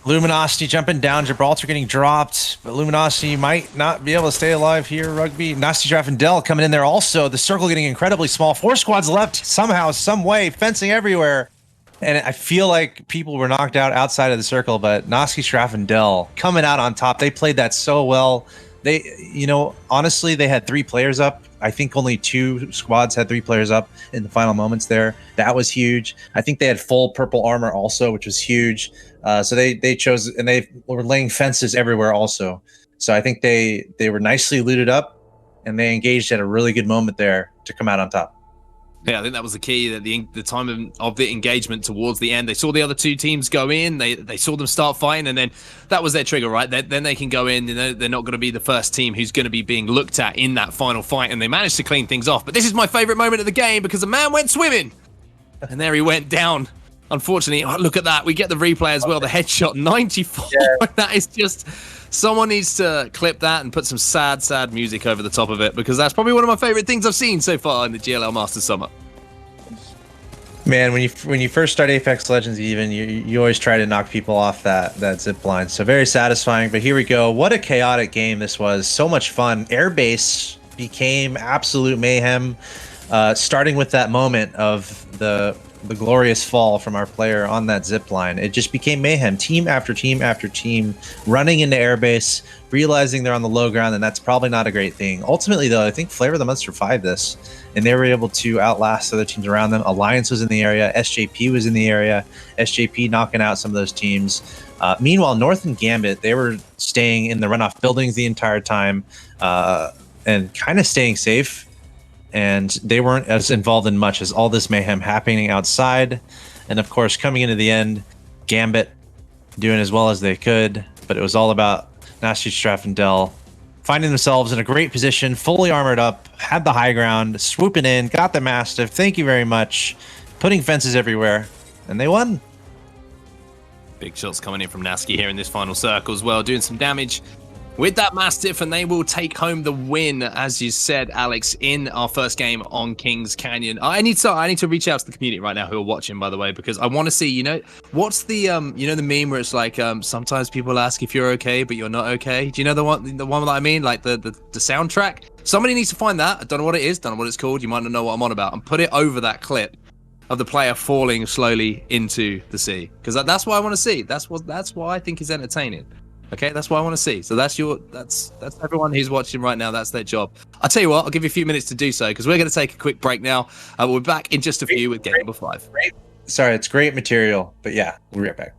Luminosity jumping down, Gibraltar getting dropped, but Luminosity might not be able to stay alive here. Rugby, Nasty Strafe and Dell coming in there also. The circle getting incredibly small. 4 squads left somehow, some way, fencing everywhere. And I feel like people were knocked out outside of the circle, but Nasty Strafe and Dell coming out on top. They played that so well. They, you know, honestly, they had 3 players up. I think only 2 squads had 3 players up in the final moments there. That was huge. I think they had full purple armor also, which was huge. So they chose, and they were laying fences everywhere also. So I think they were nicely looted up, and they engaged at a really good moment there to come out on top. Yeah, I think that was the key, that the time of the engagement towards the end. They saw the other 2 teams go in, they saw them start fighting, and then that was their trigger, right? Then they can go in, you know, they're not going to be the first team who's going to be being looked at in that final fight, and they managed to clean things off. But this is my favorite moment of the game because a man went swimming, and there he went down. Unfortunately, oh, look at that. We get the replay as well, the headshot, 94. Yeah. That is just... Someone needs to clip that and put some sad, sad music over the top of it, because that's probably one of my favorite things I've seen so far in the GLL Masters Summer. Man, when you first start Apex Legends, even you always try to knock people off that zip line. So very satisfying. But here we go. What a chaotic game this was. So much fun. Airbase became absolute mayhem, starting with that moment of the glorious fall from our player on that zip line. It just became mayhem. Team after team after team running into airbase, realizing they're on the low ground, and that's probably not a great thing. Ultimately, though, I think Flavor of the Month survived this, and they were able to outlast other teams around them. Alliance was in the area. SJP was in the area. SJP knocking out some of those teams. Meanwhile, North and Gambit, they were staying in the runoff buildings the entire time and kind of staying safe. And they weren't as involved in much as all this mayhem happening outside. And of course, coming into the end, Gambit doing as well as they could, but it was all about Nasty Strafe and Dell finding themselves in a great position, fully armored up, had the high ground, swooping in, got the Mastiff, thank you very much, putting fences everywhere, and they won. Big shots coming in from Nasty here in this final circle as well, doing some damage with that Mastiff, and they will take home the win, as you said, Alex, in our first game on Kings Canyon. I need to reach out to the community right now who are watching, by the way, because I want to see, you know, what's the you know, the meme where it's like sometimes people ask if you're okay, but you're not okay. Do you know the one that I mean, like the soundtrack? Somebody needs to find that. I don't know what it is, don't know what it's called. You might not know what I'm on about, and put it over that clip of the player falling slowly into the sea, because that's what I want to see. That's what I think is entertaining. Okay, that's what I want to see. So that's everyone who's watching right now. That's their job. I'll tell you what, I'll give you a few minutes to do so, because we're going to take a quick break now. We'll be back in just a few with game number 5. Sorry, it's great material, but yeah, we'll be right back.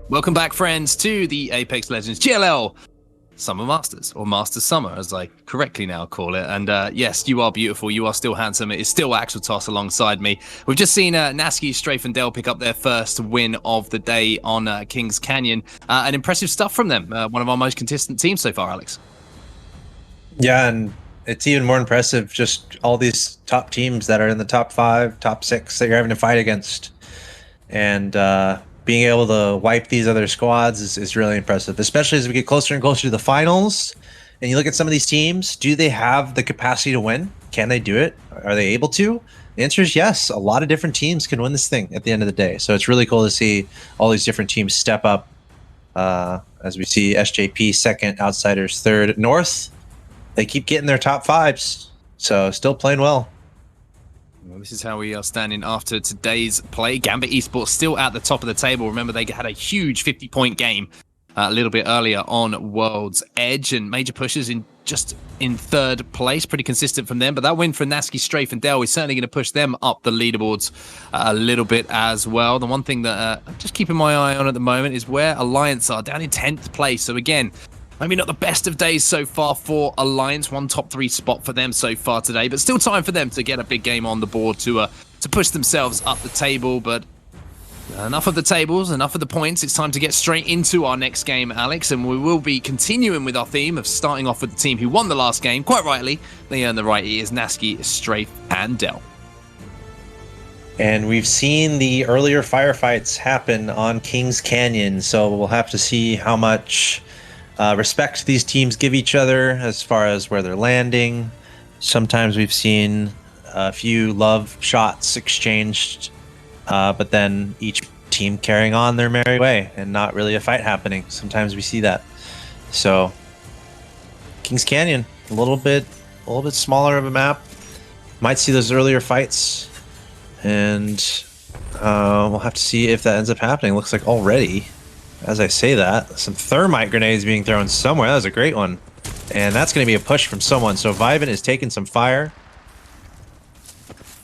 Welcome back, friends, to the Apex Legends GLL Summer Masters, or Masters Summer, as I correctly now call it. And yes, you are beautiful. You are still handsome. It is still Axel Toss alongside me. We've just seen Nasty, Strafe, and Dell pick up their first win of the day on Kings Canyon. And impressive stuff from them. One of our most consistent teams so far, Alex. Yeah, and it's even more impressive, just all these top teams that are in the top 5, top 6 that you're having to fight against. And being able to wipe these other squads is really impressive, especially as we get closer and closer to the finals. And you look at some of these teams, do they have the capacity to win? Can they do it? Are they able to? The answer is yes. A lot of different teams can win this thing at the end of the day. So it's really cool to see all these different teams step up, as we see SJP second, Outsiders third. North, they keep getting their top 5s. So still playing well. Well, this is how we are standing after today's play. Gambit Esports still at the top of the table. Remember, they had a huge 50-point game a little bit earlier on World's Edge, and major pushes in third place. Pretty consistent from them, but that win for Nasky, Strafe, and Dell is certainly going to push them up the leaderboards a little bit as well. The one thing that I'm just keeping my eye on at the moment is where Alliance are, down in 10th place. So again, maybe not the best of days so far for Alliance. One top 3 spot for them so far today, but still time for them to get a big game on the board to push themselves up the table. But enough of the tables, enough of the points. It's time to get straight into our next game, Alex, and we will be continuing with our theme of starting off with the team who won the last game. Quite rightly, they earned the right. It is Nasky, Strafe, and Dell. And we've seen the earlier firefights happen on Kings Canyon, so we'll have to see how much respect these teams give each other as far as where they're landing. Sometimes we've seen a few love shots exchanged, but then each team carrying on their merry way and not really a fight happening. Sometimes we see that. So Kings Canyon, a little bit smaller of a map. Might see those earlier fights, and we'll have to see if that ends up happening. Looks like already, as I say that, some thermite grenades being thrown somewhere. That was a great one. And that's going to be a push from someone. So Vivint is taking some fire.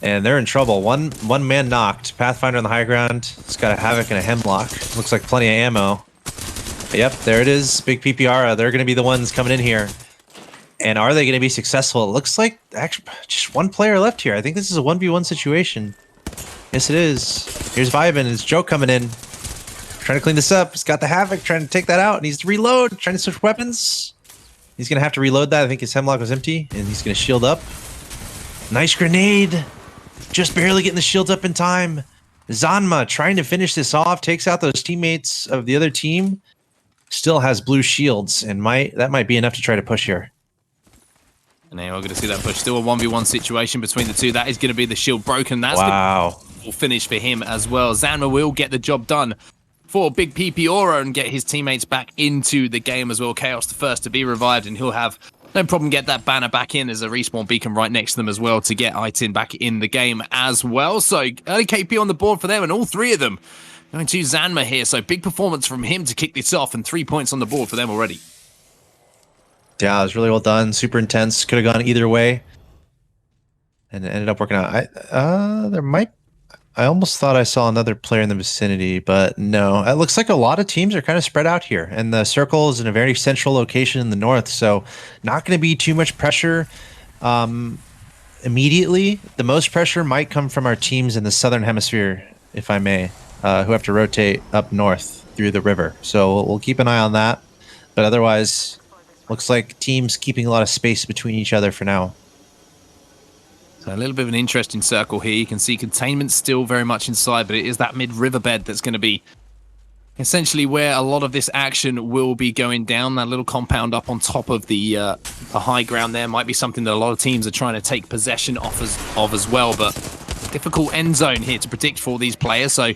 And they're in trouble. One man knocked. Pathfinder on the high ground. It's got a Havoc and a Hemlock. Looks like plenty of ammo. Yep, there it is. Big PPR. They're going to be the ones coming in here. And are they going to be successful? It looks like actually just one player left here. I think this is a 1v1 situation. Yes, it is. Here's Vivint. It's Joe coming in. Trying to clean this up. He's got the Havoc. Trying to take that out. Needs to reload. Trying to switch weapons. He's going to have to reload that. I think his Hemlock was empty. And he's going to shield up. Nice grenade. Just barely getting the shields up in time. Zanma trying to finish this off, takes out those teammates of the other team. Still has blue shields, and that might be enough to try to push here. And now we're going to see that push. Still a 1v1 situation between the two. That is going to be the shield broken. That's wow. The finish for him as well. Zanma will get the job done for Big PP Aura and get his teammates back into the game as well. Chaos the first to be revived, and he'll have no problem get that banner back in. There's a respawn beacon right next to them as well to get Itin back in the game as well. So early KP on the board for them, and all 3 of them going to Zanma here. So big performance from him to kick this off, and 3 points on the board for them already. Yeah, it was really well done. Super intense. Could have gone either way, and it ended up working out. I almost thought I saw another player in the vicinity, but no. It looks like a lot of teams are kind of spread out here, and the circle is in a very central location in the north, so not going to be too much pressure immediately. The most pressure might come from our teams in the southern hemisphere, if I may, who have to rotate up north through the river. So we'll keep an eye on that, but otherwise, looks like teams keeping a lot of space between each other for now. So a little bit of an interesting circle here. You can see containment still very much inside, but it is that mid-riverbed that's going to be essentially where a lot of this action will be going down. That little compound up on top of the high ground there might be something that a lot of teams are trying to take possession of as well, but difficult end zone here to predict for these players. So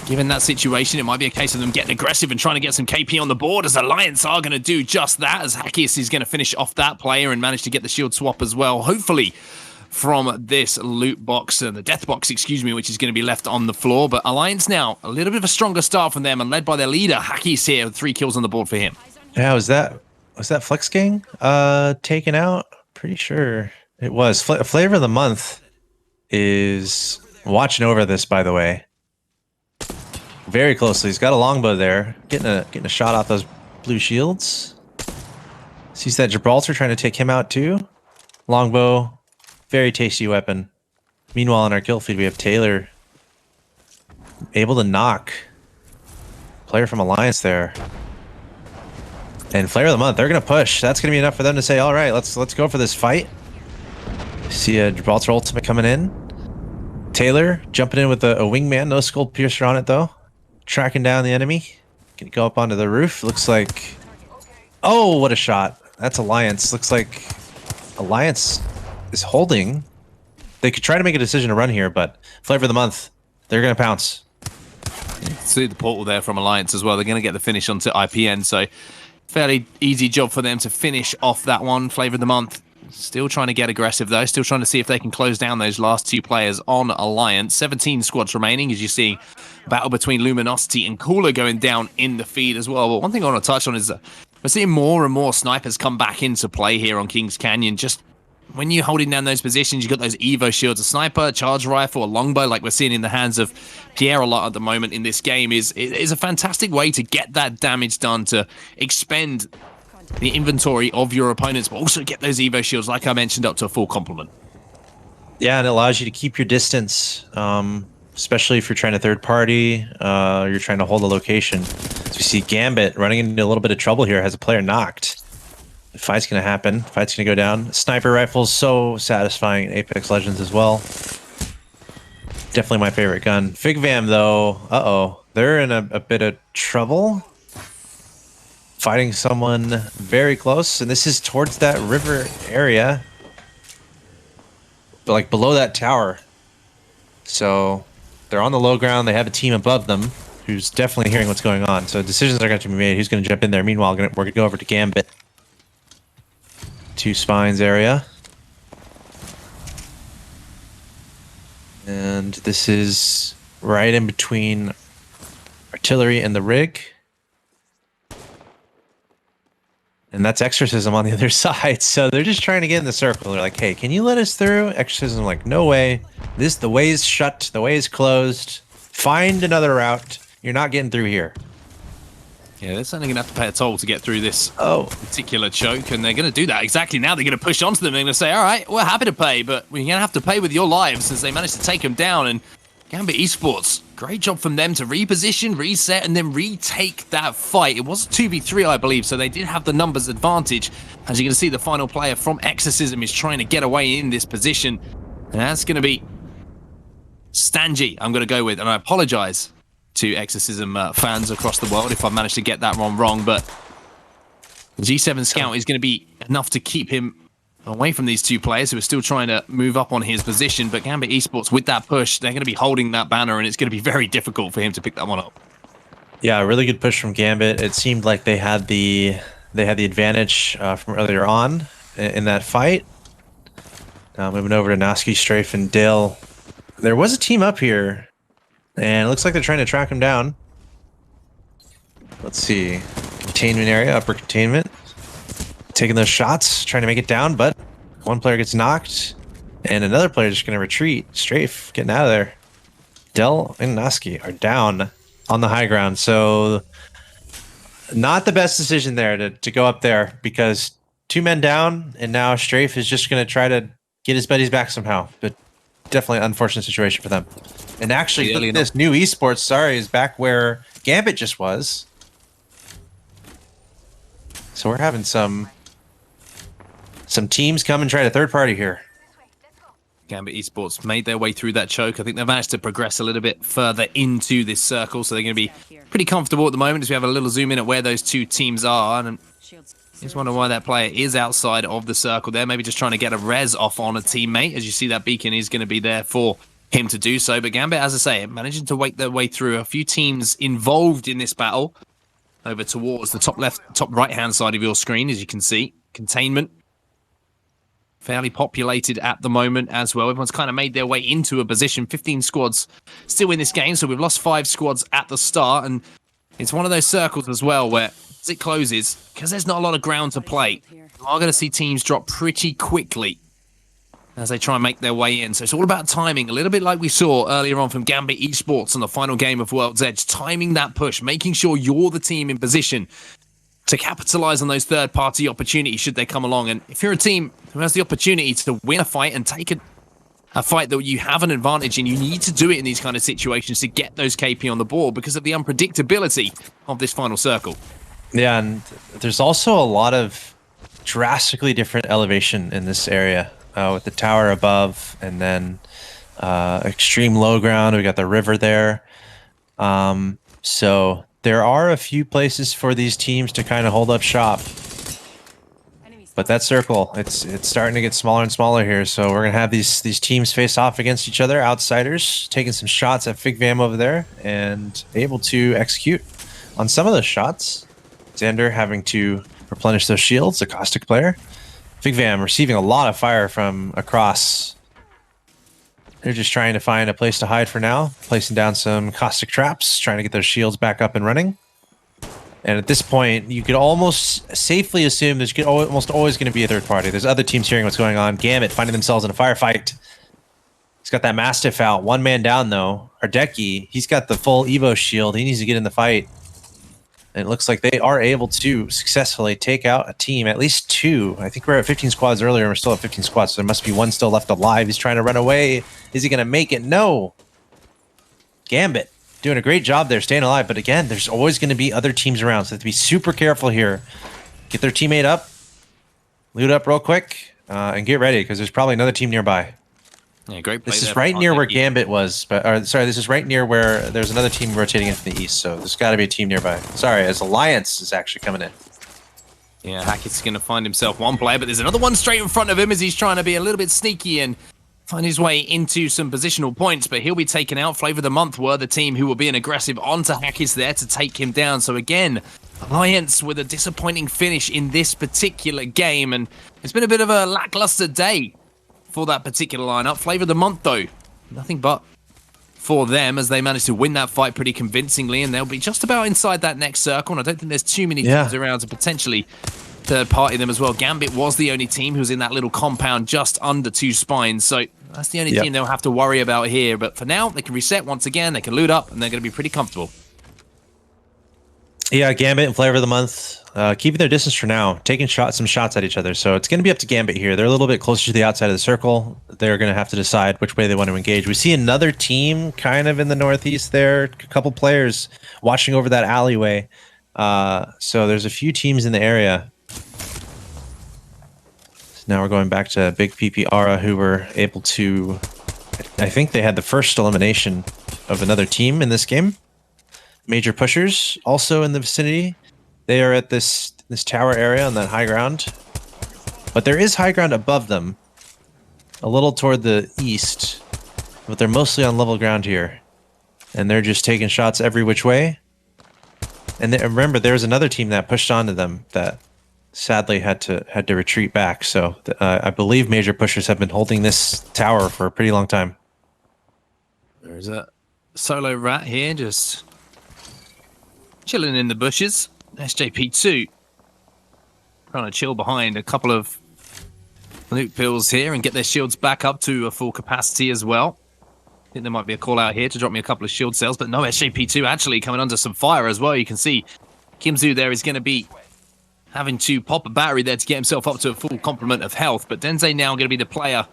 given that situation, it might be a case of them getting aggressive and trying to get some KP on the board, as Alliance are going to do just that, as Hackius is going to finish off that player and manage to get the shield swap as well. Hopefully from this loot box, the death box, excuse me, which is going to be left on the floor. But Alliance now, a little bit of a stronger start from them, and led by their leader, Hackies here, with 3 kills on the board for him. Yeah, was that Flex Gang taken out? Pretty sure it was. Flavor of the Month is watching over this, by the way, very closely. He's got a longbow there, getting a shot off those blue shields. Sees that Gibraltar trying to take him out too. Longbow. Very tasty weapon. Meanwhile, on our kill feed, we have Taylor able to knock player from Alliance there. And Flare of the Month, they're going to push. That's going to be enough for them to say, all right, let's go for this fight. See a Gibraltar ultimate coming in. Taylor jumping in with a wingman. No skull piercer on it, though. Tracking down the enemy. Can go up onto the roof. Looks like... Oh, what a shot. That's Alliance. Looks like Alliance is holding. They could try to make a decision to run here, but Flavor of the Month, they're going to pounce. See the portal there from Alliance as well. They're going to get the finish onto IPN, so fairly easy job for them to finish off that one. Flavor of the Month Still trying to get aggressive, though. Still trying to see if they can close down those last 2 players on Alliance. 17 squads remaining, as you see. Battle between Luminosity and Cooler going down in the feed as well. But one thing I want to touch on is we're seeing more and more snipers come back into play here on Kings Canyon. Just when you're holding down those positions, you've got those Evo shields. A sniper, a charge rifle, a longbow, like we're seeing in the hands of Pierre a lot at the moment in this game, is a fantastic way to get that damage done, to expend the inventory of your opponents, but also get those Evo shields, like I mentioned, up to a full complement. Yeah, and it allows you to keep your distance, especially if you're trying to third party, you're trying to hold a location. So we see Gambit running into a little bit of trouble here, has a player knocked. The fight's going to happen. Fight's going to go down. Sniper rifle's so satisfying in Apex Legends as well. Definitely my favorite gun. Figvam, though, uh-oh. They're in a bit of trouble. Fighting someone very close, and this is towards that river area. But like below that tower. So they're on the low ground. They have a team above them who's definitely hearing what's going on. So decisions are going to be made. Who's going to jump in there? Meanwhile, we're going to go over to Gambit. 2 spines area. And this is right in between artillery and the rig. And that's Exorcism on the other side. So they're just trying to get in the circle. They're like, hey, can you let us through? Exorcism like, no way. The way is shut. The way is closed. Find another route. You're not getting through here. Yeah, they're certainly going to have to pay a toll to get through this particular choke, and they're going to do that exactly now. They're going to push onto them. They're going to say, all right, we're happy to pay, but we're going to have to pay with your lives, as they managed to take them down. And Gambit Esports, great job from them to reposition, reset, and then retake that fight. It was a 2v3, I believe, so they did have the numbers advantage. As you can see, the final player from Exorcism is trying to get away in this position. And that's going to be Stanji, I'm going to go with, and I apologize to Exorcism fans across the world if I managed to get that one wrong, but G7 Scout is going to be enough to keep him away from these 2 players who are still trying to move up on his position. But Gambit Esports, with that push, they're going to be holding that banner, and it's going to be very difficult for him to pick that one up. Yeah, a really good push from Gambit. It seemed like they had the advantage from earlier on in that fight. Moving over to Noski, Strafe, and Dale. There was a team up here, and it looks like they're trying to track him down. Let's see. Containment area, upper containment. Taking those shots, trying to make it down, but one player gets knocked, and another player is just going to retreat. Strafe, getting out of there. Dell and Noski are down on the high ground, so not the best decision there to go up there, because 2 men down, and now Strafe is just going to try to get his buddies back somehow, but definitely an unfortunate situation for them. And actually, look at this new esports, sorry, is back where Gambit just was. So we're having some teams come and try to third party here. Gambit Esports made their way through that choke. I think they've managed to progress a little bit further into this circle, so they're going to be pretty comfortable at the moment as we have a little zoom in at where those 2 teams are. And I just wonder why that player is outside of the circle there, maybe just trying to get a res off on a teammate. As you see, that beacon is going to be there for him to do so. But Gambit, as I say, managing to wake their way through. A few teams involved in this battle over towards the top left, top right-hand side of your screen, as you can see. Containment. Fairly populated at the moment as well. Everyone's kind of made their way into a position. 15 squads still in this game, so we've lost 5 squads at the start, and it's one of those circles as well where as it closes, because there's not a lot of ground to play, you are going to see teams drop pretty quickly as they try and make their way in. So it's all about timing, a little bit like we saw earlier on from Gambit Esports on the final game of World's Edge, timing that push, making sure you're the team in position to capitalize on those third-party opportunities should they come along. And if you're a team who has the opportunity to win a fight and take a fight that you have an advantage in, you need to do it in these kind of situations to get those KP on the board because of the unpredictability of this final circle. Yeah, and there's also a lot of drastically different elevation in this area with the tower above and then extreme low ground. We got the river there. So there are a few places for these teams to kind of hold up shop. But that circle, it's starting to get smaller and smaller here. So we're going to have these teams face off against each other. Outsiders taking some shots at Figvam over there and able to execute on some of those shots. Xander having to replenish those shields, the Caustic player. Big Vam receiving a lot of fire from across. They're just trying to find a place to hide for now, placing down some caustic traps, trying to get those shields back up and running. And at this point, you could almost safely assume there's almost always going to be a third party. There's other teams hearing what's going on. Gambit finding themselves in a firefight. He's got that Mastiff out. One man down, though. Ardeki, he's got the full Evo shield. He needs to get in the fight. And it looks like they are able to successfully take out a team, at least 2. I think we were at 15 squads earlier, and we're still at 15 squads, so there must be 1 still left alive. He's trying to run away. Is he going to make it? No. Gambit doing a great job there, staying alive. But again, there's always going to be other teams around, so they have to be super careful here. Get their teammate up, loot up real quick, and get ready, because there's probably another team nearby. Yeah, great play. This is right near where Gambit was, but sorry, this is right near where there's another team rotating in from the east, so there's got to be a team nearby. Sorry, as Alliance is actually coming in. Yeah, Hackett's going to find himself 1 player, but there's another one straight in front of him as he's trying to be a little bit sneaky and find his way into some positional points, but he'll be taken out. Flavor of the Month were the team who will be an aggressive onto Hackett's there to take him down. So again, Alliance with a disappointing finish in this particular game, and it's been a bit of a lackluster day for that particular lineup. Flavor of the Month, though, nothing but for them as they managed to win that fight pretty convincingly, and they'll be just about inside that next circle, and I don't think there's too many teams around to potentially third-party them as well. Gambit was the only team who was in that little compound just under 2 spines, so that's the only team they'll have to worry about here. But for now, they can reset once again, they can loot up, and they're going to be pretty comfortable. Yeah, Gambit and Flavor of the Month keeping their distance for now, taking some shots at each other. So it's going to be up to Gambit here. They're a little bit closer to the outside of the circle. They're going to have to decide which way they want to engage. We see another team kind of in the northeast there, a couple players watching over that alleyway. So there's a few teams in the area. So now we're going back to Big PP Ara, who were able to, I think they had the first elimination of another team in this game. Major Pushers also in the vicinity. They are at this tower area on that high ground. But there is high ground above them, a little toward the east, but they're mostly on level ground here. And they're just taking shots every which way. And remember, there was another team that pushed onto them that sadly had to retreat back. So I believe Major Pushers have been holding this tower for a pretty long time. There's a solo rat here, just chilling in the bushes. SJP2 trying to chill behind a couple of loot pills here and get their shields back up to a full capacity as well. I think there might be a call out here to drop me a couple of shield cells, but no, SJP2 actually coming under some fire as well. You can see Kimzu there is going to be having to pop a battery there to get himself up to a full complement of health, but Denze now going to be the player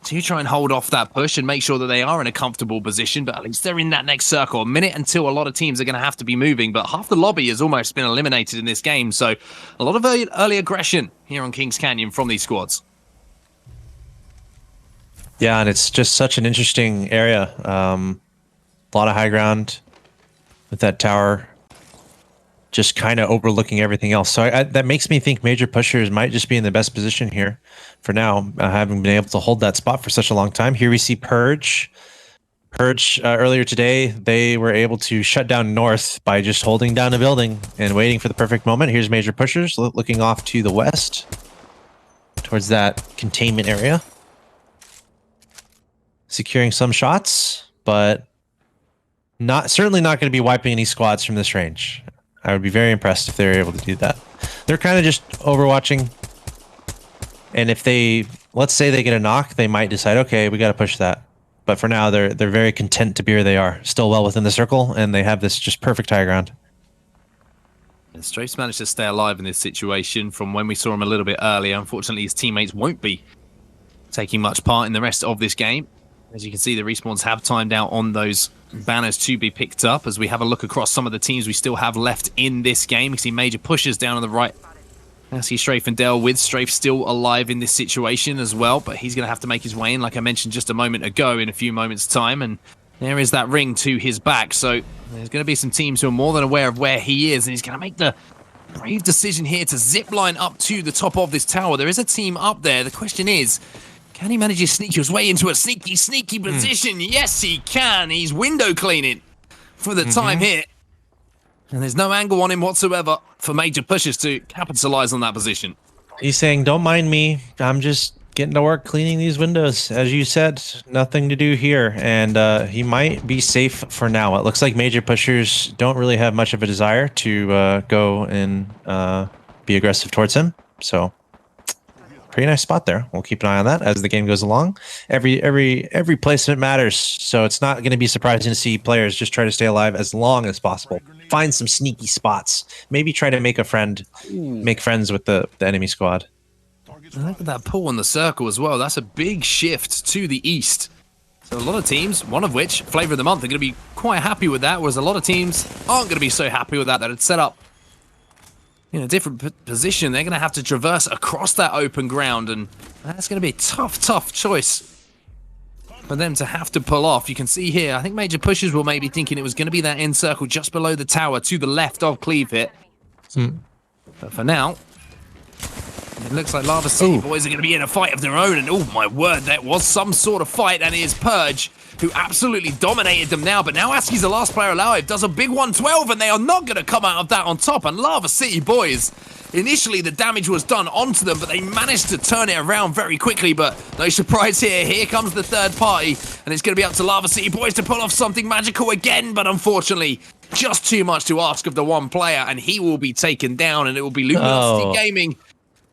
to try and hold off that push and make sure that they are in a comfortable position, but at least they're in that next circle. A minute until a lot of teams are going to have to be moving, but half the lobby has almost been eliminated in this game, so a lot of early aggression here on Kings Canyon from these squads. Yeah, and it's just such an interesting area. A lot of high ground with that tower just kind of overlooking everything else. So that makes me think Major Pushers might just be in the best position here for now, having been able to hold that spot for such a long time. Here we see Purge. Purge, earlier today, they were able to shut down North by just holding down a building and waiting for the perfect moment. Here's Major Pushers looking off to the west towards that containment area. Securing some shots, but certainly not going to be wiping any squads from this range. I would be very impressed if they were able to do that. They're kind of just overwatching. And if let's say they get a knock, they might decide, okay, we got to push that. But for now, they're very content to be where they are, still well within the circle, and they have this just perfect high ground. And Strafe's managed to stay alive in this situation from when we saw him a little bit earlier. Unfortunately, his teammates won't be taking much part in the rest of this game. As you can see, the respawns have timed out on those banners to be picked up. As we have a look across some of the teams we still have left in this game, you see Major Pushers down on the right. I see Strafe and Dell with Strafe still alive in this situation as well, but he's going to have to make his way in, like I mentioned just a moment ago, in a few moments' time. And there is that ring to his back. So there's going to be some teams who are more than aware of where he is, and he's going to make the brave decision here to zip line up to the top of this tower. There is a team up there. The question is, can he manage to sneak his way into a sneaky position? Yes, he can. He's window cleaning for the time here. And there's no angle on him whatsoever for Major Pushers to capitalize on that position. He's saying, don't mind me. I'm just getting to work cleaning these windows. As you said, nothing to do here. And he might be safe for now. It looks like major pushers don't really have much of a desire to go and be aggressive towards him. So pretty nice spot there. We'll keep an eye on that as the game goes along. Every placement matters. So it's not going to be surprising to see players just try to stay alive as long as possible. Find some sneaky spots. Maybe try to make friends with the enemy squad. Look at that pull on the circle as well. That's a big shift to the east. So a lot of teams, one of which, Flavor of the Month, are going to be quite happy with that, whereas a lot of teams aren't going to be so happy with that. That it's set up in a different position. They're going to have to traverse across that open ground, and that's going to be a tough choice for them to have to pull off. You can see here, I think major pushers were maybe thinking it was going to be that end circle just below the tower to the left of Cleave Hit. But for now, it looks like Lava City boys are going to be in a fight of their own, and oh my word, that was some sort of fight, and it is Purge who absolutely dominated them now, but now Aski's the last player alive, does a big 112, and they are not going to come out of that on top, and Lava City boys, initially the damage was done onto them, but they managed to turn it around very quickly, but no surprise here comes the third party, and it's going to be up to Lava City boys to pull off something magical again, but unfortunately, just too much to ask of the one player, and he will be taken down, and it will be Luminosity Gaming.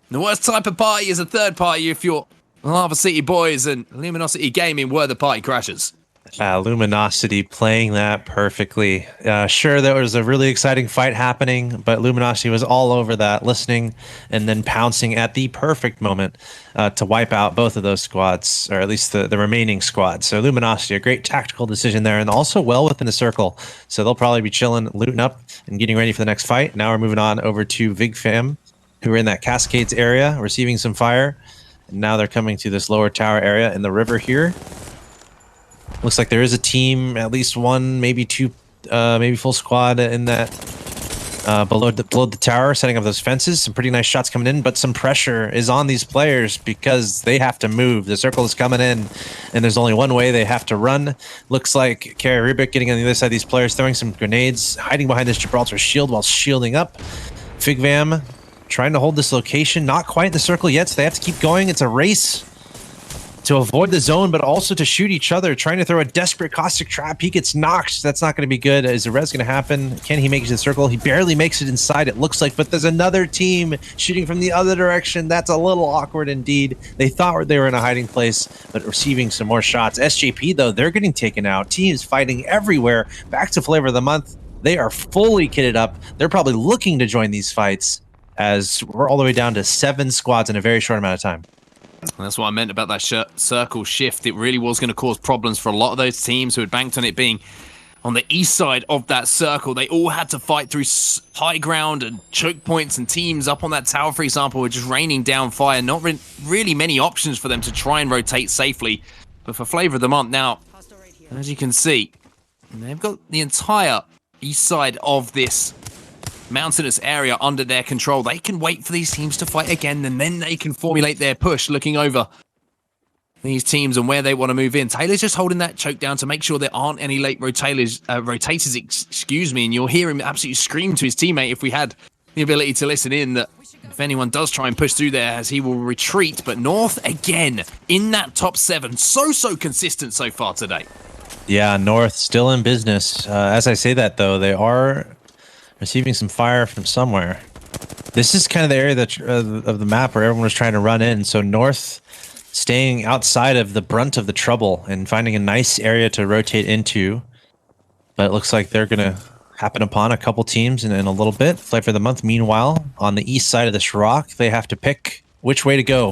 The worst type of party is a third party if you're Lava City boys, and Luminosity Gaming were the party crashers. Luminosity playing that perfectly. Sure, there was a really exciting fight happening, but Luminosity was all over that, listening and then pouncing at the perfect moment to wipe out both of those squads, or at least the remaining squads. So Luminosity, a great tactical decision there, and also well within the circle. So they'll probably be chilling, looting up, and getting ready for the next fight. Now we're moving on over to VigFam, who are in that Cascades area, receiving some fire. And now they're coming to this lower tower area in the river here. Looks like there is a team, at least one, maybe two, maybe full squad in that below the tower, setting up those fences. Some pretty nice shots coming in, but some pressure is on these players because they have to move. The circle is coming in, and there's only one way they have to run. Looks like Kerry Rubik getting on the other side of these players, throwing some grenades, hiding behind this Gibraltar shield while shielding up. Figvam trying to hold this location, not quite in the circle yet, so they have to keep going. It's a race to avoid the zone, but also to shoot each other, trying to throw a desperate caustic trap. He gets knocked. That's not going to be good. Is the res going to happen? Can he make it to the circle? He barely makes it inside, it looks like, but there's another team shooting from the other direction. That's a little awkward indeed. They thought they were in a hiding place, but receiving some more shots. SJP, though, they're getting taken out. Teams fighting everywhere. Back to Flavor of the Month. They are fully kitted up. They're probably looking to join these fights, as we're all the way down to 7 squads in a very short amount of time. And that's what I meant about that circle shift. It really was going to cause problems for a lot of those teams who had banked on it being on the east side of that circle. They all had to fight through high ground and choke points, and teams up on that tower, for example, were just raining down fire. Not really many options for them to try and rotate safely. But for Flavor of the Month now, as you can see, they've got the entire east side of this mountainous area under their control. They can wait for these teams to fight again, and then they can formulate their push, looking over these teams and where they want to move in. Taylor's just holding that choke down to make sure there aren't any late rotators, excuse me, and you'll hear him absolutely scream to his teammate if we had the ability to listen in, that if anyone does try and push through there, as he will retreat. But North, again, in that top 7, so consistent so far today. Yeah, North still in business. As I say that, though, they are receiving some fire from somewhere. This is kind of the area that of the map where everyone was trying to run in. So North staying outside of the brunt of the trouble and finding a nice area to rotate into. But it looks like they're going to happen upon a couple teams in a little bit. Flavor of the Month, meanwhile, on the east side of this rock, they have to pick which way to go.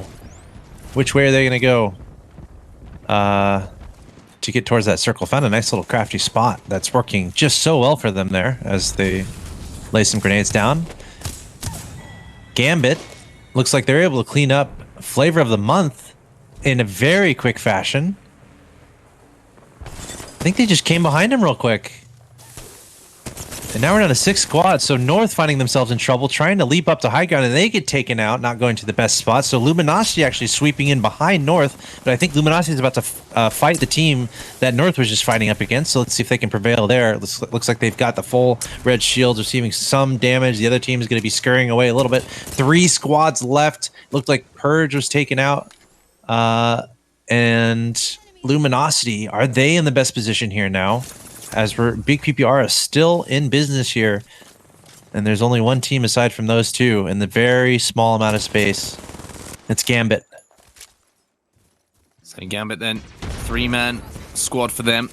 Which way are they going to go? To get towards that circle. Found a nice little crafty spot that's working just so well for them there as they lay some grenades down. Gambit looks like they're able to clean up Flavor of the Month in a very quick fashion. I think they just came behind him real quick. And now we're down to 6 squads, so North finding themselves in trouble, trying to leap up to high ground, and they get taken out, not going to the best spot. So Luminosity actually sweeping in behind North, but I think Luminosity is about to fight the team that North was just fighting up against, so let's see if they can prevail there. Looks like they've got the full red shields, receiving some damage. The other team is going to be scurrying away a little bit. 3 squads left. Looked like Purge was taken out. And Luminosity, are they in the best position here now? As we're Big PPR is still in business here, and there's only one team aside from those two in the very small amount of space. It's Gambit. So Gambit then, 3-man squad for them.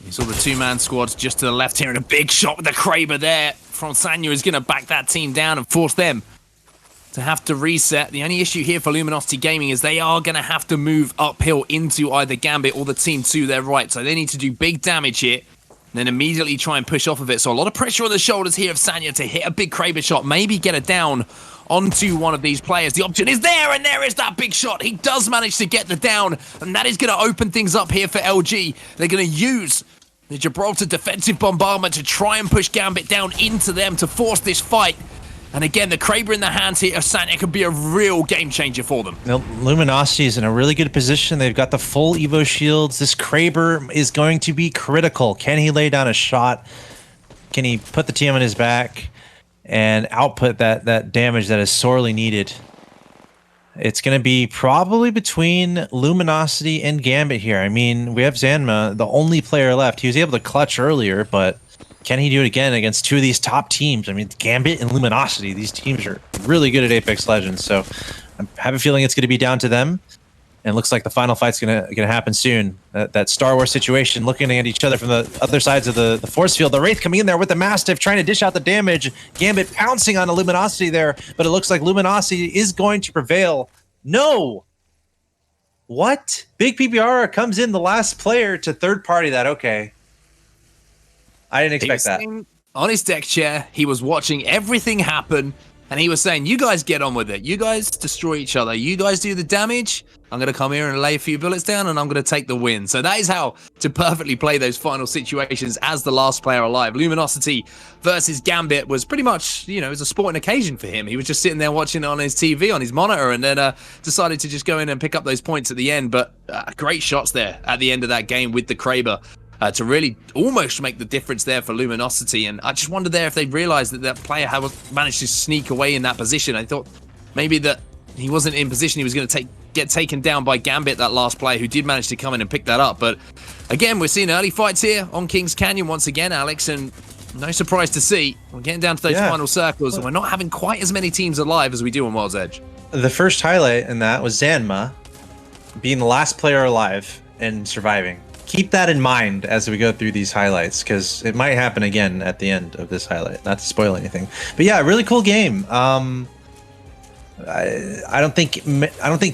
You saw the 2-man squads just to the left here, and a big shot with the Kraber there from Sanya is going to back that team down and force them to have to reset. The only issue here for Luminosity Gaming is they are going to have to move uphill into either Gambit or the team to their right. So they need to do big damage here and then immediately try and push off of it. So a lot of pressure on the shoulders here of Sanya to hit a big Kraber shot, maybe get it down onto one of these players. The option is there, and there is that big shot. He does manage to get the down, and that is going to open things up here for LG. They're going to use the Gibraltar defensive bombardment to try and push Gambit down into them to force this fight. And again, the Kraber in the hands here of Sanya could be a real game changer for them. Now, Luminosity is in a really good position. They've got the full Evo shields. This Kraber is going to be critical. Can he lay down a shot? Can he put the team on his back and output that damage that is sorely needed? It's going to be probably between Luminosity and Gambit here. I mean, we have Zanma, the only player left. He was able to clutch earlier, but can he do it again against 2 of these top teams? I mean, Gambit and Luminosity, these teams are really good at Apex Legends, so I have a feeling it's going to be down to them. And it looks like the final fight's going to happen soon. That Star Wars situation, looking at each other from the other sides of the force field. The Wraith coming in there with the Mastiff, trying to dish out the damage. Gambit pouncing on a Luminosity there, but it looks like Luminosity is going to prevail. No! What? Big PPR comes in the last player to third party that. Okay. I didn't expect that. On his deck chair, he was watching everything happen, and he was saying, you guys get on with it. You guys destroy each other. You guys do the damage. I'm going to come here and lay a few bullets down, and I'm going to take the win. So that is how to perfectly play those final situations as the last player alive. Luminosity versus Gambit was pretty much, you know, it was a sporting occasion for him. He was just sitting there watching it on his TV, on his monitor, and then decided to just go in and pick up those points at the end. But great shots there at the end of that game with the Kraber. To really almost make the difference there for Luminosity. And I just wondered there if they realized that that player had managed to sneak away in that position. I thought maybe that he wasn't in position. He was going to get taken down by Gambit, that last player who did manage to come in and pick that up. But again, we're seeing early fights here on Kings Canyon once again, Alex, and no surprise to see we're getting down to those final circles, and we're not having quite as many teams alive as we do on World's Edge. The first highlight in that was Zanma being the last player alive and surviving. Keep that in mind as we go through these highlights, because it might happen again at the end of this highlight. Not to spoil anything, but yeah, really cool game. I don't think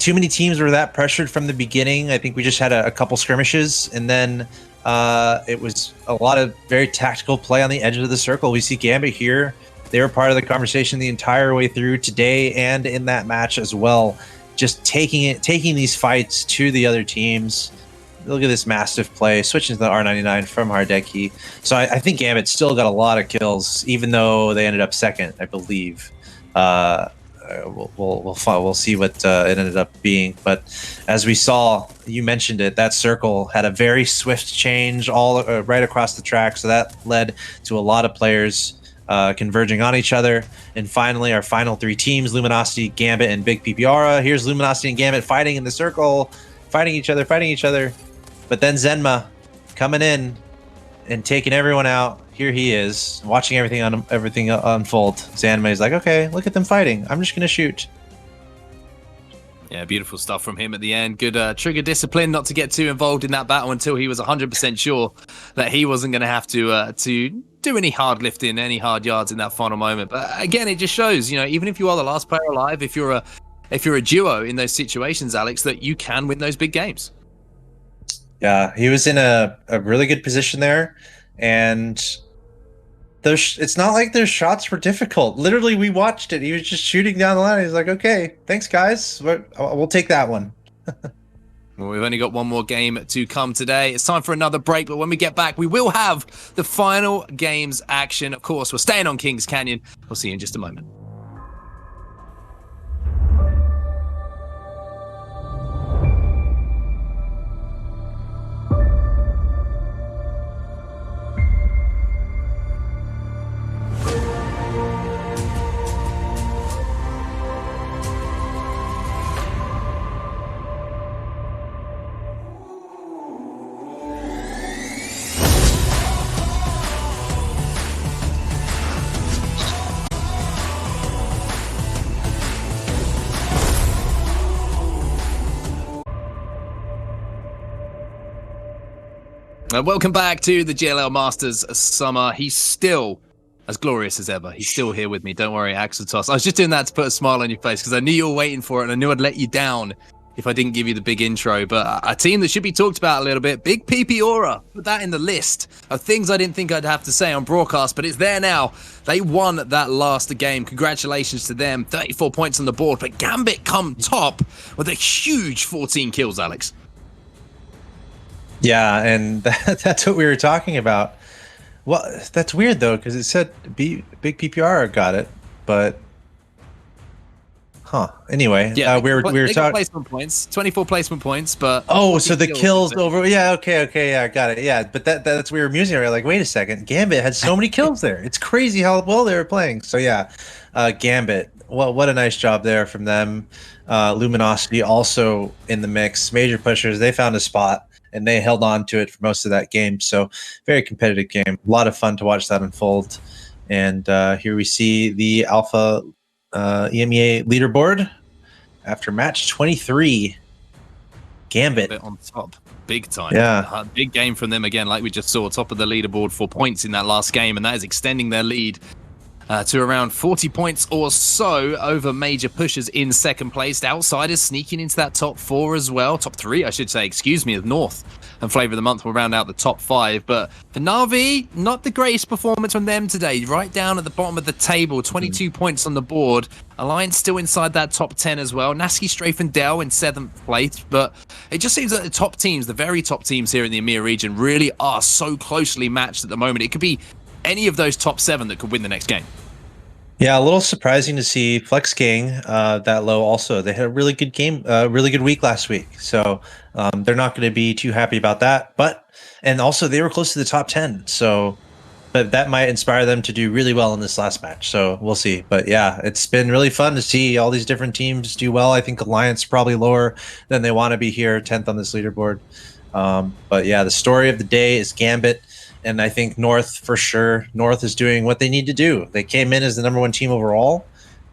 too many teams were that pressured from the beginning. I think we just had a couple skirmishes, and then it was a lot of very tactical play on the edge of the circle. We see Gambit here. They were part of the conversation the entire way through today and in that match as well. Just taking these fights to the other teams. Look at this Mastiff play, switching to the R99 from Hardeki. So I think Gambit still got a lot of kills, even though they ended up second, I believe. We'll see what it ended up being. But as we saw, you mentioned it, that circle had a very swift change all right across the track. So that led to a lot of players converging on each other. And finally, our final 3 teams, Luminosity, Gambit, and Big PPR. Here's Luminosity and Gambit fighting in the circle, fighting each other. But then Zenma coming in and taking everyone out. Here he is, watching everything unfold. Zanma is like, okay, look at them fighting. I'm just going to shoot. Yeah, beautiful stuff from him at the end. Good trigger discipline not to get too involved in that battle until he was 100% sure that he wasn't going to have to do any hard lifting, any hard yards in that final moment. But again, it just shows, you know, even if you are the last player alive, if you're a duo in those situations, Alex, that you can win those big games. Yeah, he was in a really good position there, and it's not like their shots were difficult. Literally, we watched it. He was just shooting down the line. He's like, okay, thanks, guys. We'll take that one. Well, we've only got one more game to come today. It's time for another break, but when we get back, we will have the final games action. Of course, we're staying on Kings Canyon. We'll see you in just a moment. Welcome back to the GLL Masters Summer. He's still as glorious as ever. He's still here with me. Don't worry, Axel Toss. I was just doing that to put a smile on your face because I knew you were waiting for it, and I knew I'd let you down if I didn't give you the big intro. But a team that should be talked about a little bit, Big PP Aura. Put that in the list of things I didn't think I'd have to say on broadcast, but it's there now. They won that last game. Congratulations to them. 34 points on the board, but Gambit come top with a huge 14 kills, Alex. Yeah, and that's what we were talking about. Well, that's weird though, because it said Big PPR got it, but anyway, yeah, we were talking placement points, 24 placement points, but so the kills over. Yeah, okay, yeah, got it. Yeah, but that's we were musing. We were like, wait a second, Gambit had so many kills there. It's crazy how well they were playing. So yeah, Gambit. Well, what a nice job there from them. Luminosity also in the mix. Major pushers. They found a spot, and they held on to it for most of that game. So very competitive game. A lot of fun to watch that unfold. And here we see the Alpha EMEA leaderboard after match 23. Gambit on top, big time. Yeah, big game from them again, like we just saw, top of the leaderboard for points in that last game, and that is extending their lead to around 40 points or so over major pushers in second place. Outsiders sneaking into that top 4 as well. Top 3, I should say, excuse me, of North and Flavor of the Month will round out the top 5. But for Na'Vi, not the greatest performance from them today. Right down at the bottom of the table, 22 points on the board. Alliance still inside that top 10 as well. Nasky, Strafe, and Dell in 7th place. But it just seems that the top teams, the very top teams here in the EMEA region, really are so closely matched at the moment. It could be any of those top 7 that could win the next game. Yeah, a little surprising to see Flex Gang that low also. They had a really good game, really good week last week. So they're not going to be too happy about that. And also they were close to the top 10. So, but that might inspire them to do really well in this last match. So we'll see. But yeah, it's been really fun to see all these different teams do well. I think Alliance probably lower than they want to be here, 10th on this leaderboard. But yeah, the story of the day is Gambit. And I think North, for sure, North is doing what they need to do. They came in as the #1 team overall,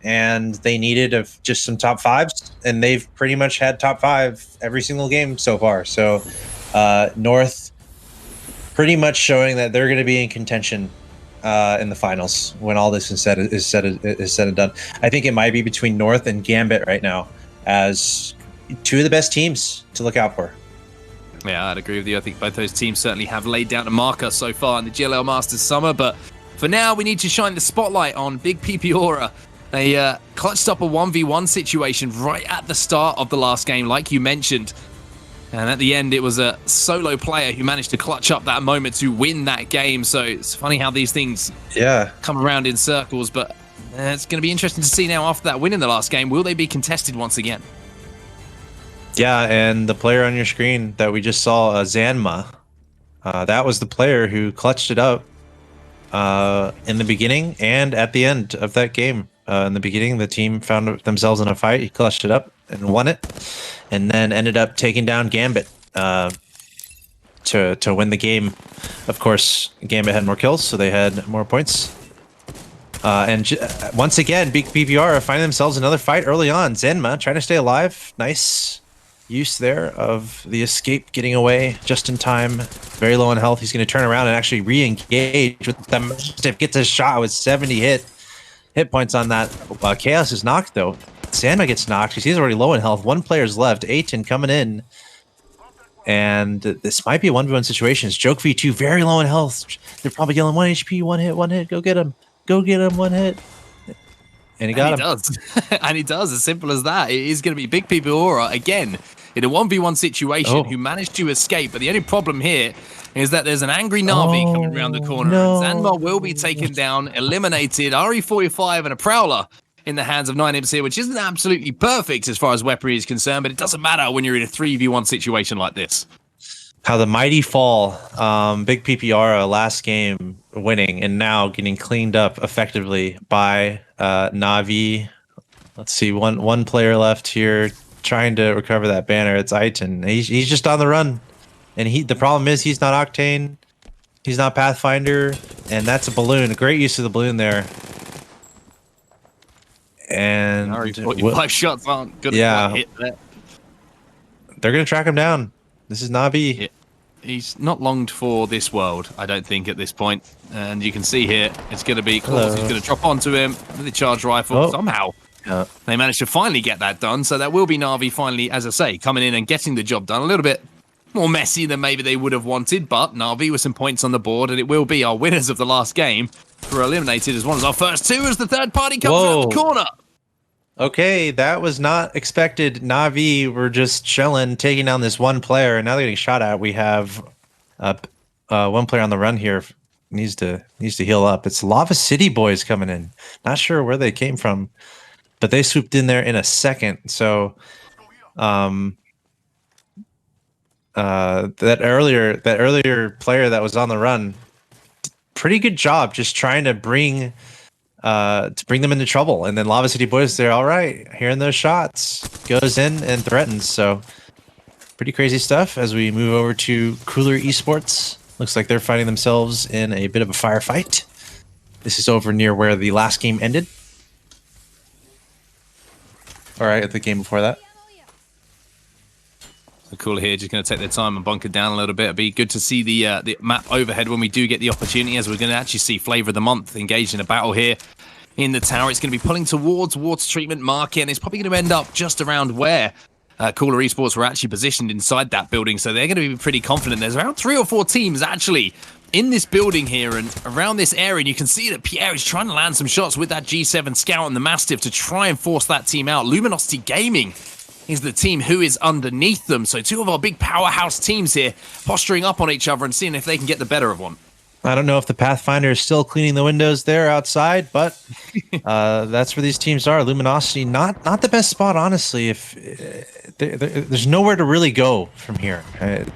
and they needed just some top 5s, and they've pretty much had top 5 every single game so far. So North pretty much showing that they're going to be in contention in the finals when all this is said and done. I think it might be between North and Gambit right now as 2 of the best teams to look out for. Yeah, I'd agree with you. I think both those teams certainly have laid down a marker so far in the GLL Masters Summer. But for now, we need to shine the spotlight on Big PP Aura. They clutched up a 1v1 situation right at the start of the last game, like you mentioned. And at the end, it was a solo player who managed to clutch up that moment to win that game. So it's funny how these things come around in circles. But it's going to be interesting to see now after that win in the last game. Will they be contested once again? Yeah, and the player on your screen that we just saw, Zanma, that was the player who clutched it up in the beginning and at the end of that game. In the beginning, the team found themselves in a fight. He clutched it up and won it, and then ended up taking down Gambit to win the game. Of course, Gambit had more kills, so they had more points. And once again, Big PPR find themselves another fight early on. Zenma trying to stay alive. Nice use there of the escape, getting away just in time. Very low on health. He's going to turn around and actually re-engage with them. Gets a shot with 70 hit points on that. Chaos is knocked though. Zenma gets knocked because he's already low in health. 1 player's left. 18 coming in. And this might be a 1v1 situation. It's Joke V2 very low in health. They're probably yelling 1 HP, 1 hit, 1 hit. Go get him. Go get him, 1 hit. And he got him. Does. And he does, as simple as that. It is going to be Big PP Aura again. in a 1v1 situation Oh. who managed to escape. But the only problem here is that there's an angry Na'Vi coming around the corner. No. And Zanmar will be taken down, eliminated. RE45 and a Prowler in the hands of 9imps here, which isn't absolutely perfect as far as weaponry is concerned, but it doesn't matter when you're in a 3v1 situation like this. How the mighty fall. Big PPR last game winning and now getting cleaned up effectively by Na'Vi. Let's see, one player left here trying to recover that banner. It's Aiton. He's just on the run. And the problem is he's not Octane. He's not Pathfinder. And that's a balloon. A great use of the balloon there. And 45 shots aren't good enough hit there. They're going to track him down. This is Na'Vi. Yeah. He's not longed for this world, I don't think, at this point. And you can see here, it's going to be Claus. He's going to drop onto him with the charge rifle. Somehow, they managed to finally get that done. So that will be Na'Vi finally, as I say, coming in and getting the job done. A little bit more messy than maybe they would have wanted, but Na'Vi with some points on the board, and it will be our winners of the last game who are eliminated as one as our first two as the third party comes around the corner. Okay, that was not expected. Na'Vi were just chilling, taking down this one player, and now they're getting shot at. We have one player on the run here. Needs to heal up. It's Lava City Boys coming in. Not sure where they came from, but they swooped in there in a second. So, that earlier player that was on the run, pretty good job just trying to bring them into trouble. And then Lava City Boys, they're all right, hearing those shots, goes in and threatens. So pretty crazy stuff as we move over to Cooler Esports. Looks like they're finding themselves in a bit of a firefight. This is over near where the last game ended. All right, at the game before that. So Cooler here, just going to take their time and bunker down a little bit. It'd be good to see the map overhead when we do get the opportunity, as we're going to actually see Flavor of the Month engaged in a battle here in the tower. It's going to be pulling towards water treatment market, and it's probably going to end up just around where Cooler Esports were actually positioned inside that building. So they're going to be pretty confident. There's around 3 or 4 teams actually in this building here and around this area, and you can see that Pierre is trying to land some shots with that G7 Scout and the Mastiff to try and force that team out. Luminosity Gaming is the team who is underneath them. So 2 of our big powerhouse teams here posturing up on each other and seeing if they can get the better of one. I don't know if the Pathfinder is still cleaning the windows there outside, but that's where these teams are. Luminosity, not the best spot, honestly. If there's nowhere to really go from here.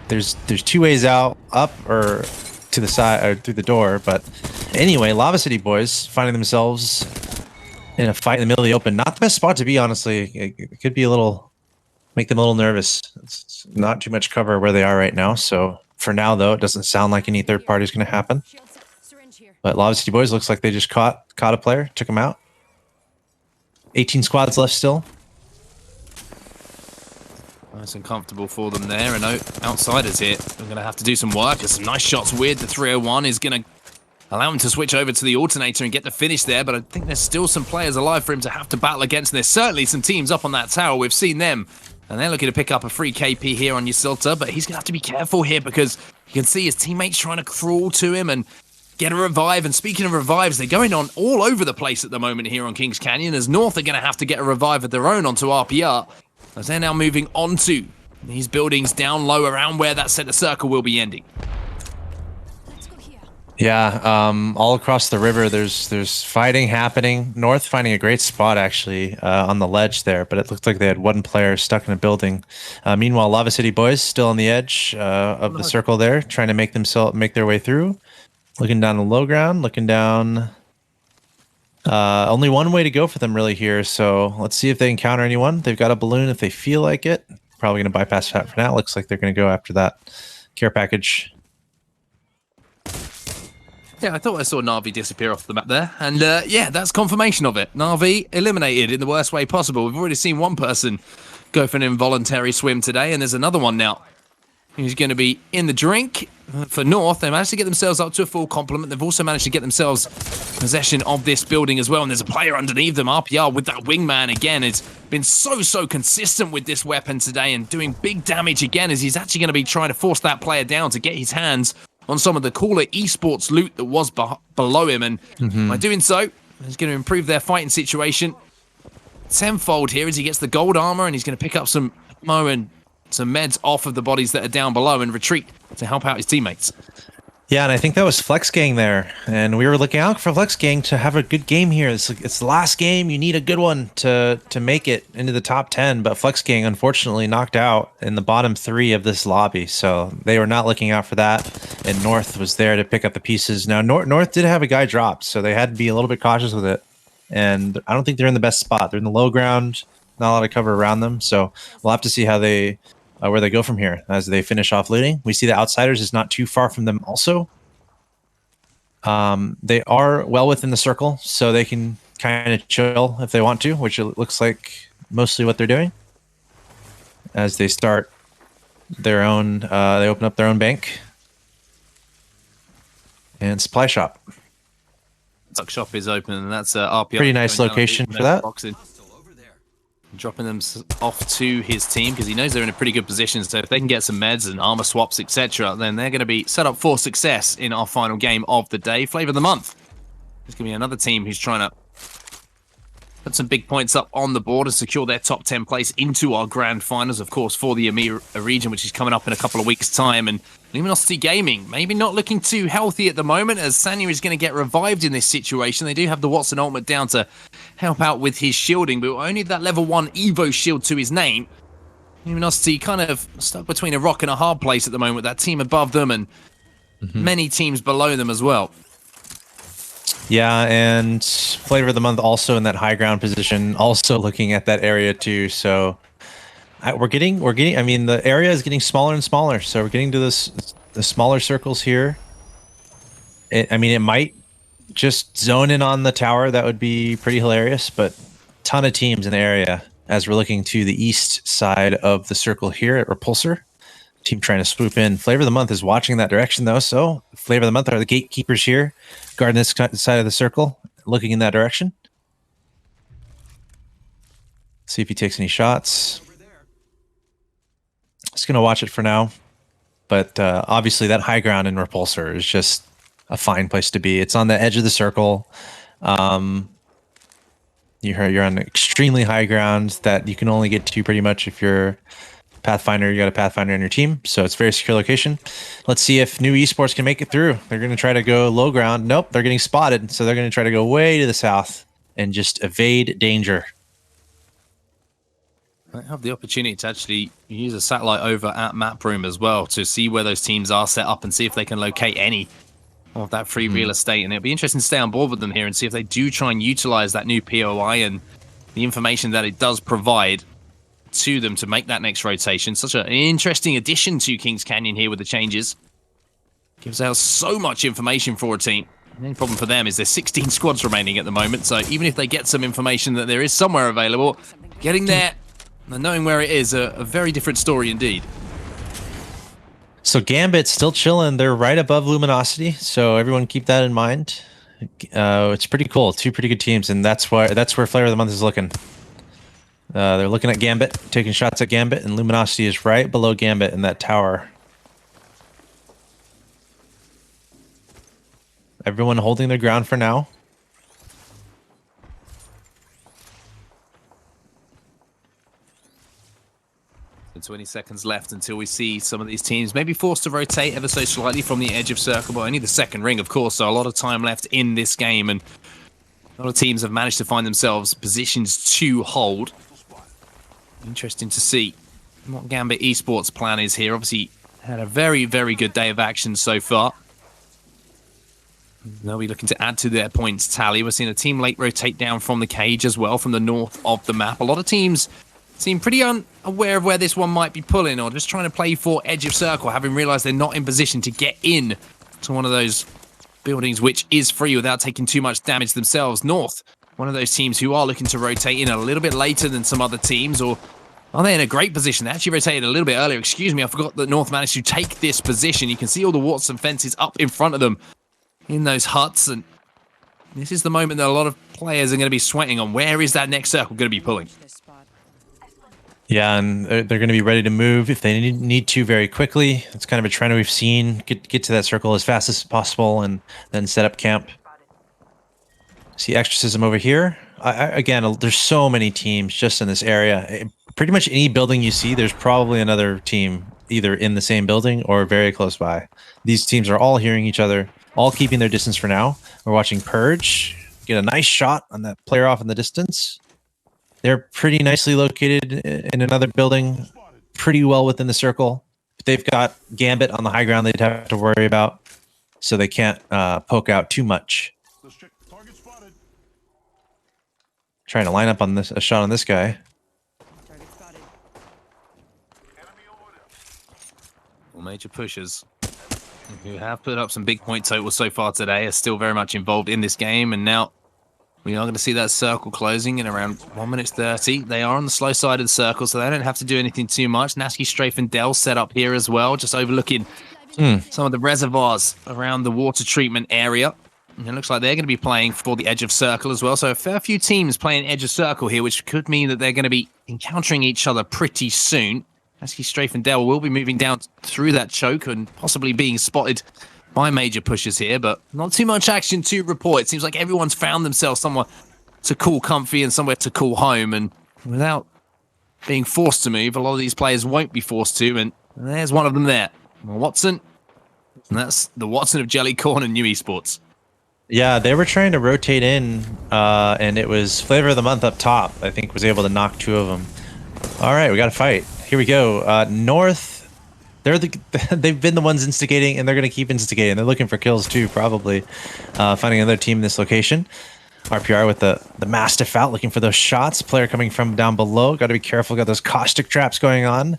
There's 2 ways out, up or to the side or through the door. But anyway, Lava City Boys finding themselves in a fight in the middle of the open. Not the best spot to be, honestly. It could be make them a little nervous. It's not too much cover where they are right now. So for now, though, it doesn't sound like any third party is going to happen. But Lava City Boys looks like they just caught a player, took him out. 18 squads left still. Nice and comfortable for them there, and outsiders here are going to have to do some work. There's some nice shots with the 301 is going to allow him to switch over to the alternator and get the finish there, but I think there's still some players alive for him to have to battle against, and there's certainly some teams up on that tower. We've seen them, and they're looking to pick up a free KP here on Ysilta, but he's going to have to be careful here because you can see his teammates trying to crawl to him and get a revive. And speaking of revives, they're going on all over the place at the moment here on Kings Canyon, as North are going to have to get a revive of their own onto RPR, as they're now moving onto these buildings down low around where that center circle will be ending. Yeah, all across the river, there's fighting happening. North finding a great spot, actually, on the ledge there, but it looked like they had one player stuck in a building. Meanwhile, Lava City Boys still on the edge of the circle there, trying to make their way through. Looking down the low ground, looking down. Only one way to go for them, really, here, so let's see if they encounter anyone. They've got a balloon if they feel like it. Probably going to bypass that for now. Looks like they're going to go after that care package. Yeah, I thought I saw Na'Vi disappear off the map there. And yeah, that's confirmation of it. Na'Vi eliminated in the worst way possible. We've already seen one person go for an involuntary swim today, and there's another one now who's going to be in the drink. For North, they managed to get themselves up to a full complement. They've also managed to get themselves possession of this building as well. And there's a player underneath them, RPR, with that wingman again. It's been so consistent with this weapon today and doing big damage again, as he's actually going to be trying to force that player down to get his hands on some of the cooler esports loot that was below him. And by doing so, he's going to improve their fighting situation tenfold here as he gets the gold armor, and he's going to pick up some ammo and some meds off of the bodies that are down below and retreat to help out his teammates. Yeah, and I think that was Flex Gang there, and we were looking out for Flex Gang to have a good game here. It's the last game; you need a good one to make it into the top 10. But Flex Gang unfortunately knocked out in the bottom 3 of this lobby, so they were not looking out for that. And North was there to pick up the pieces. Now North did have a guy dropped, so they had to be a little bit cautious with it. And I don't think they're in the best spot. They're in the low ground, not a lot of cover around them. So we'll have to see how they. Where they go from here as they finish off looting. We see the Outsiders is not too far from them also. They are well within the circle, so they can kind of chill if they want to, which it looks like mostly what they're doing. As they start their own, they open up their own bank. And supply shop. Tuck shop is open, and that's RPI. Pretty nice location for that. Boxing. Dropping them off to his team because he knows they're in a pretty good position. So if they can get some meds and armor swaps, etc., then they're going to be set up for success in our final game of the day. Flavor of the month. There's going to be another team who's trying to put some big points up on the board and secure their top 10 place into our grand finals, of course, for the EMEA region, which is coming up in a couple of weeks' time. And Luminosity Gaming, maybe not looking too healthy at the moment, as Sanya is going to get revived in this situation. They do have the Watson ultimate down to help out with his shielding, but only that level 1 Evo shield to his name. Luminosity kind of stuck between a rock and a hard place at the moment, that team above them and many teams below them as well. Yeah, and Flavor of the Month also in that high ground position, also looking at that area too. So we're getting. I mean, the area is getting smaller and smaller. So we're getting to the smaller circles here. I mean, it might just zone in on the tower. That would be pretty hilarious. But ton of teams in the area as we're looking to the east side of the circle here at Repulsor. Team trying to swoop in. Flavor of the Month is watching that direction though. So Flavor of the Month are the gatekeepers here, guarding this side of the circle, looking in that direction. See if he takes any shots. Just going to watch it for now. But obviously that high ground in Repulsor is just a fine place to be. It's on the edge of the circle. You're on extremely high ground that you can only get to pretty much if you're Pathfinder. You got a Pathfinder on your team, so it's a very secure location. Let's see if New Esports can make it through. They're going to try to go low ground. Nope, they're getting spotted, so they're going to try to go way to the south and just evade danger. I have the opportunity to actually use a satellite over at Map Room as well to see where those teams are set up and see if they can locate any of that free real estate. And it'll be interesting to stay on board with them here and see if they do try and utilize that new POI and the information that it does provide to them to make that next rotation. Such an interesting addition to Kings Canyon here with the changes. Gives out so much information for a team. The only problem for them is there's 16 squads remaining at the moment, so even if they get some information that there is somewhere available, getting there and knowing where it is a very different story indeed. So Gambit's still chilling. They're right above Luminosity, so everyone keep that in mind. It's pretty cool. 2 pretty good teams, and that's where Flavor of the Month is looking. They're looking at Gambit, taking shots at Gambit, and Luminosity is right below Gambit in that tower. Everyone holding their ground for now. So 20 seconds left until we see some of these teams maybe forced to rotate ever so slightly from the edge of circle, but only the second ring, of course, so a lot of time left in this game, and a lot of teams have managed to find themselves positions to hold. Interesting to see what Gambit Esports' plan is here. Obviously, had a very, very good day of action so far. They'll be looking to add to their points tally. We're seeing a team late rotate down from the cage as well, from the north of the map. A lot of teams seem pretty unaware of where this one might be pulling, or just trying to play for edge of circle, having realized they're not in position to get in to one of those buildings which is free without taking too much damage themselves. North, one of those teams who are looking to rotate in a little bit later than some other teams, or are they in a great position? They actually rotated a little bit earlier. Excuse me, I forgot that North managed to take this position. You can see all the Watson fences up in front of them in those huts, and this is the moment that a lot of players are going to be sweating on. Where is that next circle going to be pulling? Yeah, and they're going to be ready to move if they need to very quickly. It's kind of a trend we've seen. Get to that circle as fast as possible and then set up camp. See Exorcism over here. Again, there's so many teams just in this area. pretty much any building you see, there's probably another team either in the same building or very close by. These teams are all hearing each other, all keeping their distance for now. We're watching Purge get a nice shot on that player off in the distance. They're pretty nicely located in another building, pretty well within the circle. They've got Gambit on the high ground they'd have to worry about, so they can't poke out too much. Trying to line up on this, a shot on this guy. Target spotted. Well, major pushers who have put up some big point totals so far today are still very much involved in this game, and now we are going to see that circle closing in around 1 minute 30. They are on the slow side of the circle, so they don't have to do anything too much. Nasky, Strafe, and Dell set up here as well, just overlooking some of the reservoirs around the water treatment area. And it looks like they're going to be playing for the edge of circle as well. So a fair few teams playing edge of circle here, which could mean that they're going to be encountering each other pretty soon. Nasky, Strafe, and Dell will be moving down through that choke and possibly being spotted by major pushers here, but not too much action to report. It seems like everyone's found themselves somewhere to call comfy and somewhere to call home, and without being forced to move, a lot of these players won't be forced to, and there's one of them there. Watson, and that's the Watson of Jellycorn and New Esports. Yeah, they were trying to rotate in, and it was Flavor of the Month up top. I think was able to knock 2 of them. All right, we got to fight. Here we go. North. They've been the ones instigating, and they're going to keep instigating. They're looking for kills too, probably. Finding another team in this location. RPR with the Mastiff out, looking for those shots. Player coming from down below. Got to be careful. Got those caustic traps going on.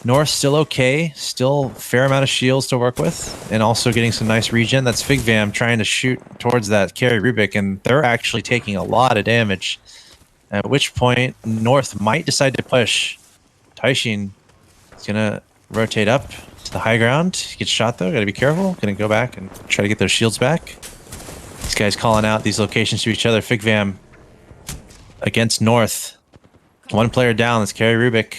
North still okay. Still fair amount of shields to work with, and also getting some nice regen. That's Figvam trying to shoot towards that carry Rubik, and they're actually taking a lot of damage. At which point, North might decide to push. Taishin is going to rotate up to the high ground. He gets shot though. Got to be careful. Going to go back and try to get those shields back. These guys calling out these locations to each other. Figvam against North. 1 player down. Let's carry Rubik.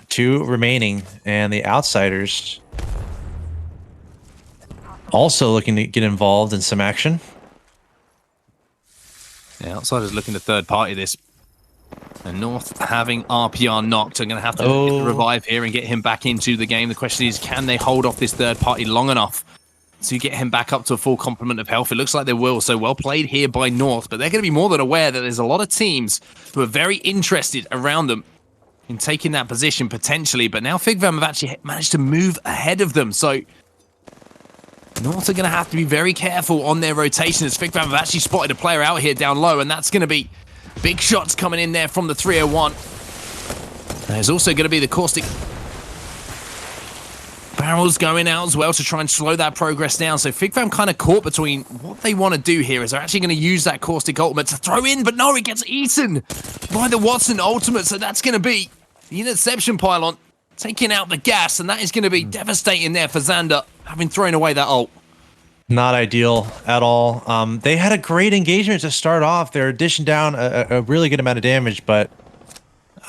2 remaining, and the Outsiders also looking to get involved in some action. Yeah, Outsiders looking to third party this. And North having RPR knocked are going to have to get the revive here and get him back into the game. The question is, can they hold off this third party long enough to get him back up to a full complement of health? It looks like they will, so well played here by North, but they're going to be more than aware that there's a lot of teams who are very interested around them in taking that position potentially, but now Figvam have actually managed to move ahead of them, so North are going to have to be very careful on their rotation as Figvam have actually spotted a player out here down low, and that's going to be big shots coming in there from the 301. There's also going to be the caustic barrels going out as well to try and slow that progress down. So Figvam kind of caught between what they want to do here is they're actually going to use that caustic ultimate to throw in, but no, it gets eaten by the Watson ultimate. So that's going to be the interception pylon taking out the gas, and that is going to be devastating there for Xander, having thrown away that ult. Not ideal at all. They had a great engagement to start off. They're dishing down a really good amount of damage, but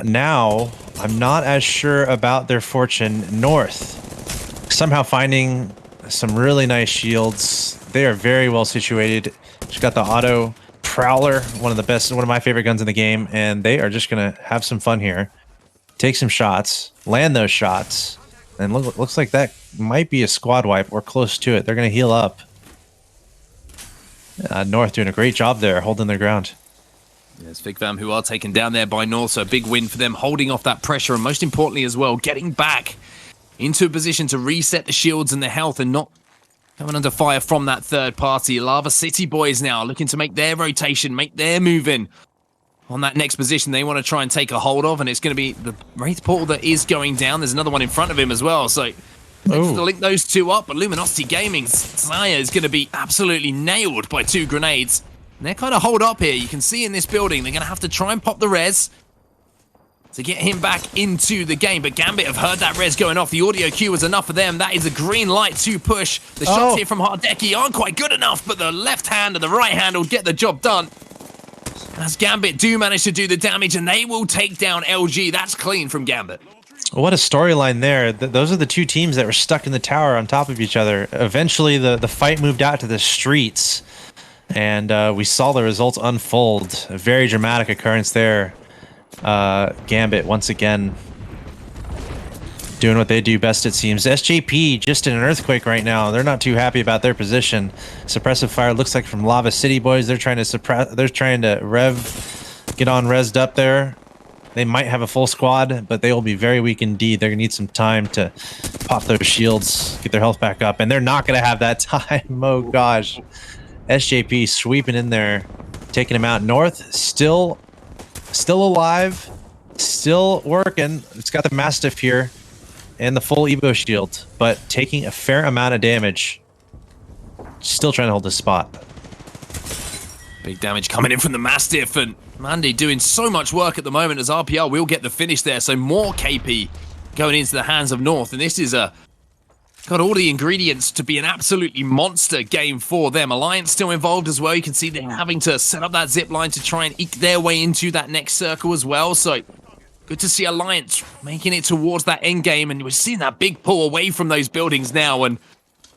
now I'm not as sure about their fortune. North somehow finding some really nice shields. They are very well situated. She's got the auto Prowler, one of my favorite guns in the game, and they are just gonna have some fun here. Take some shots, land those shots, and looks like that might be a squad wipe or close to it. They're gonna heal up. North doing a great job there, holding their ground. Yes, Figvam who are taken down there by North, so a big win for them, holding off that pressure, and most importantly as well, getting back into a position to reset the shields and the health and not coming under fire from that third party. Lava City boys now looking to make their rotation, make their move in on that next position they want to try and take a hold of, and it's going to be the Wraith portal that is going down. There's another one in front of him as well, so let's link those two up, but Luminosity Gaming's Zaya is going to be absolutely nailed by 2 grenades. And they're kind of hold up here. You can see in this building, they're going to have to try and pop the res to get him back into the game. But Gambit have heard that res going off. The audio cue was enough for them. That is a green light to push. The shots here from Hardeki aren't quite good enough, but the left hand and the right hand will get the job done. As Gambit do manage to do the damage, and they will take down LG. That's clean from Gambit. What a storyline there. Those are the 2 teams that were stuck in the tower on top of each other. Eventually, the fight moved out to the streets, and we saw the results unfold. A very dramatic occurrence there. Gambit once again doing what they do best, it seems. SJP just in an earthquake right now. They're not too happy about their position. Suppressive fire looks like from Lava City boys. They're trying to suppress. They're trying to get on rezzed up there. They might have a full squad, but they will be very weak indeed. They're gonna need some time to pop those shields, get their health back up, and they're not gonna have that time. Oh gosh. SJP sweeping in there, taking him out. North still alive, still working. It's got the Mastiff here and the full Evo shield, but taking a fair amount of damage. Still trying to hold this spot. Big damage coming in from the Mastiff, and Mandy doing so much work at the moment as RPR will get the finish there. So more KP going into the hands of North, and this is got all the ingredients to be an absolutely monster game for them. Alliance still involved as well. You can see they're having to set up that zip line to try and eke their way into that next circle as well. So good to see Alliance making it towards that end game, and we're seeing that big pull away from those buildings now, and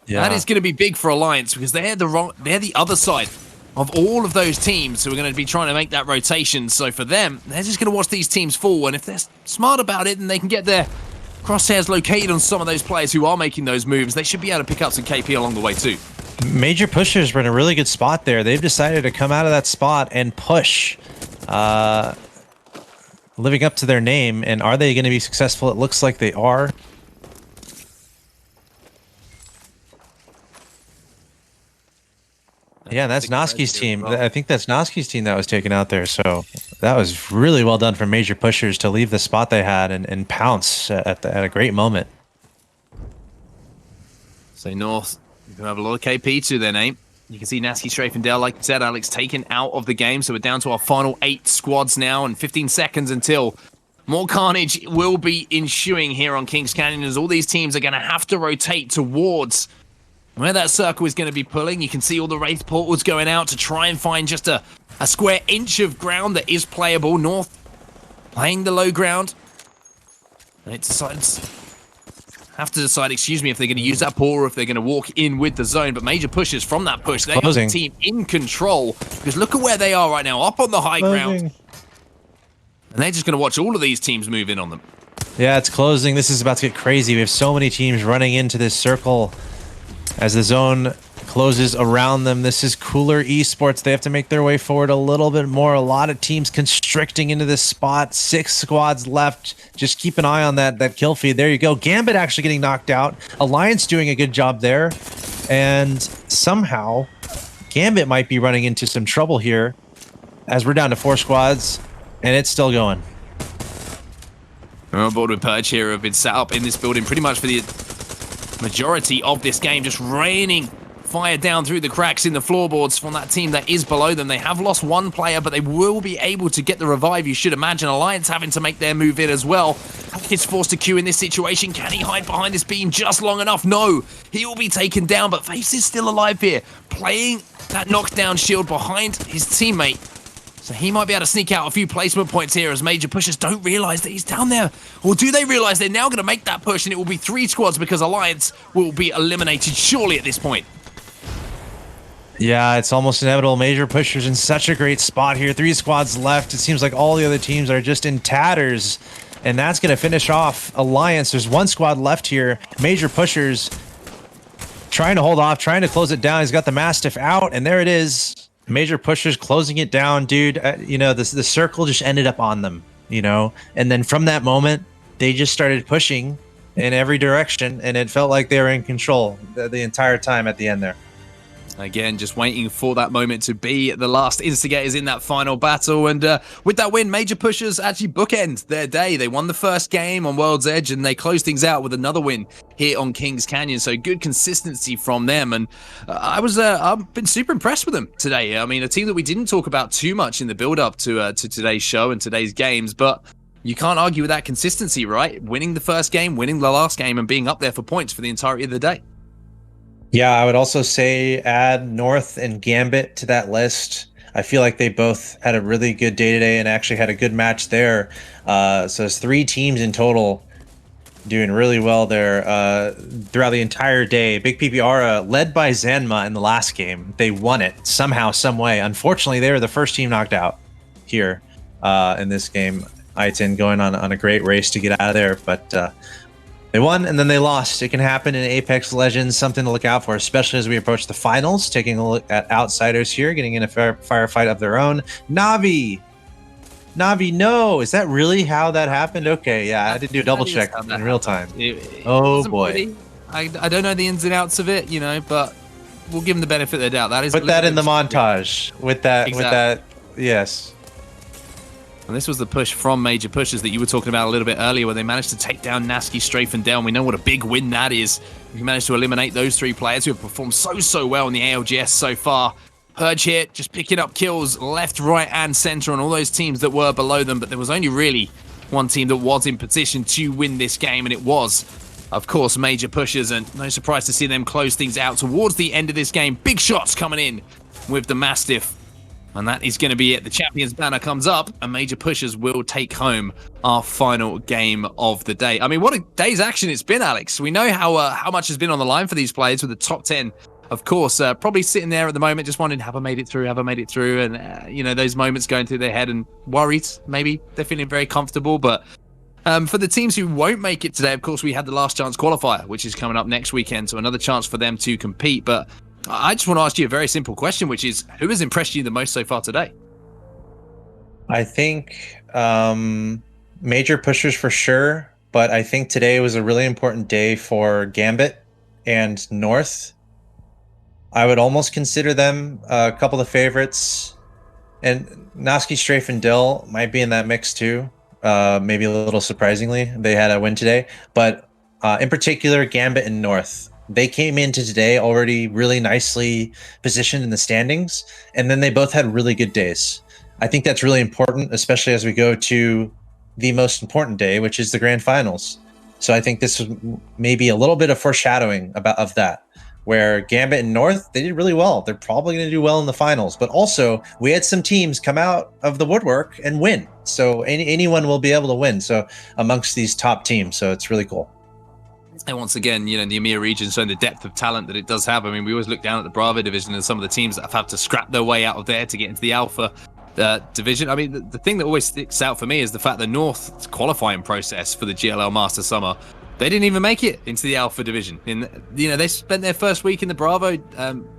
that is going to be big for Alliance because they're the other side of all of those teams who are going to be trying to make that rotation. So for them, they're just going to watch these teams fall, and if they're smart about it and they can get their crosshairs located on some of those players who are making those moves, they should be able to pick up some KP along the way too. Major Pushers were in a really good spot there. They've decided to come out of that spot and push, living up to their name. And are they going to be successful? It looks like they are. Yeah, that's Noski's team. I think that's Noski's team that was taken out there. So that was really well done from Major Pushers to leave the spot they had and pounce at a great moment. So North, you can have a lot of KP to their name. You can see Nasky strafing Dell, like you said, Alex, taken out of the game. So we're down to our final 8 squads now and 15 seconds until more carnage will be ensuing here on Kings Canyon, as all these teams are going to have to rotate towards where that circle is going to be pulling. You can see all the Wraith portals going out to try and find just a square inch of ground that is playable. North playing the low ground. And it have to decide, excuse me, if they're going to use that portal or if they're going to walk in with the zone. But Major Pushers from that push. They have the team in control, because look at where they are right now, up on the high ground. And they're just going to watch all of these teams move in on them. Yeah, it's closing. This is about to get crazy. We have so many teams running into this circle as the zone closes around them. This is Cooler Esports. They have to make their way forward a little bit more. A lot of teams constricting into this spot. 6 squads left. Just keep an eye on that kill feed. There you go. Gambit actually getting knocked out. Alliance doing a good job there. And somehow Gambit might be running into some trouble here as we're down to 4 squads and it's still going. We're on board with Purge here, have been set up in this building pretty much for the majority of this game, just raining fire down through the cracks in the floorboards from that team that is below them. They have lost 1 player, but they will be able to get the revive, you should imagine. Alliance having to make their move in as well. He's forced to queue in this situation. Can he hide behind this beam just long enough? No, he will be taken down, but Face is still alive here, playing that knockdown shield behind his teammate. So he might be able to sneak out a few placement points here as Major Pushers don't realize that he's down there. Or do they realize they're now going to make that push and it will be 3 squads because Alliance will be eliminated surely at this point? Yeah, it's almost inevitable. Major Pushers in such a great spot here. 3 squads left. It seems like all the other teams are just in tatters. And that's going to finish off Alliance. There's 1 squad left here. Major Pushers trying to hold off, trying to close it down. He's got the Mastiff out, and there it is. Major Pushers closing it down, dude. You know, the circle just ended up on them, you know? And then from that moment, they just started pushing in every direction, and it felt like they were in control the entire time at the end there. Again, just waiting for that moment to be the last instigators in that final battle. And with that win, Major Pushers actually bookend their day. They won the first game on World's Edge, and they closed things out with another win here on Kings Canyon. So good consistency from them. And I've been super impressed with them today. I mean, a team that we didn't talk about too much in the build-up to today's show and today's games, but you can't argue with that consistency, right? Winning the first game, winning the last game, and being up there for points for the entirety of the day. Yeah, I would also say add North and Gambit to that list. I feel like they both had a really good day today and actually had a good match there. So it's 3 teams in total doing really well there throughout the entire day. Big PPR led by Zanma in the last game. They won it somehow, some way. Unfortunately, they were the first team knocked out here in this game. I-10 going on a great race to get out of there, but they won and then they lost. It can happen in Apex Legends, something to look out for, especially as we approach the finals. Taking a look at outsiders here, getting in a firefight of their own. Navi, no, is that really how that happened? Okay, yeah, I did do a double check in real time. Oh boy, pretty. I don't know the ins and outs of it, you know, but we'll give them the benefit of the doubt. That is put that in the montage with that yes. And this was the push from Major Pushers that you were talking about a little bit earlier, where they managed to take down Nasky, Strafe, and Dell. And we know what a big win that is. We managed to eliminate those 3 players who have performed so well in the ALGS so far. Purge here, just picking up kills left, right, and center on all those teams that were below them. But there was only really one team that was in position to win this game, and it was, of course, Major Pushers. And no surprise to see them close things out towards the end of this game. Big shots coming in with the Mastiff. And that is going to be it. The Champions banner comes up, and Major Pushers will take home our final game of the day. I mean, what a day's action it's been, Alex. We know how much has been on the line for these players with the top 10. Of course, probably sitting there at the moment just wondering, have I made it through? And, you know, those moments going through their head and worried, maybe. They're feeling very comfortable. But for the teams who won't make it today, of course, we had the last chance qualifier, which is coming up next weekend. So another chance for them to compete. But I just want to ask you a very simple question, which is, who has impressed you the most so far today? I think Major Pushers for sure. But I think today was a really important day for Gambit and North. I would almost consider them a couple of favorites, and Nasky, Strafe, and Dill might be in that mix too. Maybe a little surprisingly, they had a win today, but in particular, Gambit and North, they came into today already really nicely positioned in the standings, and then they both had really good days. I think that's really important, especially as we go to the most important day, which is the grand finals. So I think this was maybe a little bit of foreshadowing of that. Where Gambit and North, they did really well. They're probably going to do well in the finals. But also, we had some teams come out of the woodwork and win. So anyone will be able to win. So amongst these top teams. So it's really cool. And once again, you know, the EMEA region showing the depth of talent that it does have. I mean, we always look down at the Bravo division and some of the teams that have had to scrap their way out of there to get into the Alpha division. I mean, the thing that always sticks out for me is the fact that North's qualifying process for the GLL Master Summer, they didn't even make it into the Alpha division. You know, they spent their first week in the Bravo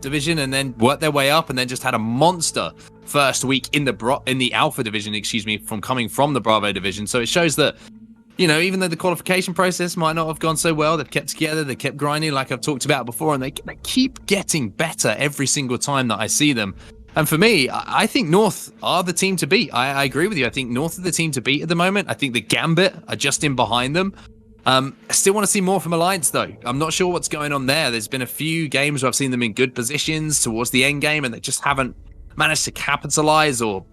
division and then worked their way up, and then just had a monster first week in the Alpha division, excuse me, from coming from the Bravo division. So it shows that, you know, even though the qualification process might not have gone so well, they've kept together, they kept grinding like I've talked about before, and they keep getting better every single time that I see them. And for me, I think North are the team to beat. I agree with you. I think North are the team to beat at the moment. I think the Gambit are just in behind them. I still want to see more from Alliance, though. I'm not sure what's going on there. There's been a few games where I've seen them in good positions towards the end game, and they just haven't managed to capitalize or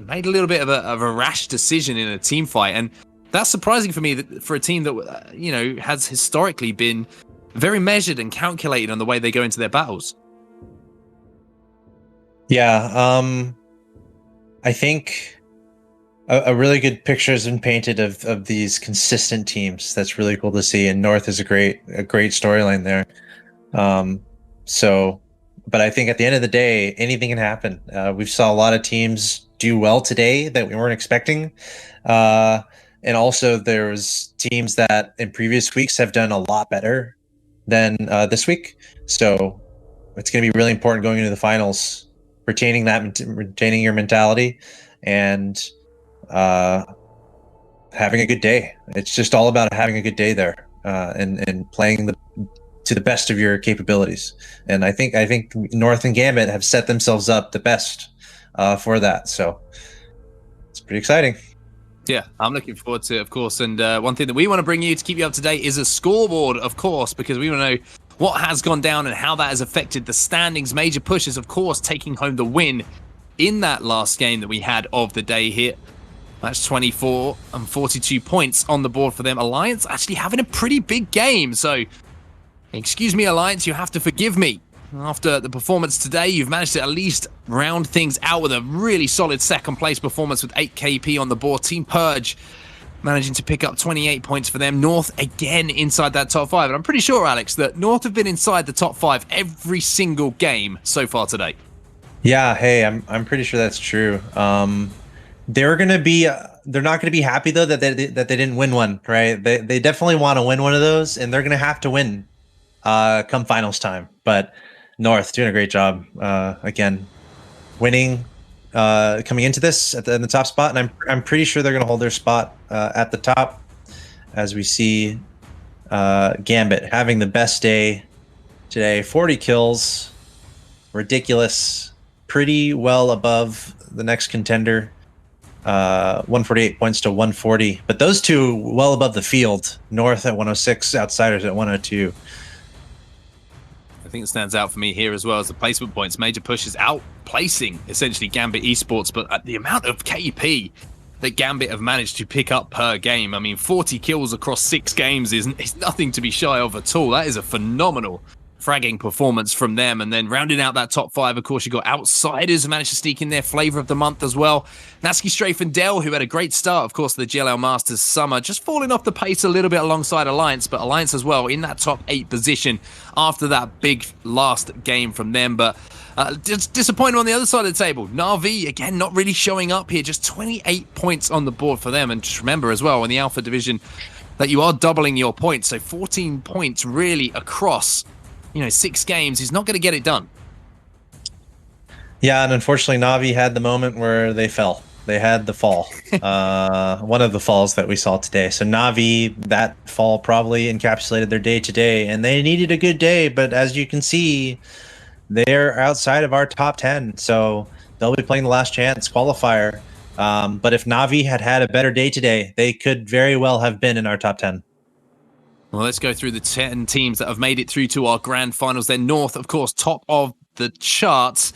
made a little bit of a rash decision in a team fight. And that's surprising for me, that for a team that, you know, has historically been very measured and calculated on the way they go into their battles. Yeah, I think a really good picture has been painted of these consistent teams. That's really cool to see, and North is a great storyline there. But I think at the end of the day, anything can happen. We saw a lot of teams do well today that we weren't expecting, and also there's teams that in previous weeks have done a lot better than this week. So it's going to be really important going into the finals, retaining your mentality, and having a good day. It's just all about having a good day there, and playing to the best of your capabilities. And I think North and Gambit have set themselves up the best for that. So it's pretty exciting. Yeah, I'm looking forward to it, of course. And one thing that we want to bring you to keep you up to date is a scoreboard, of course, because we want to know what has gone down and how that has affected the standings. Major Pushers, of course, taking home the win in that last game that we had of the day here. That's 24 and 42 points on the board for them. Alliance actually having a pretty big game. So, excuse me, Alliance, you have to forgive me. After the performance today, you've managed to at least round things out with a really solid second place performance with 8 KP on the board. Team Purge managing to pick up 28 points for them. North again inside that top 5. And I'm pretty sure, Alex, that North have been inside the top 5 every single game so far today. Yeah, hey, I'm pretty sure that's true. They're going to be they're not going to be happy though that they didn't win one, right? They definitely want to win one of those, and they're going to have to win come finals time. But North doing a great job again, winning, coming into this in the top spot, and I'm pretty sure they're going to hold their spot at the top, as we see Gambit having the best day today. 40 kills, ridiculous, pretty well above the next contender. 148 points to 140, but those two well above the field. North at 106, Outsiders at 102. I think it stands out for me here as well as the placement points. Major Push is outplacing essentially Gambit Esports, but at the amount of KP that Gambit have managed to pick up per game, I mean, 40 kills across 6 games is nothing to be shy of at all. That is a phenomenal fragging performance from them. And then rounding out that top 5, of course, you got Outsiders who managed to sneak in their flavor of the month as well. Nasky Strafe and Dell, who had a great start, of course, the GLL Masters summer, just falling off the pace a little bit alongside Alliance, but Alliance as well in that top 8 position after that big last game from them. But disappointed on the other side of the table. Na'Vi, again, not really showing up here, just 28 points on the board for them. And just remember as well, in the Alpha Division, that you are doubling your points, so 14 points really across 6 games is not going to get it done. Yeah, and unfortunately, Na'Vi had the moment where they fell. They had the fall, one of the falls that we saw today. So Na'Vi, that fall probably encapsulated their day today, and they needed a good day. But as you can see, they're outside of our top 10, so they'll be playing the last chance qualifier. But if Na'Vi had a better day today, they could very well have been in our top 10. Well, let's go through the 10 teams that have made it through to our grand finals. Then North, of course, top of the charts.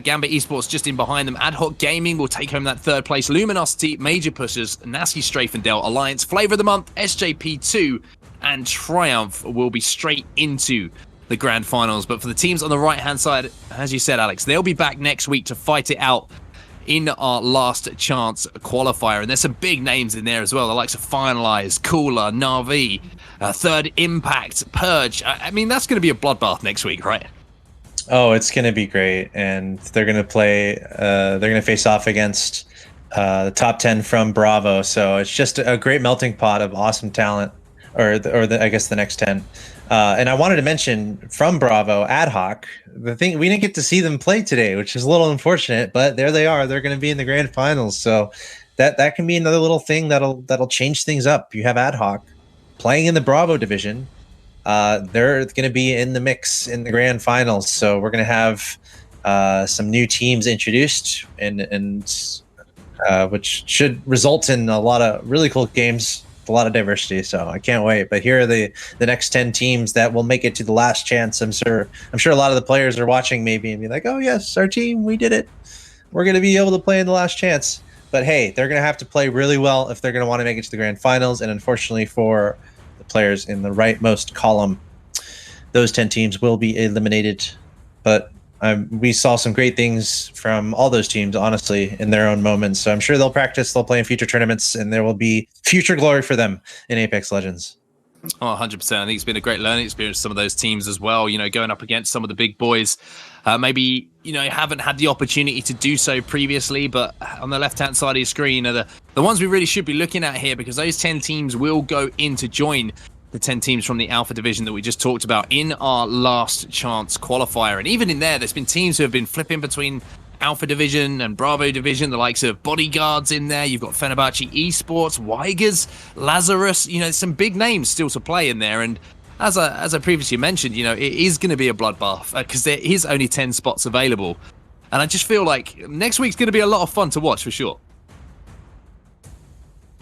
Gambit Esports just in behind them. Ad Hoc Gaming will take home that 3rd place. Luminosity, Major Pushers, Nasky Strafe and Dell, Alliance, Flavor of the Month, SJP2, and Triumph will be straight into the grand finals. But for the teams on the right-hand side, as you said, Alex, they'll be back next week to fight it out in our last chance qualifier. And there's some big names in there as well, the likes of Finalize, Cooler, Na'Vi, Third Impact, Purge. I mean, that's going to be a bloodbath next week, right? Oh, it's going to be great. And they're going to play, they're going to face off against the top 10 from Bravo. So it's just a great melting pot of awesome talent, or I guess the next 10. And I wanted to mention from Bravo, Ad Hoc, the thing, we didn't get to see them play today, which is a little unfortunate, but there they are. They're going to be in the grand finals. So that can be another little thing that'll change things up. You have Ad Hoc playing in the Bravo division. They're going to be in the mix in the grand finals. So we're going to have some new teams introduced, and which should result in a lot of really cool games, a lot of diversity. So I can't wait. But here are the next 10 teams that will make it to the last chance. I'm sure a lot of the players are watching maybe and be like, oh yes, our team, we did it. We're going to be able to play in the last chance. But hey, they're going to have to play really well if they're going to want to make it to the grand finals. And unfortunately for the players in the rightmost column, those 10 teams will be eliminated. But we saw some great things from all those teams, honestly, in their own moments. So I'm sure they'll practice, they'll play in future tournaments, and there will be future glory for them in Apex Legends. Oh, 100%. I think it's been a great learning experience for some of those teams as well, going up against some of the big boys. Maybe, haven't had the opportunity to do so previously, but on the left-hand side of your screen are the ones we really should be looking at here, because those 10 teams will go in to join the 10 teams from the Alpha Division that we just talked about in our last chance qualifier. And even in there's been teams who have been flipping between Alpha Division and Bravo Division, the likes of Bodyguards in there. You've got Fenerbahce Esports, Weigers, Lazarus. Some big names still to play in there. And as I previously mentioned, it is going to be a bloodbath because there is only 10 spots available. And I just feel like next week's going to be a lot of fun to watch for sure.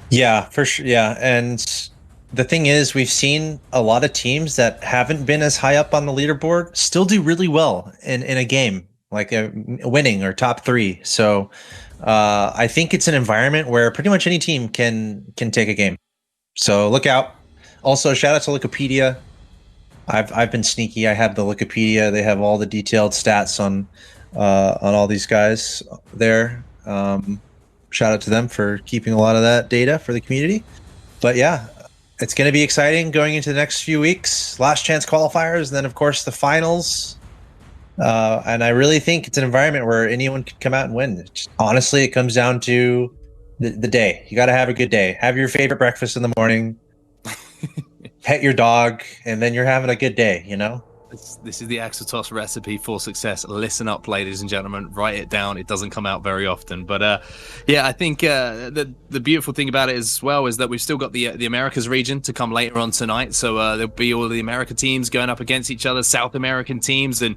Yeah, for sure. Yeah, and the thing is, we've seen a lot of teams that haven't been as high up on the leaderboard still do really well in a game, like winning or top 3. So I think it's an environment where pretty much any team can take a game. So look out. Also, shout out to Wikipedia. I've been sneaky. I have the Wikipedia. They have all the detailed stats on all these guys there. Shout out to them for keeping a lot of that data for the community. But yeah, it's going to be exciting going into the next few weeks. Last chance qualifiers, and then of course the finals. And I really think it's an environment where anyone could come out and win. Honestly, it comes down to the day. You got to have a good day. Have your favorite breakfast in the morning. Pet your dog, and then you're having a good day. You know. This is the Axel Toss recipe for success. Listen up, ladies and gentlemen. Write it down. It doesn't come out very often. But yeah, I think the beautiful thing about it as well is that we've still got the Americas region to come later on tonight. So there'll be all the America teams going up against each other, South American teams, and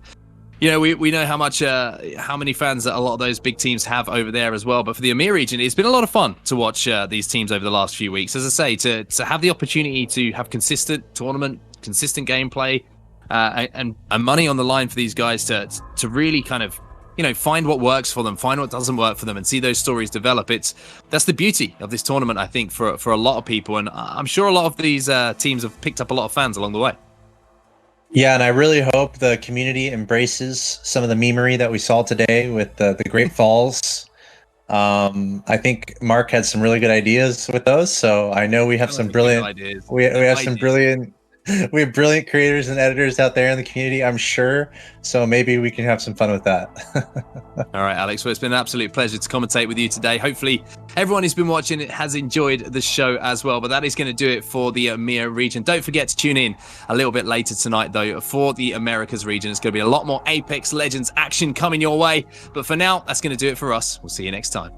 you know we know how many fans that a lot of those big teams have over there as well. But for the EMEA region, it's been a lot of fun to watch these teams over the last few weeks. As I say, to have the opportunity to have consistent tournament, consistent gameplay. And money on the line for these guys to really kind of, you know, find what works for them, find what doesn't work for them, and see those stories develop. That's the beauty of this tournament, I think, for a lot of people, and I'm sure a lot of these teams have picked up a lot of fans along the way. Yeah, and I really hope the community embraces some of the memery that we saw today with the Great Falls. I think Mark had some really good ideas with those, so I know we have some brilliant ideas. We have some brilliant. We have brilliant creators and editors out there in the community, I'm sure. So maybe we can have some fun with that. All right, Alex. Well, it's been an absolute pleasure to commentate with you today. Hopefully, everyone who's been watching it has enjoyed the show as well. But that is going to do it for the EMEA region. Don't forget to tune in a little bit later tonight, though, for the Americas region. It's going to be a lot more Apex Legends action coming your way. But for now, that's going to do it for us. We'll see you next time.